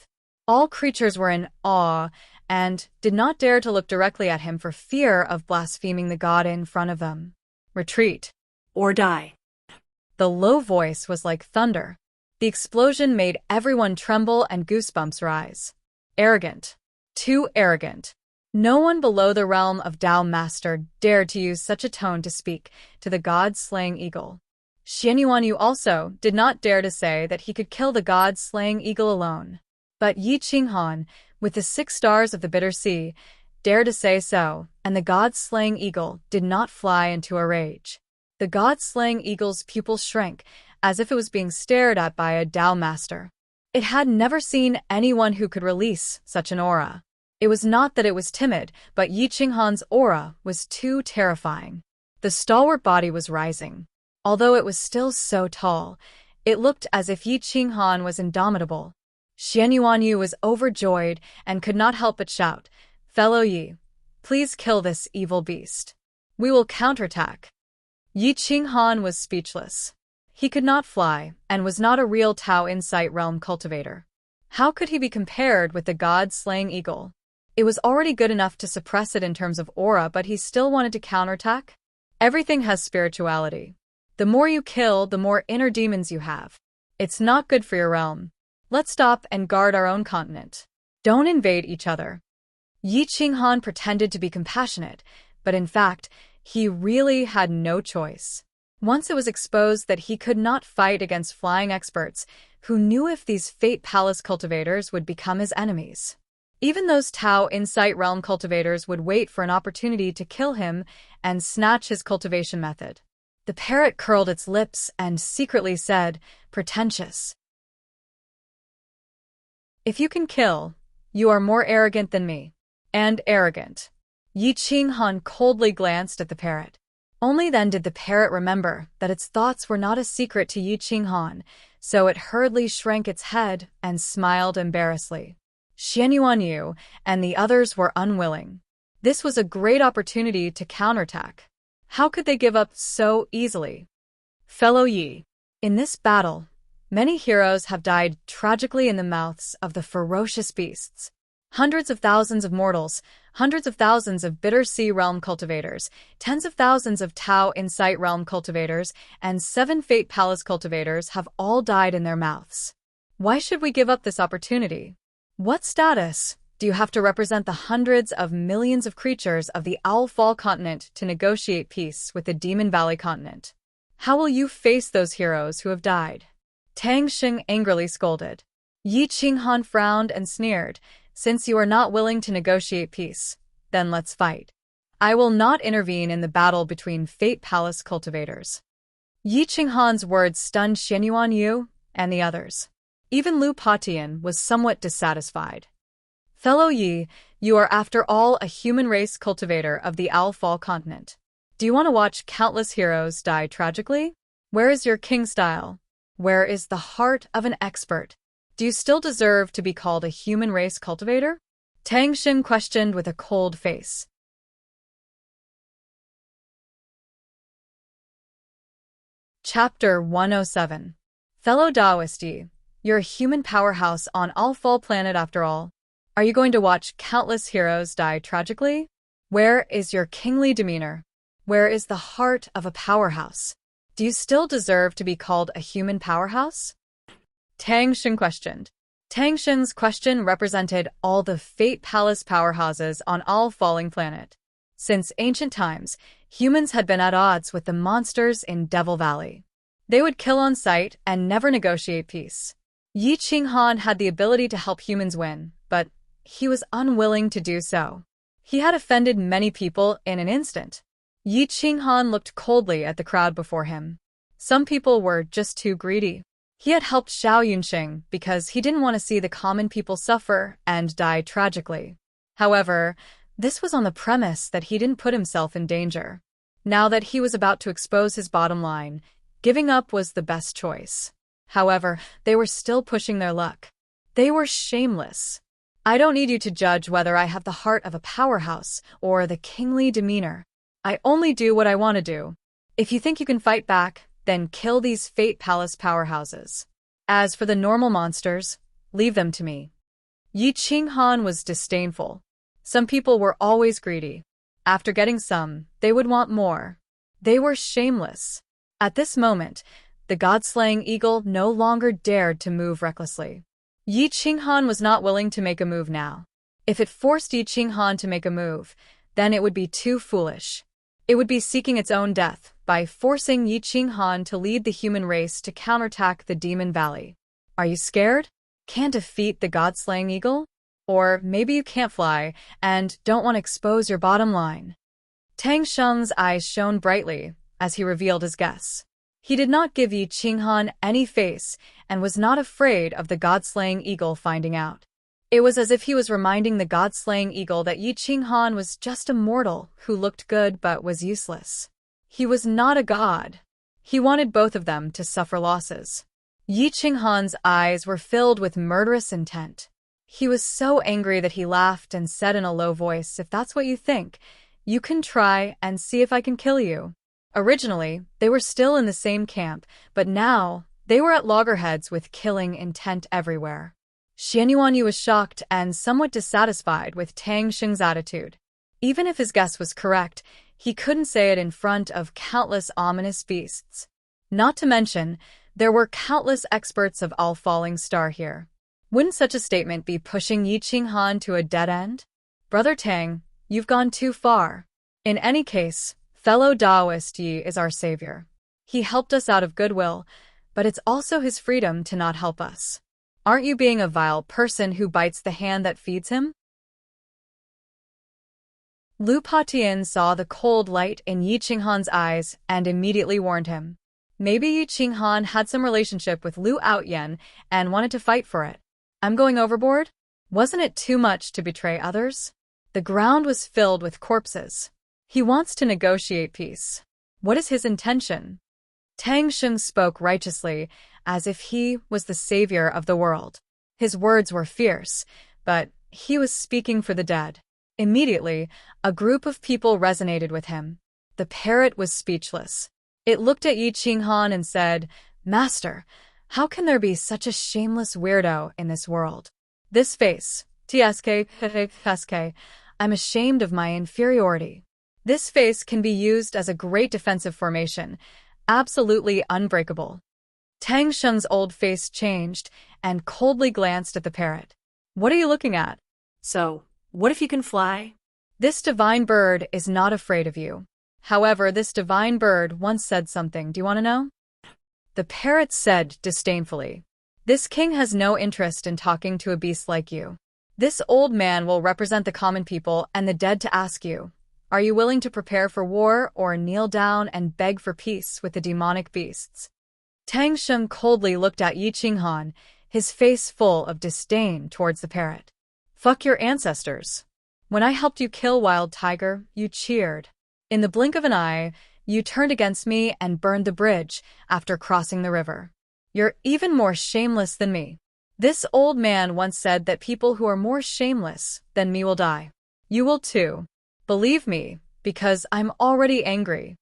All creatures were in awe and did not dare to look directly at him for fear of blaspheming the god in front of them. Retreat. Or die. The low voice was like thunder. The explosion made everyone tremble and goosebumps rise. Arrogant. Too arrogant. No one below the realm of Tao Master dared to use such a tone to speak to the god-slaying eagle. Xian Yuanyu also did not dare to say that he could kill the god-slaying eagle alone. But Yi Qinghan, with the 6 stars of the bitter sea, dared to say so, and the god-slaying eagle did not fly into a rage. The god-slaying eagle's pupils shrank, as if it was being stared at by a Tao Master. It had never seen anyone who could release such an aura. It was not that it was timid, but Yi Qinghan's aura was too terrifying. The stalwart body was rising. Although it was still so tall, it looked as if Yi Qinghan was indomitable. Xian Yuanyu was overjoyed and could not help but shout, "Fellow Yi, please kill this evil beast. We will counterattack." Yi Qinghan was speechless. He could not fly, and was not a real Tao Insight Realm cultivator. How could he be compared with the god-slaying eagle? It was already good enough to suppress it in terms of aura, but he still wanted to counterattack? Everything has spirituality. The more you kill, the more inner demons you have. It's not good for your realm. Let's stop and guard our own continent. Don't invade each other. Yi Qinghan pretended to be compassionate, but in fact, he really had no choice. Once it was exposed that he could not fight against flying experts, who knew if these Fate Palace cultivators would become his enemies. Even those Tao Insight Realm cultivators would wait for an opportunity to kill him and snatch his cultivation method. The parrot curled its lips and secretly said, pretentious. If you can kill, you are more arrogant than me. And arrogant. Yi Qinghan coldly glanced at the parrot. Only then did the parrot remember that its thoughts were not a secret to Yi Qinghan, so it hurriedly shrank its head and smiled embarrassedly. Xianyuan Yu and the others were unwilling. This was a great opportunity to counterattack. How could they give up so easily? Fellow Yi, in this battle, many heroes have died tragically in the mouths of the ferocious beasts. Hundreds of thousands of mortals, hundreds of thousands of Bitter Sea Realm cultivators, tens of thousands of Tao Insight Realm cultivators, and 7 Fate Palace cultivators have all died in their mouths. Why should we give up this opportunity? What status do you have to represent the hundreds of millions of creatures of the Owl Fall continent to negotiate peace with the Demon Valley continent? How will you face those heroes who have died? Tang Xing angrily scolded. Yi Qinghan frowned and sneered. Since you are not willing to negotiate peace, then let's fight. I will not intervene in the battle between Fate Palace cultivators. Yi Qinghan's words stunned Xianyuan Yu and the others. Even Lu Patian was somewhat dissatisfied. Fellow Yi, you are after all a human race cultivator of the Owl Fall continent. Do you want to watch countless heroes die tragically? Where is your king style? Where is the heart of an expert? Do you still deserve to be called a human race cultivator? Tang Xin questioned with a cold face. Chapter 107. Fellow Taoist Yi, you're a human powerhouse on All Fall Planet after all. Are you going to watch countless heroes die tragically? Where is your kingly demeanor? Where is the heart of a powerhouse? Do you still deserve to be called a human powerhouse? Tang Xin questioned. Tang Xin's question represented all the Fate Palace powerhouses on All Falling Planet. Since ancient times, humans had been at odds with the monsters in Devil Valley. They would kill on sight and never negotiate peace. Yi Qinghan had the ability to help humans win, but he was unwilling to do so. He had offended many people in an instant. Yi Qinghan looked coldly at the crowd before him. Some people were just too greedy. He had helped Xiao Yunxing because he didn't want to see the common people suffer and die tragically. However, this was on the premise that he didn't put himself in danger. Now that he was about to expose his bottom line, giving up was the best choice. However, they were still pushing their luck. They were shameless. I don't need you to judge whether I have the heart of a powerhouse or the kingly demeanor. I only do what I want to do. If you think you can fight back, then kill these Fate Palace powerhouses. As for the normal monsters, leave them to me. Yi Qinghan was disdainful. Some people were always greedy. After getting some, they would want more. They were shameless. At this moment, the god-slaying eagle no longer dared to move recklessly. Yi Qinghan was not willing to make a move now. If it forced Yi Qinghan to make a move, then it would be too foolish. It would be seeking its own death by forcing Yi Qinghan to lead the human race to counterattack the Demon Valley. Are you scared? Can't defeat the god-slaying eagle? Or maybe you can't fly and don't want to expose your bottom line. Tang Sheng's eyes shone brightly as he revealed his guess. He did not give Yi Qinghan any face and was not afraid of the god-slaying eagle finding out. It was as if he was reminding the god-slaying eagle that Yi Qinghan was just a mortal who looked good but was useless. He was not a god. He wanted both of them to suffer losses. Yi Qinghan's eyes were filled with murderous intent. He was so angry that he laughed and said in a low voice, "If that's what you think, you can try and see if I can kill you." Originally, they were still in the same camp, but now they were at loggerheads with killing intent everywhere. Xianyuan Yu was shocked and somewhat dissatisfied with Tang Xing's attitude. Even if his guess was correct, he couldn't say it in front of countless ominous beasts. Not to mention, there were countless experts of All Falling Star here. Wouldn't such a statement be pushing Yi Qinghan to a dead end? Brother Tang, you've gone too far. In any case, fellow Taoist Yi is our savior. He helped us out of goodwill, but it's also his freedom to not help us. Aren't you being a vile person who bites the hand that feeds him? Lu Patian saw the cold light in Yi Qinghan's eyes and immediately warned him. Maybe Yi Qinghan had some relationship with Lu Outyen and wanted to fight for it. I'm going overboard? Wasn't it too much to betray others? The ground was filled with corpses. He wants to negotiate peace. What is his intention? Tang Sheng spoke righteously, as if he was the savior of the world. His words were fierce, but he was speaking for the dead. Immediately, a group of people resonated with him. The parrot was speechless. It looked at Yi Qinghan and said, "Master, how can there be such a shameless weirdo in this world? This face, tsk, I'm ashamed of my inferiority. This face can be used as a great defensive formation, absolutely unbreakable." Tang Sheng's old face changed and coldly glanced at the parrot. "What are you looking at?" So, what if you can fly? "This divine bird is not afraid of you. However, this divine bird once said something. Do you want to know?" The parrot said disdainfully, "This king has no interest in talking to a beast like you. This old man will represent the common people and the dead to ask you, are you willing to prepare for war or kneel down and beg for peace with the demonic beasts?" Tang Sheng coldly looked at Yi Qinghan, his face full of disdain towards the parrot. "Fuck your ancestors. When I helped you kill Wild Tiger, you cheered. In the blink of an eye, you turned against me and burned the bridge after crossing the river. You're even more shameless than me. This old man once said that people who are more shameless than me will die. You will too. Believe me, because I'm already angry."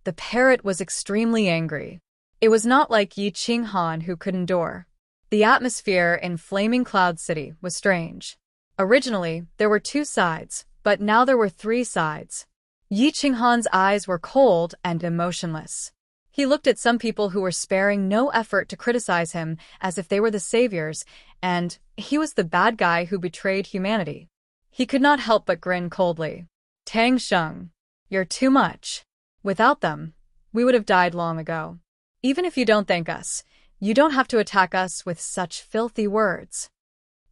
The parrot was extremely angry. It was not like Yi Qinghan who could endure. The atmosphere in Flaming Cloud City was strange. Originally, there were 2 sides, but now there were 3 sides. Yi Qinghan's eyes were cold and emotionless. He looked at some people who were sparing no effort to criticize him as if they were the saviors, and he was the bad guy who betrayed humanity. He could not help but grin coldly. "Tang Sheng, you're too much. Without them, we would have died long ago. Even if you don't thank us, you don't have to attack us with such filthy words."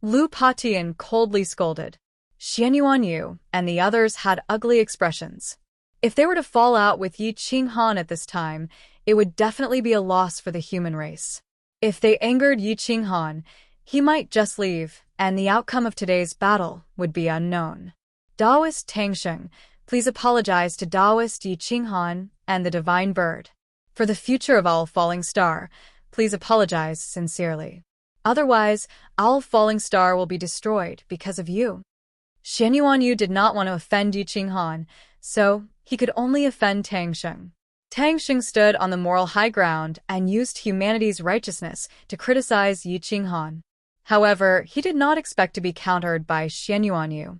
Lu Patian coldly scolded. Xianyuan Yu and the others had ugly expressions. If they were to fall out with Yi Qinghan at this time, it would definitely be a loss for the human race. If they angered Yi Qinghan, he might just leave, and the outcome of today's battle would be unknown. Taoist Tang Sheng, please apologize to Taoist Yi Qinghan and the divine bird. For the future of Owl Falling Star, please apologize sincerely. Otherwise, Owl Falling Star will be destroyed because of you. Xianyuan Yu did not want to offend Yi Qinghan, so he could only offend Tang Sheng. Tang Sheng stood on the moral high ground and used humanity's righteousness to criticize Yi Qinghan. However, he did not expect to be countered by Xianyuan Yu.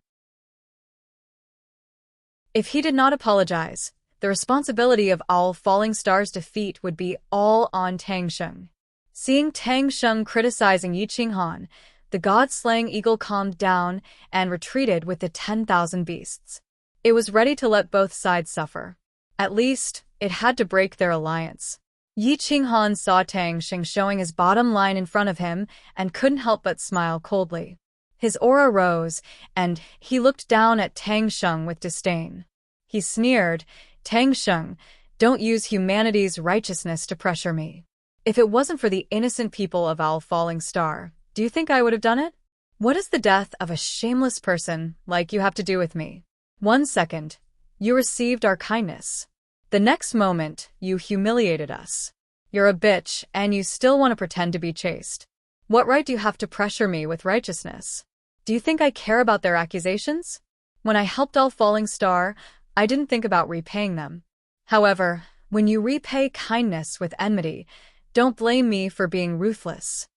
If he did not apologize, the responsibility of Owl Falling Star's defeat would be all on Tang Sheng. Seeing Tang Sheng criticizing Yi Qinghan, the god-slaying eagle calmed down and retreated with the 10,000 beasts. It was ready to let both sides suffer. At least, it had to break their alliance. Yi Qinghan saw Tang Sheng showing his bottom line in front of him and couldn't help but smile coldly. His aura rose, and he looked down at Tang Sheng with disdain. He sneered, "Tang Sheng, don't use humanity's righteousness to pressure me. If it wasn't for the innocent people of Owl Falling Star, do you think I would have done it? What does the death of a shameless person like you have to do with me? 1 second, you received our kindness. The next moment, you humiliated us. You're a bitch, and you still want to pretend to be chaste. What right do you have to pressure me with righteousness? Do you think I care about their accusations? When I helped Owl Falling Star, I didn't think about repaying them. However, when you repay kindness with enmity, don't blame me for being ruthless."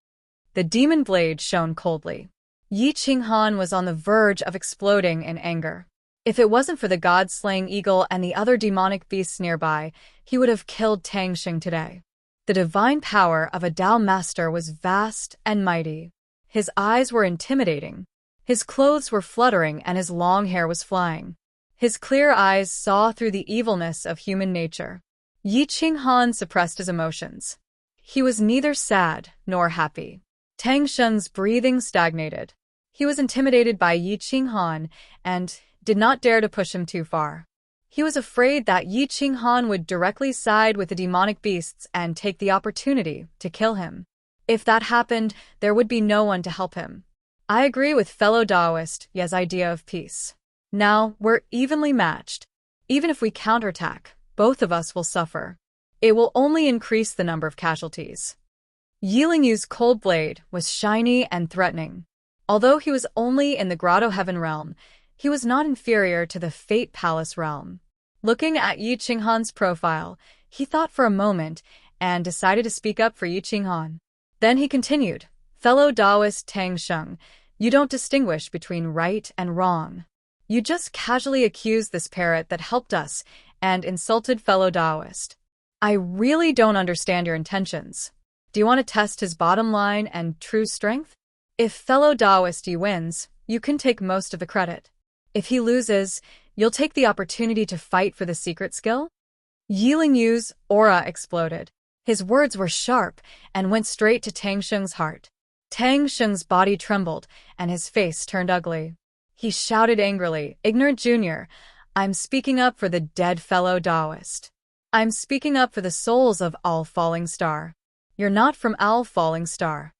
The demon blade shone coldly. Yi Qinghan was on the verge of exploding in anger. If it wasn't for the god-slaying eagle and the other demonic beasts nearby, he would have killed Tang Sheng today. The divine power of a Tao master was vast and mighty. His eyes were intimidating. His clothes were fluttering and his long hair was flying. His clear eyes saw through the evilness of human nature. Yi Qinghan suppressed his emotions. He was neither sad nor happy. Tang Sheng's breathing stagnated. He was intimidated by Yi Qinghan and did not dare to push him too far. He was afraid that Yi Qinghan would directly side with the demonic beasts and take the opportunity to kill him. If that happened, there would be no one to help him. I agree with fellow Taoist Ye's idea of peace. Now, we're evenly matched. Even if we counterattack, both of us will suffer. It will only increase the number of casualties. Yi Lingyu's cold blade was shiny and threatening. Although he was only in the Grotto Heaven realm, he was not inferior to the Fate Palace realm. Looking at Yi Qinghan's profile, he thought for a moment and decided to speak up for Yi Qinghan. Then he continued, "Fellow Taoist Tang Sheng, you don't distinguish between right and wrong. You just casually accused this parrot that helped us and insulted fellow Taoist. I really don't understand your intentions. Do you want to test his bottom line and true strength? If fellow Taoist Yi wins, you can take most of the credit. If he loses, you'll take the opportunity to fight for the secret skill?" Yi Lingyu's aura exploded. His words were sharp and went straight to Tang Sheng's heart. Tang Sheng's body trembled and his face turned ugly. He shouted angrily, "Ignorant Junior, I'm speaking up for the dead fellow Taoist. I'm speaking up for the souls of All Falling Star. You're not from All Falling Star.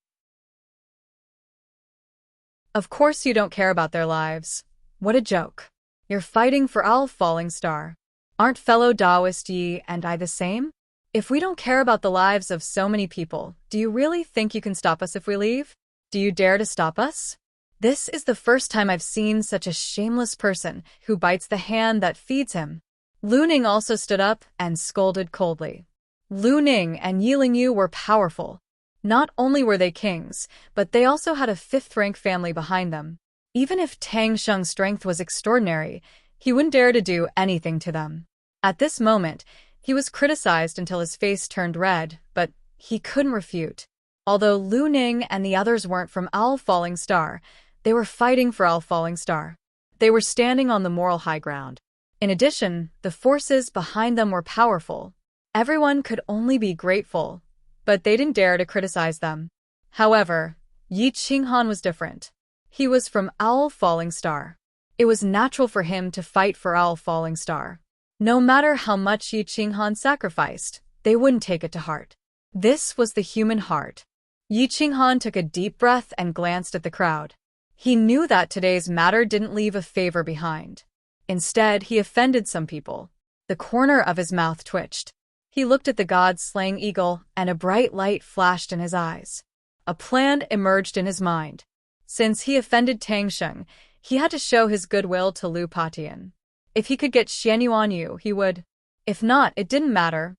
Of course you don't care about their lives. What a joke. You're fighting for All Falling Star. Aren't fellow Taoist Yi and I the same? If we don't care about the lives of so many people, do you really think you can stop us if we leave? Do you dare to stop us? This is the first time I've seen such a shameless person who bites the hand that feeds him." Lu Ning also stood up and scolded coldly. Lu Ning and Yi Lingyu were powerful. Not only were they kings, but they also had a fifth-rank family behind them. Even if Tang Sheng's strength was extraordinary, he wouldn't dare to do anything to them. At this moment, he was criticized until his face turned red, but he couldn't refute. Although Lu Ning and the others weren't from All Falling Star, they were fighting for All Falling Star. They were standing on the moral high ground. In addition, the forces behind them were powerful. Everyone could only be grateful, but they didn't dare to criticize them. However, Yi Qinghan was different. He was from All Falling Star. It was natural for him to fight for All Falling Star. No matter how much Yi Qinghan sacrificed, they wouldn't take it to heart. This was the human heart. Yi Qinghan took a deep breath and glanced at the crowd. He knew that today's matter didn't leave a favor behind. Instead, he offended some people. The corner of his mouth twitched. He looked at the god-slaying eagle, and a bright light flashed in his eyes. A plan emerged in his mind. Since he offended Tang Sheng, he had to show his goodwill to Lu Patian. If he could get Xianyuan Yu, he would. If not, it didn't matter.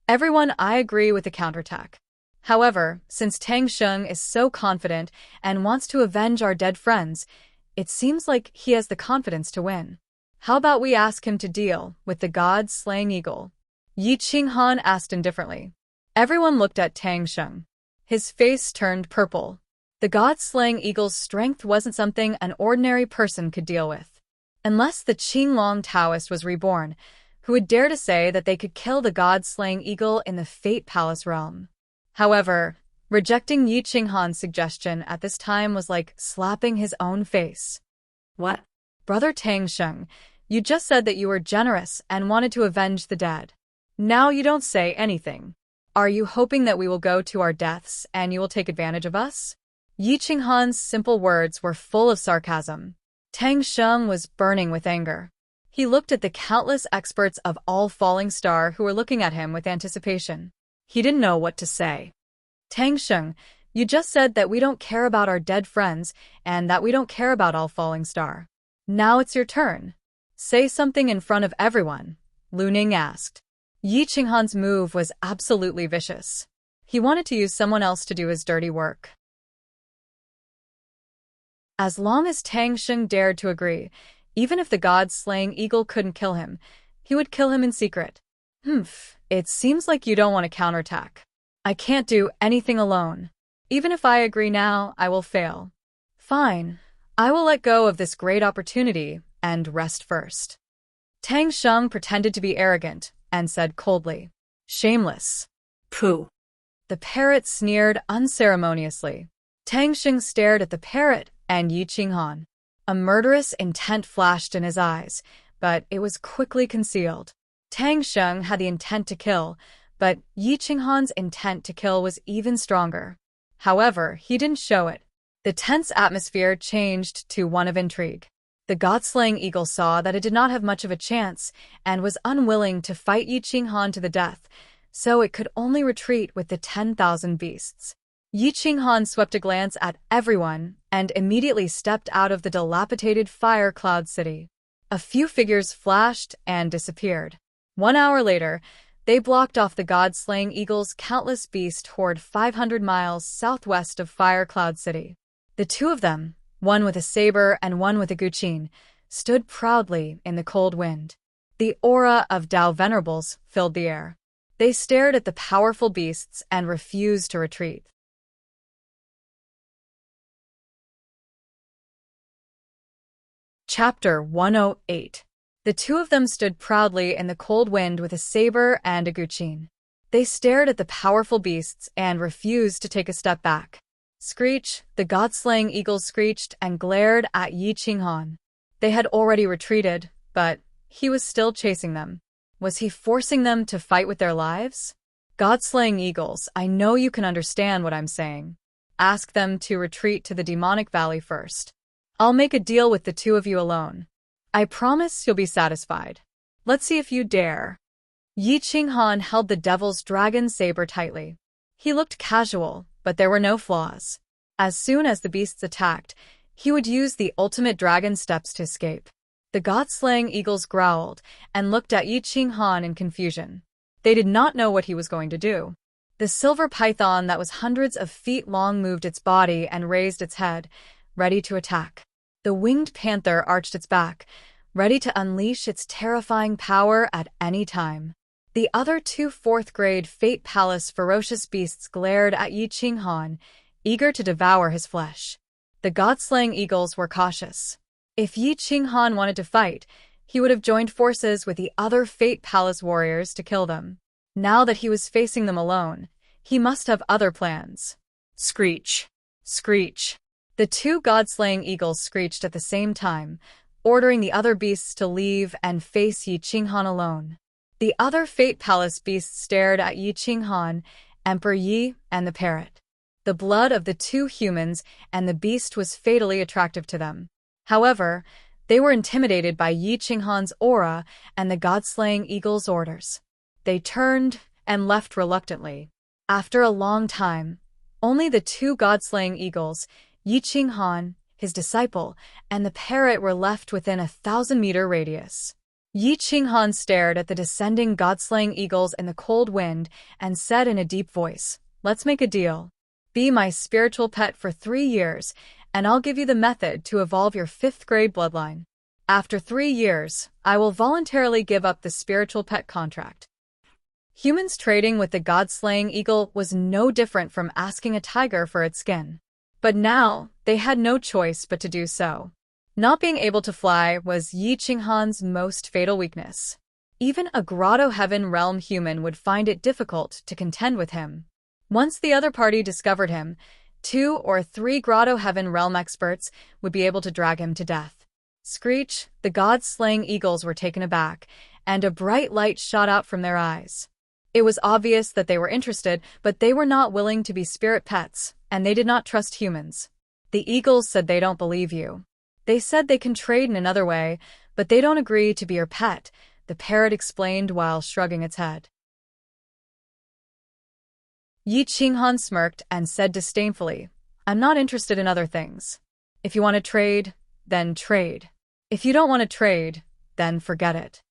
Everyone, I agree with the counterattack. However, since Tang Sheng is so confident and wants to avenge our dead friends, it seems like he has the confidence to win. How about we ask him to deal with the god-slaying eagle? Yi Qinghan asked indifferently. Everyone looked at Tang Sheng. His face turned purple. The god-slaying eagle's strength wasn't something an ordinary person could deal with. Unless the Qinglong Taoist was reborn, who would dare to say that they could kill the god-slaying eagle in the Fate Palace realm? However, rejecting Yi Qinghan's suggestion at this time was like slapping his own face. What? Brother Tang Sheng, you just said that you were generous and wanted to avenge the dead. Now you don't say anything. Are you hoping that we will go to our deaths and you will take advantage of us? Yi Qinghan's simple words were full of sarcasm. Tang Sheng was burning with anger. He looked at the countless experts of All Falling Star who were looking at him with anticipation. He didn't know what to say. Tang Sheng, you just said that we don't care about our dead friends and that we don't care about All Falling Star. Now it's your turn. Say something in front of everyone, Lu Ning asked. Yi Qinghan's move was absolutely vicious. He wanted to use someone else to do his dirty work. As long as Tang Sheng dared to agree, even if the god-slaying eagle couldn't kill him, he would kill him in secret. It seems like you don't want to counterattack. I can't do anything alone. Even if I agree now, I will fail. Fine. I will let go of this great opportunity and rest first. Tang Sheng pretended to be arrogant and said coldly. Shameless. Pooh. The parrot sneered unceremoniously. Tang Sheng stared at the parrot and Yi Qinghan. A murderous intent flashed in his eyes, but it was quickly concealed. Tang Sheng had the intent to kill, but Yi Qinghan's intent to kill was even stronger. However, he didn't show it. The tense atmosphere changed to one of intrigue. The god-slaying eagle saw that it did not have much of a chance and was unwilling to fight Yi Qinghan to the death, so it could only retreat with the 10,000 beasts. Yi Qinghan swept a glance at everyone and immediately stepped out of the dilapidated fire cloud city. A few figures flashed and disappeared. 1 hour later, they blocked off the god-slaying eagle's countless beast horde 500 miles southwest of Fire Cloud City. The two of them, one with a saber and one with a guqin, stood proudly in the cold wind. The aura of Dao Venerables filled the air. They stared at the powerful beasts and refused to retreat. Chapter 108. The two of them stood proudly in the cold wind with a saber and a guqin. They stared at the powerful beasts and refused to take a step back. Screech, the god-slaying eagle screeched and glared at Yi Qinghan. They had already retreated, but he was still chasing them. Was he forcing them to fight with their lives? God-slaying eagles, I know you can understand what I'm saying. Ask them to retreat to the demonic valley first. I'll make a deal with the two of you alone. I promise you'll be satisfied. Let's see if you dare. Yi Qinghan held the devil's dragon saber tightly. He looked casual, but there were no flaws. As soon as the beasts attacked, he would use the ultimate dragon steps to escape. The god-slaying eagles growled and looked at Yi Qinghan in confusion. They did not know what he was going to do. The silver python that was hundreds of feet long moved its body and raised its head, ready to attack. The winged panther arched its back, ready to unleash its terrifying power at any time. The other two fourth-grade Fate Palace ferocious beasts glared at Yi Qinghan, eager to devour his flesh. The god-slaying eagles were cautious. If Yi Qinghan wanted to fight, he would have joined forces with the other Fate Palace warriors to kill them. Now that he was facing them alone, he must have other plans. Screech! Screech! The two god-slaying eagles screeched at the same time, ordering the other beasts to leave and face Yi Qinghan alone. The other Fate Palace beasts stared at Yi Qinghan, Emperor Yi, and the parrot. The blood of the two humans and the beast was fatally attractive to them. However, they were intimidated by Yi Qinghan's aura and the god-slaying eagle's orders. They turned and left reluctantly. After a long time, only the two god-slaying eagles, Yi Qinghan, his disciple, and the parrot were left within a 1,000-meter radius. Yi Qinghan stared at the descending god-slaying eagles in the cold wind and said in a deep voice, "Let's make a deal. Be my spiritual pet for 3 years, and I'll give you the method to evolve your 5th-grade bloodline. After 3 years, I will voluntarily give up the spiritual pet contract." Humans trading with the god-slaying eagle was no different from asking a tiger for its skin. But now, they had no choice but to do so. Not being able to fly was Yi Qinghan's most fatal weakness. Even a Grotto Heaven Realm human would find it difficult to contend with him. Once the other party discovered him, 2 or 3 Grotto Heaven Realm experts would be able to drag him to death. Screech, the god-slaying eagles were taken aback, and a bright light shot out from their eyes. It was obvious that they were interested, but they were not willing to be spirit pets, and they did not trust humans. The eagles said they don't believe you. They said they can trade in another way, but they don't agree to be your pet, the parrot explained while shrugging its head. Yi Qinghan smirked and said disdainfully, "I'm not interested in other things. If you want to trade, then trade. If you don't want to trade, then forget it."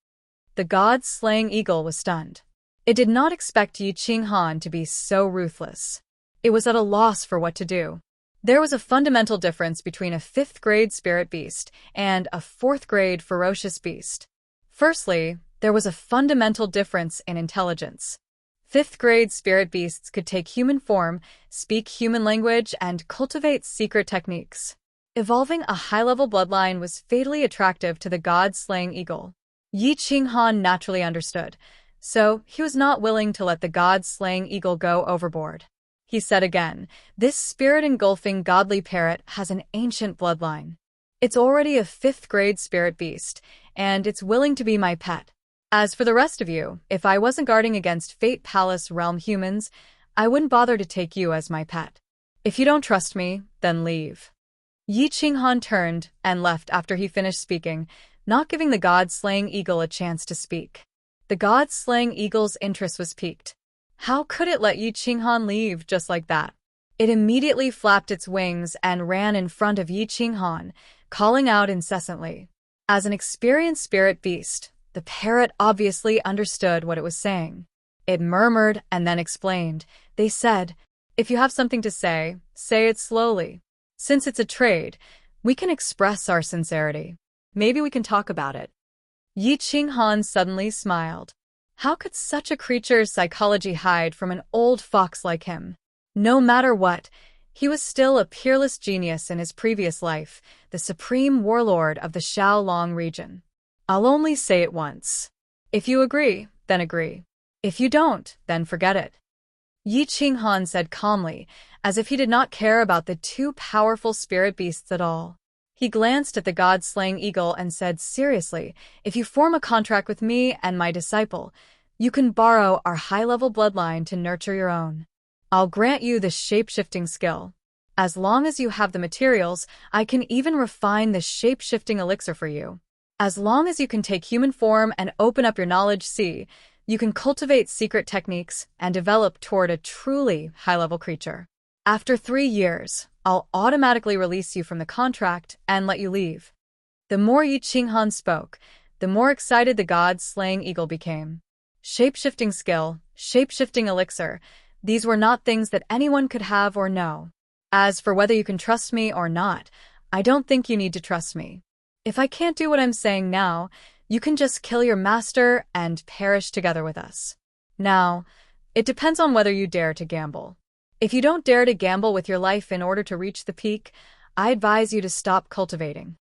The god-slaying eagle was stunned. It did not expect Yi Qinghan to be so ruthless. It was at a loss for what to do. There was a fundamental difference between a 5th-grade spirit beast and a 4th-grade ferocious beast. Firstly, there was a fundamental difference in intelligence. 5th-grade spirit beasts could take human form, speak human language, and cultivate secret techniques. Evolving a high-level bloodline was fatally attractive to the god-slaying eagle. Yi Qinghan naturally understood. So he was not willing to let the god-slaying eagle go overboard. He said again, "This spirit-engulfing godly parrot has an ancient bloodline. It's already a 5th-grade spirit beast, and it's willing to be my pet. As for the rest of you, if I wasn't guarding against Fate Palace realm humans, I wouldn't bother to take you as my pet. If you don't trust me, then leave." Yi Qinghan turned and left after he finished speaking, not giving the god-slaying eagle a chance to speak. The god-slaying eagle's interest was piqued. How could it let Yi Qinghan leave just like that? It immediately flapped its wings and ran in front of Yi Qinghan, calling out incessantly. As an experienced spirit beast, the parrot obviously understood what it was saying. It murmured and then explained. They said, "If you have something to say it slowly. Since it's a trade, we can express our sincerity. Maybe we can talk about it." Yi Qinghan suddenly smiled. How could such a creature's psychology hide from an old fox like him? No matter what, he was still a peerless genius in his previous life, the supreme warlord of the Xiaolong region. "I'll only say it once. If you agree, then agree. If you don't, then forget it," Yi Qinghan said calmly, as if he did not care about the two powerful spirit beasts at all. He glanced at the god-slaying eagle and said seriously, "If you form a contract with me and my disciple, you can borrow our high-level bloodline to nurture your own. I'll grant you the shape-shifting skill. As long as you have the materials, I can even refine the shape-shifting elixir for you. As long as you can take human form and open up your knowledge sea, you can cultivate secret techniques and develop toward a truly high-level creature. After 3 years, I'll automatically release you from the contract and let you leave." The more Yi Qinghan spoke, the more excited the god-slaying eagle became. Shape-shifting skill, shape-shifting elixir, these were not things that anyone could have or know. As for whether you can trust me or not, I don't think you need to trust me. If I can't do what I'm saying now, you can just kill your master and perish together with us. Now, it depends on whether you dare to gamble. If you don't dare to gamble with your life in order to reach the peak, I advise you to stop cultivating.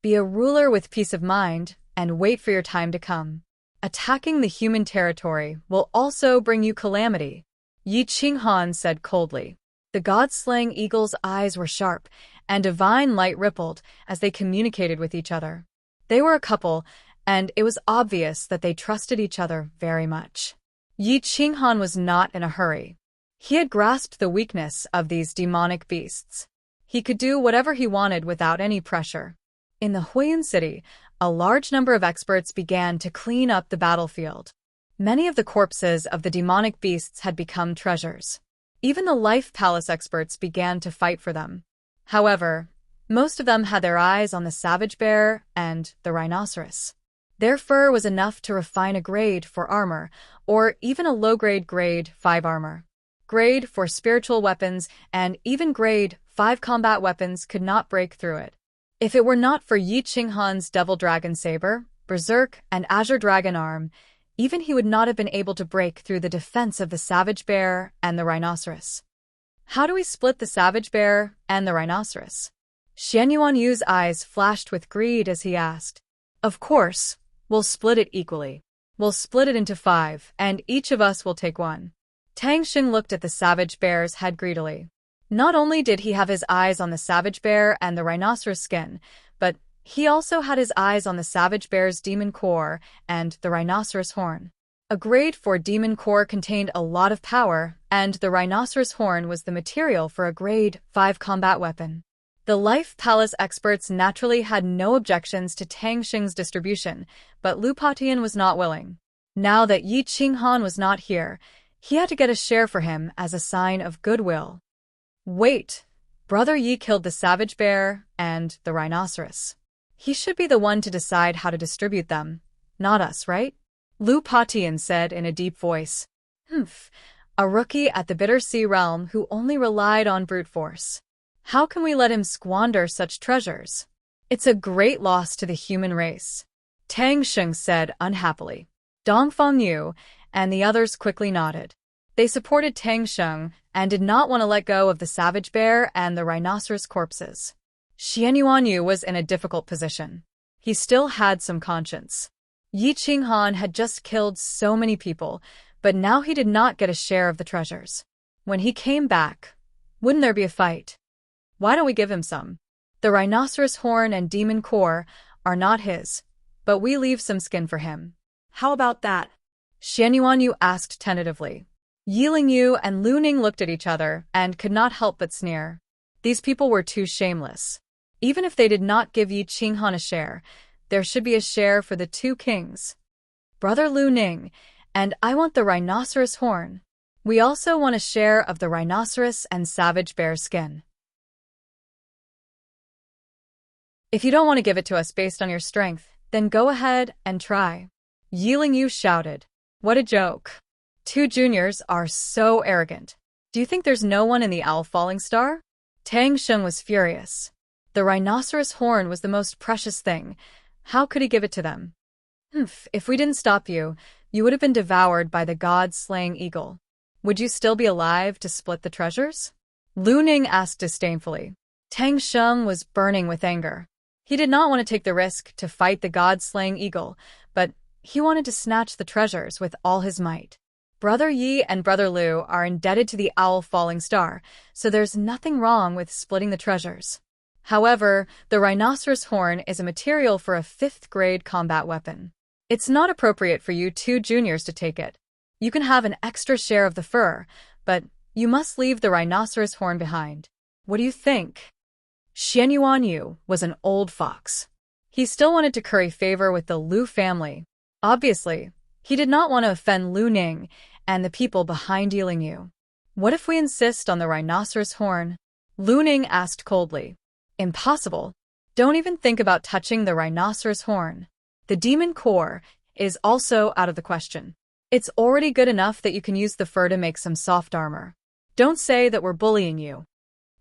Be a ruler with peace of mind and wait for your time to come. Attacking the human territory will also bring you calamity, Yi Qinghan said coldly. The god-slaying eagle's eyes were sharp, and divine light rippled as they communicated with each other. They were a couple, and it was obvious that they trusted each other very much. Yi Qinghan was not in a hurry. He had grasped the weakness of these demonic beasts. He could do whatever he wanted without any pressure. In the Huiyun city, a large number of experts began to clean up the battlefield. Many of the corpses of the demonic beasts had become treasures. Even the Life Palace experts began to fight for them. However, most of them had their eyes on the savage bear and the rhinoceros. Their fur was enough to refine a grade for armor, or even a low-grade grade 5 armor. Grade for spiritual weapons and even grade 5 combat weapons could not break through it. If it were not for Yi Qinghan's Devil Dragon Saber, Berserk, and Azure Dragon Arm, even he would not have been able to break through the defense of the savage bear and the rhinoceros. How do we split the savage bear and the rhinoceros? Xian Yuanyu's eyes flashed with greed as he asked. Of course, we'll split it equally. We'll split it into 5, and each of us will take 1. Tang Xing looked at the savage bear's head greedily. Not only did he have his eyes on the savage bear and the rhinoceros skin, but he also had his eyes on the savage bear's demon core and the rhinoceros horn. A grade 4 demon core contained a lot of power, and the rhinoceros horn was the material for a grade 5 combat weapon. The Life Palace experts naturally had no objections to Tang Xing's distribution, but Lu Patian was not willing. Now that Yi Qinghan was not here, he had to get a share for him as a sign of goodwill. Wait, Brother Yi killed the savage bear and the rhinoceros. He should be the one to decide how to distribute them, not us, right? Lu Patian said in a deep voice. A rookie at the Bitter Sea realm who only relied on brute force. How can we let him squander such treasures? It's a great loss to the human race, Tang Xing said unhappily. Dongfang Yu and the others quickly nodded. They supported Tang Xing and did not want to let go of the savage bear and the rhinoceros corpses. Xian Yuanyu was in a difficult position. He still had some conscience. Yi Qinghan had just killed so many people, but now he did not get a share of the treasures. When he came back, wouldn't there be a fight? Why don't we give him some? The rhinoceros horn and demon core are not his, but we leave some skin for him. How about that? Xianyuanyu asked tentatively. Yi Lingyu and Lu Ning looked at each other and could not help but sneer. These people were too shameless. Even if they did not give Yi Qinghan a share, there should be a share for the two kings. Brother Lu Ning, and I want the rhinoceros horn. We also want a share of the rhinoceros and savage bear skin. If you don't want to give it to us based on your strength, then go ahead and try. Yi Lingyu shouted. What a joke. Two juniors are so arrogant. Do you think there's no one in the Owl Falling Star? Tang Sheng was furious. The rhinoceros horn was the most precious thing. How could he give it to them? If we didn't stop you, you would have been devoured by the god-slaying eagle. Would you still be alive to split the treasures? Lu Ning asked disdainfully. Tang Sheng was burning with anger. He did not want to take the risk to fight the god-slaying eagle, but he wanted to snatch the treasures with all his might. Brother Yi and Brother Lu are indebted to the Owl Falling Star, so there's nothing wrong with splitting the treasures. However, the rhinoceros horn is a material for a 5th-grade combat weapon. It's not appropriate for you two juniors to take it. You can have an extra share of the fur, but you must leave the rhinoceros horn behind. What do you think? Xianyuanyu was an old fox. He still wanted to curry favor with the Lu family. Obviously, he did not want to offend Lu Ning and the people behind Yi Lingyu. What if we insist on the rhinoceros horn? Lu Ning asked coldly. Impossible. Don't even think about touching the rhinoceros horn. The demon core is also out of the question. It's already good enough that you can use the fur to make some soft armor. Don't say that we're bullying you.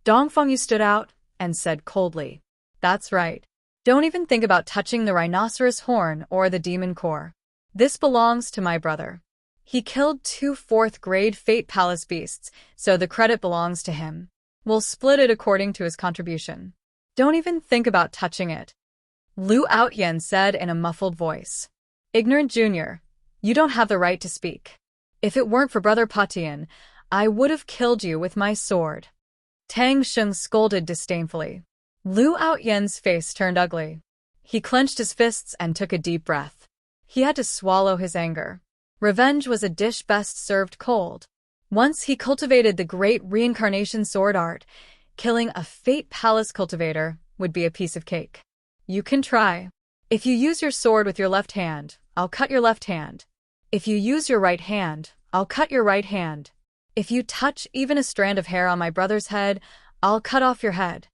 Dongfengyu stood out and said coldly. That's right. Don't even think about touching the rhinoceros horn or the demon core. This belongs to my brother. He killed 2 4th-grade Fate Palace beasts, so the credit belongs to him. We'll split it according to his contribution. Don't even think about touching it. Lu Outyen said in a muffled voice. Ignorant junior, you don't have the right to speak. If it weren't for Brother Patian, I would have killed you with my sword. Tang Sheng scolded disdainfully. Lu Outyen's face turned ugly. He clenched his fists and took a deep breath. He had to swallow his anger. Revenge was a dish best served cold. Once he cultivated the great reincarnation sword art, killing a Fate Palace cultivator would be a piece of cake. You can try. If you use your sword with your left hand, I'll cut your left hand. If you use your right hand, I'll cut your right hand. If you touch even a strand of hair on my brother's head, I'll cut off your head.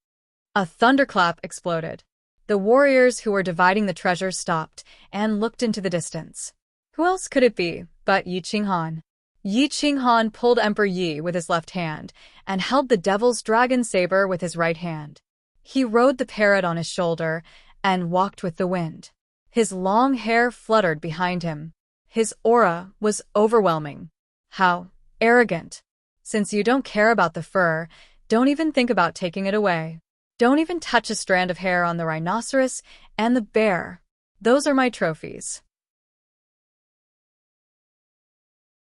A thunderclap exploded. The warriors who were dividing the treasure stopped and looked into the distance. Who else could it be but Yi Qinghan? Yi Qinghan pulled Emperor Yi with his left hand and held the devil's dragon saber with his right hand. He rode the parrot on his shoulder and walked with the wind. His long hair fluttered behind him. His aura was overwhelming. How arrogant. Since you don't care about the fur, don't even think about taking it away. Don't even touch a strand of hair on the rhinoceros and the bear. Those are my trophies.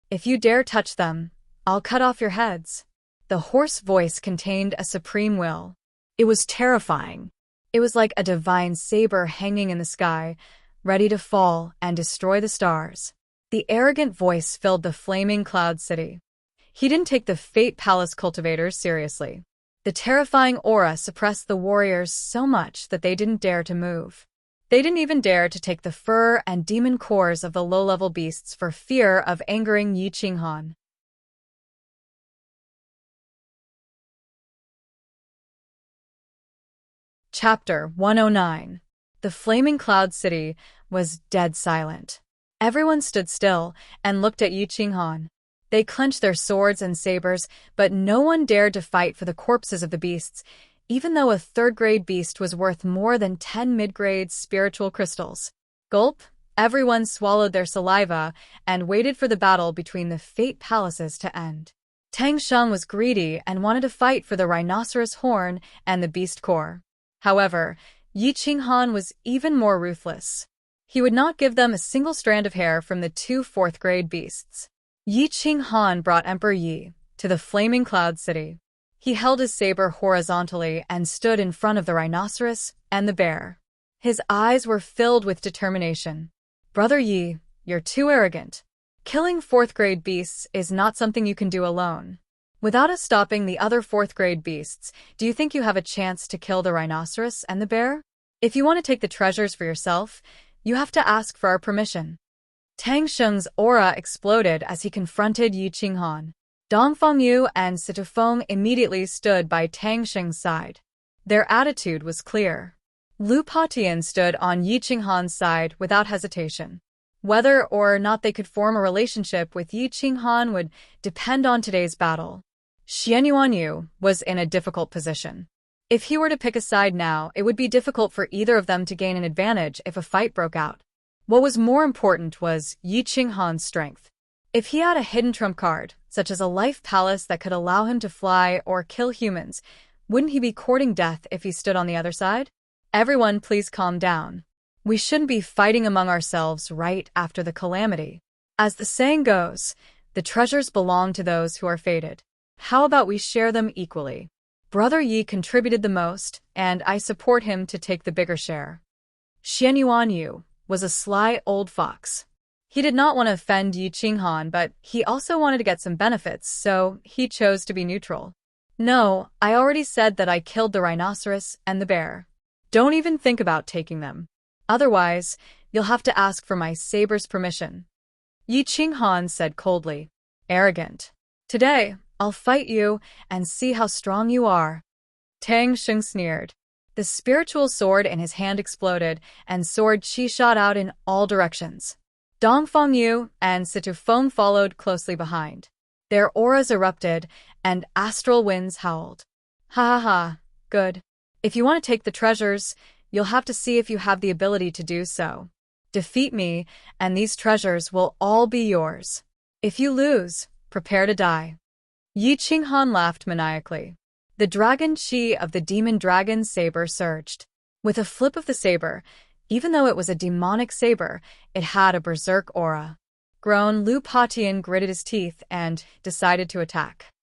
If you dare touch them, I'll cut off your heads. The hoarse voice contained a supreme will. It was terrifying. It was like a divine saber hanging in the sky, ready to fall and destroy the stars. The arrogant voice filled the flaming cloud city. He didn't take the Fate Palace cultivators seriously. The terrifying aura suppressed the warriors so much that they didn't dare to move. They didn't even dare to take the fur and demon cores of the low-level beasts for fear of angering Yi Qinghan. Chapter 109. The flaming cloud city was dead silent. Everyone stood still and looked at Yi Qinghan. They clenched their swords and sabers, but no one dared to fight for the corpses of the beasts, even though a 3rd-grade beast was worth more than 10 mid-grade spiritual crystals. Gulp, everyone swallowed their saliva and waited for the battle between the Fate Palaces to end. Tang Sheng was greedy and wanted to fight for the rhinoceros horn and the beast core. However, Yi Qinghan was even more ruthless. He would not give them a single strand of hair from the two fourth-grade beasts. Yi Qinghan brought Emperor Yi to the flaming cloud city. He held his saber horizontally and stood in front of the rhinoceros and the bear. His eyes were filled with determination. Brother Yi, you're too arrogant. Killing fourth-grade beasts is not something you can do alone. Without us stopping the other fourth-grade beasts, do you think you have a chance to kill the rhinoceros and the bear? If you want to take the treasures for yourself, you have to ask for our permission. Tang Sheng's aura exploded as he confronted Yi Qinghan. Dongfang Yu and Situfeng immediately stood by Tang Sheng's side. Their attitude was clear. Lu Patian stood on Yi Qinghan's side without hesitation. Whether or not they could form a relationship with Yi Qinghan would depend on today's battle. Xianyuan Yu was in a difficult position. If he were to pick a side now, it would be difficult for either of them to gain an advantage if a fight broke out. What was more important was Yi Qinghan's strength. If he had a hidden trump card, such as a life palace that could allow him to fly or kill humans, wouldn't he be courting death if he stood on the other side? Everyone, please calm down. We shouldn't be fighting among ourselves right after the calamity. As the saying goes, the treasures belong to those who are fated. How about we share them equally? Brother Yi contributed the most, and I support him to take the bigger share. Xianyuan Yu was a sly old fox. He did not want to offend Yi Qinghan, but he also wanted to get some benefits, so he chose to be neutral. No, I already said that I killed the rhinoceros and the bear. Don't even think about taking them. Otherwise, you'll have to ask for my saber's permission. Yi Qinghan said coldly. Arrogant. Today, I'll fight you and see how strong you are. Tang Sheng sneered. The spiritual sword in his hand exploded, and sword qi shot out in all directions. Dongfang Yu and Situfeng followed closely behind. Their auras erupted, and astral winds howled. Ha ha ha, good. If you want to take the treasures, you'll have to see if you have the ability to do so. Defeat me, and these treasures will all be yours. If you lose, prepare to die. Yi Qinghan laughed maniacally. The dragon chi of the demon dragon saber surged. With a flip of the saber, even though it was a demonic saber, it had a berserk aura. Grown, Lu Patian gritted his teeth and decided to attack.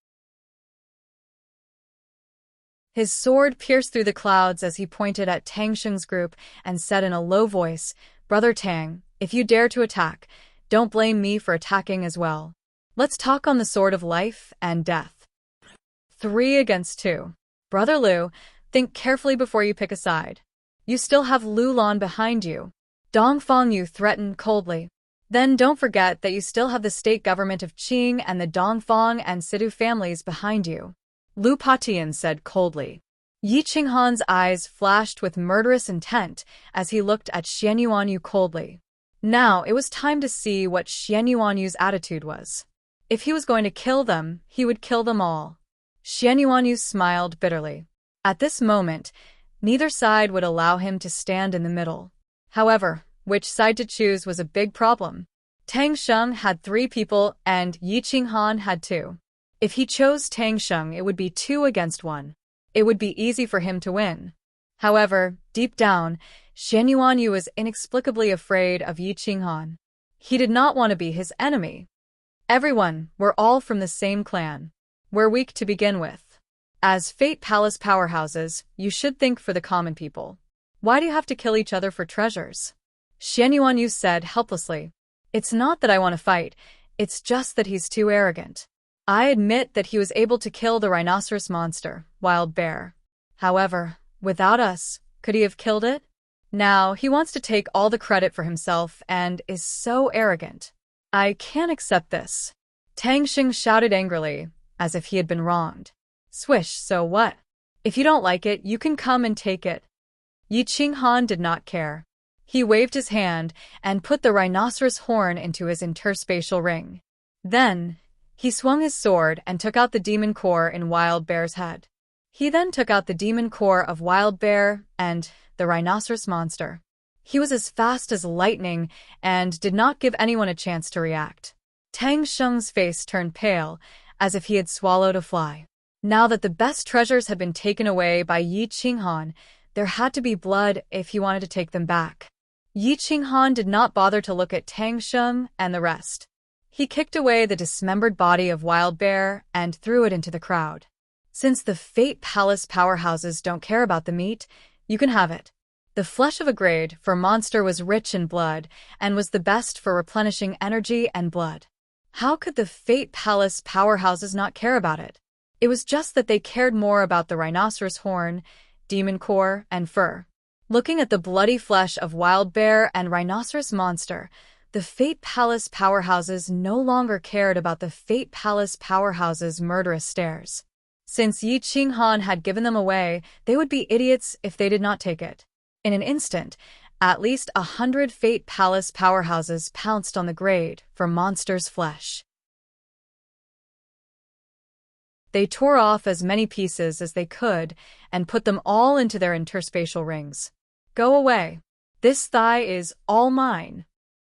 His sword pierced through the clouds as he pointed at Tang Sheng's group and said in a low voice, Brother Tang, if you dare to attack, don't blame me for attacking as well. Let's talk on the sword of life and death. 3 against 2. Brother Lu, think carefully before you pick a side. You still have Lu Lan behind you. Dongfang Yu threatened coldly. Then don't forget that you still have the state government of Qing and the Dongfang and Sidu families behind you. Lu Patian said coldly. Yi Qinghan's eyes flashed with murderous intent as he looked at Xianyuan Yu coldly. Now it was time to see what Xianyuan Yu's attitude was. If he was going to kill them, he would kill them all. Xianyuan Yu smiled bitterly. At this moment, neither side would allow him to stand in the middle. However, which side to choose was a big problem. Tang Sheng had 3 people and Yi Qinghan had 2. If he chose Tang Sheng, it would be 2 against 1. It would be easy for him to win. However, deep down, Xianyuan Yu was inexplicably afraid of Yi Qinghan. He did not want to be his enemy. Everyone, we're all from the same clan. We're weak to begin with. As Fate Palace powerhouses, you should think for the common people. Why do you have to kill each other for treasures? Xianyuan Yu said helplessly. It's not that I want to fight, it's just that he's too arrogant. I admit that he was able to kill the rhinoceros monster, wild bear. However, without us, could he have killed it? Now, he wants to take all the credit for himself and is so arrogant. I can't accept this. Tang Sheng shouted angrily, as if he had been wronged. Swish, so what? If you don't like it, you can come and take it. Yi Qinghan did not care. He waved his hand and put the rhinoceros horn into his interspatial ring. Then, he swung his sword and took out the demon core in Wild Bear's head. He then took out the demon core of Wild Bear and the rhinoceros monster. He was as fast as lightning and did not give anyone a chance to react. Tang Sheng's face turned pale, as if he had swallowed a fly. Now that the best treasures had been taken away by Yi Qinghan, there had to be blood if he wanted to take them back. Yi Qinghan did not bother to look at Tang Sheng and the rest. He kicked away the dismembered body of Wild Bear and threw it into the crowd. Since the Fate Palace powerhouses don't care about the meat, you can have it. The flesh of a grade for monster was rich in blood and was the best for replenishing energy and blood. How could the Fate Palace powerhouses not care about it? It was just that they cared more about the rhinoceros horn, demon core, and fur. Looking at the bloody flesh of Wild Bear and rhinoceros monster, the Fate Palace powerhouses no longer cared about the Fate Palace powerhouses' murderous stares. Since Yi Qinghan had given them away, they would be idiots if they did not take it. In an instant, at least 100 Fate Palace powerhouses pounced on the grade for monster's flesh. They tore off as many pieces as they could and put them all into their interspatial rings. Go away. This thigh is all mine.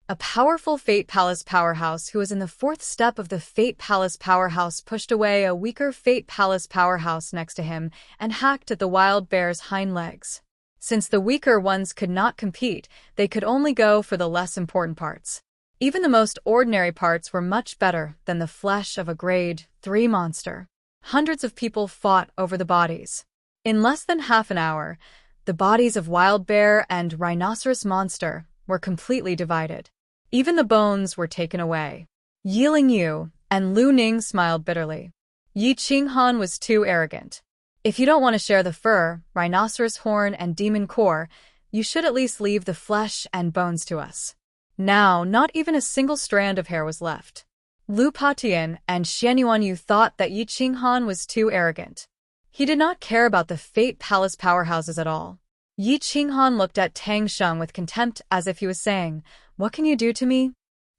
A powerful Fate Palace powerhouse who was in the fourth step of the Fate Palace powerhouse pushed away a weaker Fate Palace powerhouse next to him and hacked at the Wild Bear's hind legs. Since the weaker ones could not compete, they could only go for the less important parts. Even the most ordinary parts were much better than the flesh of a grade 3 monster. Hundreds of people fought over the bodies. In less than half an hour, the bodies of Wild Bear and Rhinoceros Monster were completely divided. Even the bones were taken away. Yi Lingyu and Lu Ning smiled bitterly. Yi Qinghan was too arrogant. If you don't want to share the fur, rhinoceros horn, and demon core, you should at least leave the flesh and bones to us. Now, not even a single strand of hair was left. Lu Patian and Xian Yuanyu thought that Yi Qinghan was too arrogant. He did not care about the Fate Palace powerhouses at all. Yi Qinghan looked at Tang Sheng with contempt as if he was saying, "What can you do to me?"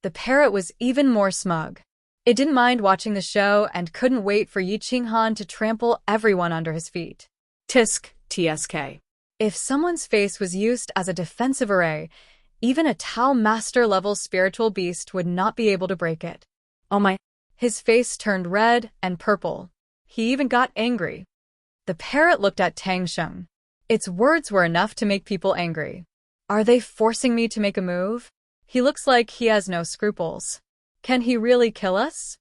The parrot was even more smug. It didn't mind watching the show and couldn't wait for Yi Qinghan to trample everyone under his feet. Tisk, TSK. If someone's face was used as a defensive array, even a Tao Master-level spiritual beast would not be able to break it. Oh my. His face turned red and purple. He even got angry. The parrot looked at Tang Sheng. Its words were enough to make people angry. Are they forcing me to make a move? He looks like he has no scruples. Can he really kill us?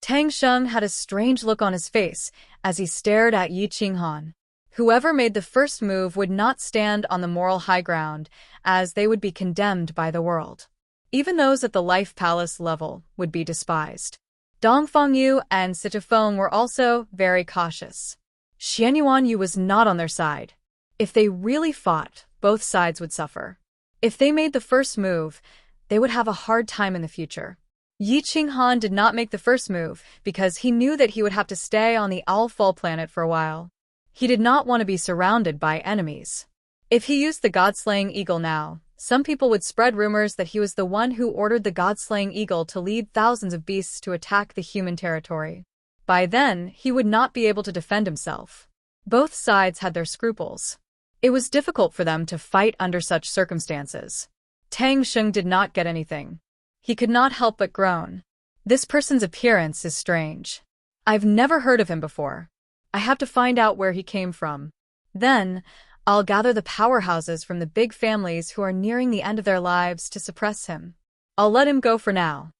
Tang Sheng had a strange look on his face as he stared at Yi Qinghan. Whoever made the first move would not stand on the moral high ground, as they would be condemned by the world. Even those at the Life Palace level would be despised. Dongfang Yu and Sitafeng were also very cautious. Xian Yuanyu was not on their side. If they really fought, both sides would suffer. If they made the first move, they would have a hard time in the future. Yi Qinghan did not make the first move because he knew that he would have to stay on the Owlfall planet for a while. He did not want to be surrounded by enemies. If he used the God-slaying eagle now, some people would spread rumors that he was the one who ordered the God-slaying eagle to lead thousands of beasts to attack the human territory. By then, he would not be able to defend himself. Both sides had their scruples. It was difficult for them to fight under such circumstances. Tang Sheng did not get anything. He could not help but groan. This person's appearance is strange. I've never heard of him before. I have to find out where he came from. Then, I'll gather the powerhouses from the big families who are nearing the end of their lives to suppress him. I'll let him go for now.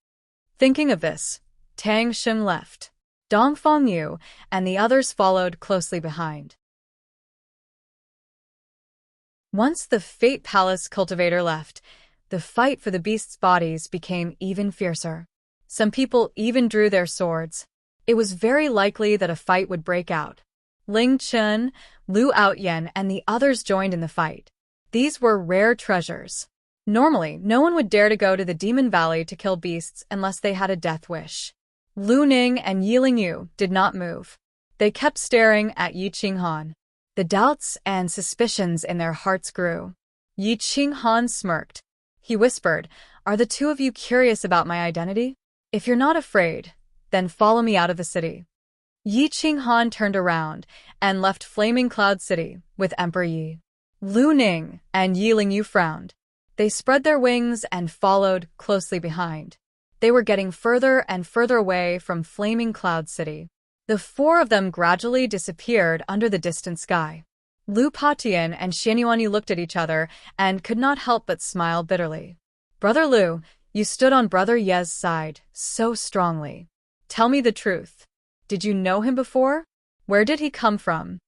Thinking of this, Tang Sheng left. Dongfang Yu and the others followed closely behind. Once the Fate Palace cultivator left, the fight for the beasts' bodies became even fiercer. Some people even drew their swords. It was very likely that a fight would break out. Ling Chun, Lu Outyen, and the others joined in the fight. These were rare treasures. Normally, no one would dare to go to the Demon Valley to kill beasts unless they had a death wish. Lu Ning and Yi Lingyu did not move. They kept staring at Yi Qinghan. The doubts and suspicions in their hearts grew. Yi Qinghan smirked. He whispered, "Are the two of you curious about my identity? If you're not afraid, then follow me out of the city." Yi Qinghan turned around and left Flaming Cloud City with Emperor Yi. Lu Ning and Yi Lingyu frowned. They spread their wings and followed closely behind. They were getting further and further away from Flaming Cloud City. The four of them gradually disappeared under the distant sky. Lu Patian and Xianyuanyu looked at each other and could not help but smile bitterly. Brother Lu, you stood on Brother Ye's side so strongly. Tell me the truth. Did you know him before? Where did he come from?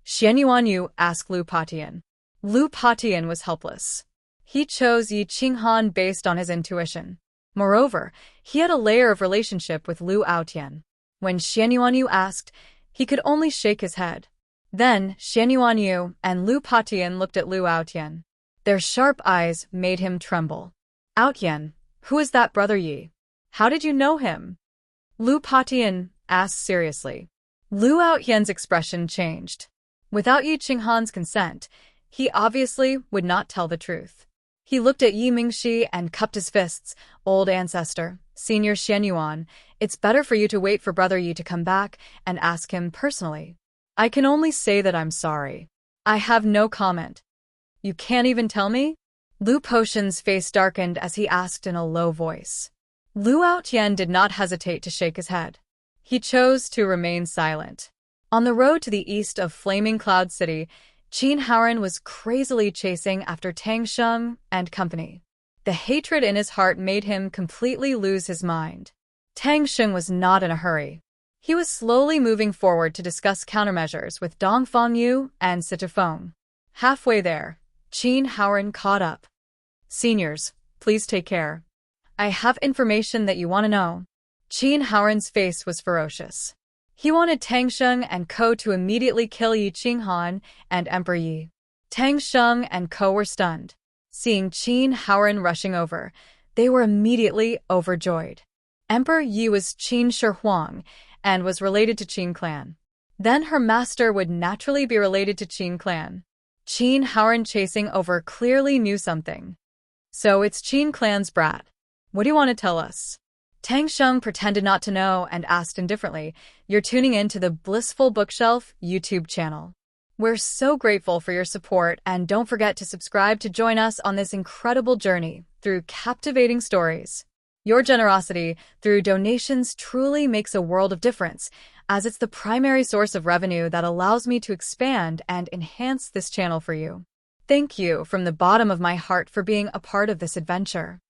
Xianyuanyu asked Lu Patian. Lu Patian was helpless. He chose Yi Qinghan based on his intuition. Moreover, he had a layer of relationship with Lu Aotian. When Xianyuanyu asked, he could only shake his head. Then, Xianyuanyu and Lu Patian looked at Lu Aotian. Their sharp eyes made him tremble. Aotian, who is that Brother Yi? How did you know him? Lu Patian asked seriously. Lu Aotian's expression changed. Without Yi Qinghan's consent, he obviously would not tell the truth. He looked at Yi Mingxi and cupped his fists. Old ancestor, Senior Xianyuan, it's better for you to wait for Brother Yi to come back and ask him personally. I can only say that I'm sorry. I have no comment. You can't even tell me? Lu Potion's face darkened as he asked in a low voice. Lu Aotian did not hesitate to shake his head. He chose to remain silent. On the road to the east of Flaming Cloud City, Qin Haoren was crazily chasing after Tang Sheng and company. The hatred in his heart made him completely lose his mind. Tang Sheng was not in a hurry. He was slowly moving forward to discuss countermeasures with Dong Fangyu and Sitafeng. Halfway there, Qin Haoren caught up. Seniors, please take care. I have information that you want to know. Qin Haoren's face was ferocious. He wanted Tang Sheng and Co. to immediately kill Yi Qinghan and Emperor Yi. Tang Sheng and Co. were stunned. Seeing Qin Haoren rushing over, they were immediately overjoyed. Emperor Yi was Qin Shi Huang and was related to Qin clan. Then her master would naturally be related to Qin clan. Qin Haoren chasing over clearly knew something. So it's Qin clan's brat. What do you want to tell us? Tang Sheng pretended not to know and asked indifferently, You're tuning in to the Blissful Bookshelf YouTube channel. We're so grateful for your support, and don't forget to subscribe to join us on this incredible journey through captivating stories. Your generosity through donations truly makes a world of difference, as it's the primary source of revenue that allows me to expand and enhance this channel for you. Thank you from the bottom of my heart for being a part of this adventure.